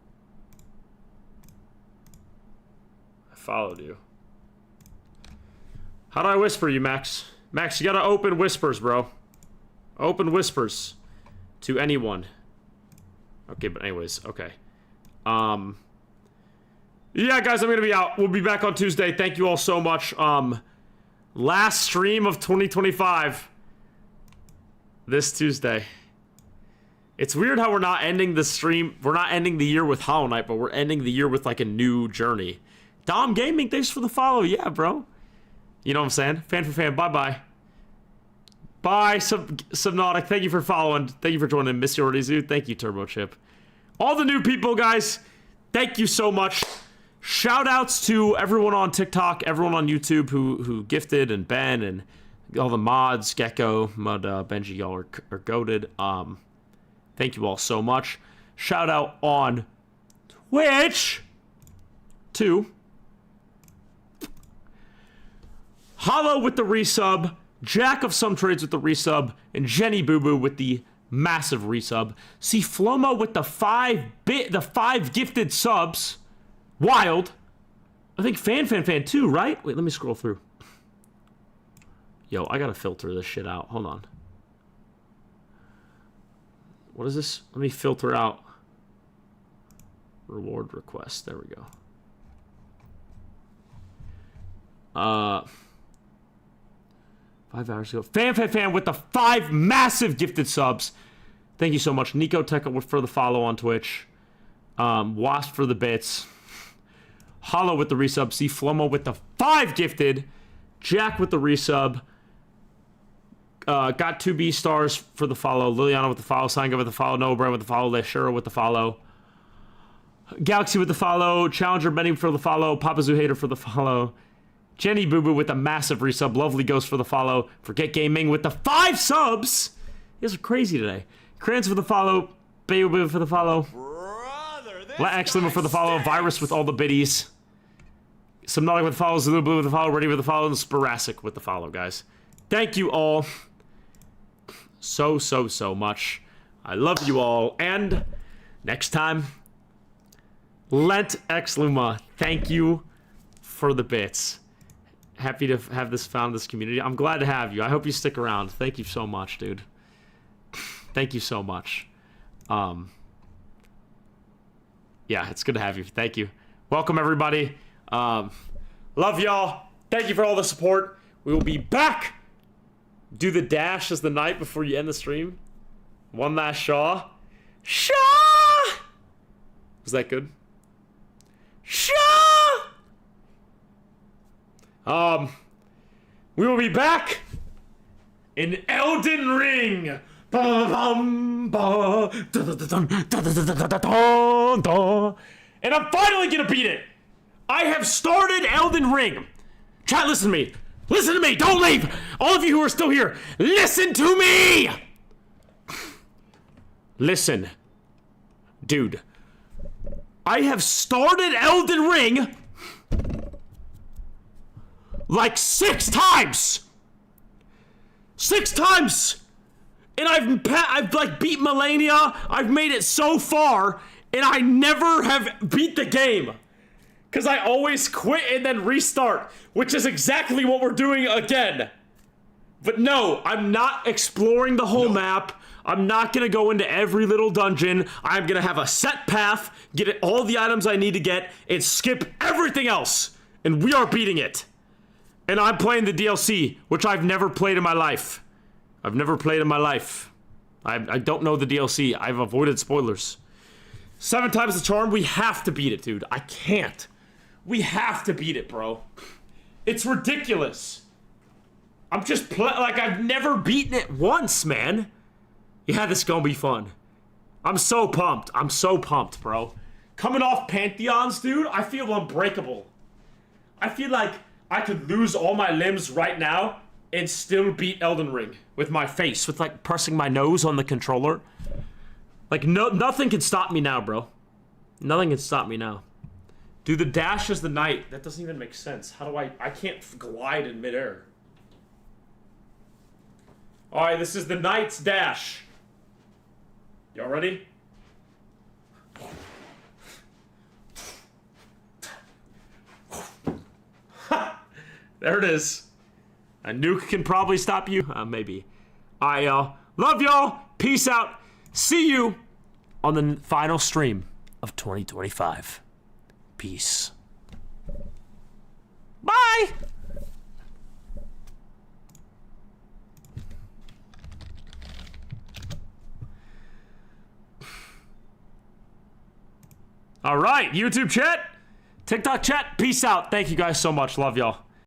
S1: I followed you. How do I whisper you, Max? Max, you gotta open whispers, bro. Open whispers to anyone. Okay, but anyways, okay. Yeah, guys, I'm gonna be out. We'll be back on Tuesday. Thank you all so much. Last stream of 2025. This Tuesday. It's weird how we're not ending the stream. We're not ending the year with Hollow Knight, but we're ending the year with like a new journey. Dom Gaming, thanks for the follow. Yeah, bro. You know what I'm saying? Fan for fan. Bye-bye. Bye, Subnautic. Thank you for following. Thank you for joining. Miss you already, Zoo. Thank you, Turbo Chip. All the new people, guys. Thank you so much. Shout outs to everyone on TikTok, everyone on YouTube who gifted, and Ben, and all the mods, Gecko, Mud, Benji, y'all are goated. Thank you all so much. Shout out on Twitch to Hollow with the resub, Jack of Some Trades with the resub, and Jenny Boo Boo with the massive resub. See Flomo with the five gifted subs. Wild. I think Fan too, right? Wait, let me scroll through. Yo, I gotta filter this shit out. Hold on. What is this? Let me filter out reward request. There we go. 5 hours ago. Fan with the 5 massive gifted subs. Thank you so much. Nico Tech for the follow on Twitch. Wasp for the bits. Hollow with the resub. See Flomo with the 5 gifted. Jack with the resub. Got 2 B stars for the follow. Liliana with the follow. Sanga with the follow. Noah Brand with the follow. Leshura with the follow. Galaxy with the follow. Challenger Benny for the follow. Papa Zoo Hater for the follow. Jenny Boo Boo with a massive resub. Lovely Ghost for the follow. Forget Gaming with the 5 subs. You guys are crazy today. Crayons for the follow. Baby Boo for the follow. X Lima for the follow. Virus with all the biddies. Subnautic with the follow. Zulu Blue with the follow. Ready with the follow. And Sporasic with the follow, guys. Thank you all so much. I love you all. And next time, Lent X Luma. Thank you for the bits. Happy to have found this community. I'm glad to have you. I hope you stick around. Thank you so much, dude. Thank you so much. Yeah, it's good to have you. Thank you. Welcome, everybody. Love y'all. Thank you for all the support. We will be back. Do the dash as the night before you end the stream. One last Shaw. Shaw! Was that good? Shaw! We will be back in Elden Ring. And I'm finally gonna beat it. I have started Elden Ring. Chat, listen to me. Listen to me. Don't leave. All of you who are still here, listen to me. Listen. Dude. I have started Elden Ring like 6 times. 6 times. And I've like beat Melania. I've made it so far, and I never have beat the game. Because I always quit and then restart, which is exactly what we're doing again. But no, I'm not exploring the whole map. I'm not gonna go into every little dungeon. I'm gonna have a set path, get all the items I need to get, and skip everything else. And we are beating it. And I'm playing the DLC, which I've never played in my life. I've never played in my life. I don't know the DLC. I've avoided spoilers. 7 times the charm. We have to beat it, dude. I can't. We have to beat it, bro. It's ridiculous. I'm just like, I've never beaten it once, man. Yeah, this is gonna be fun. I'm so pumped. I'm so pumped, bro. Coming off Pantheons, dude, I feel unbreakable. I feel like I could lose all my limbs right now and still beat Elden Ring with my face, with like pressing my nose on the controller. Like, nothing can stop me now, bro. Nothing can stop me now. Do the dash as the knight. That doesn't even make sense. How do I can't glide in midair. Alright, this is the knight's dash. Y'all ready? There it is. A nuke can probably stop you. Maybe. Alright, y'all. Love y'all. Peace out. See you on the final stream of 2025. Peace. Bye! All right, YouTube chat, TikTok chat, peace out. Thank you guys so much. Love y'all.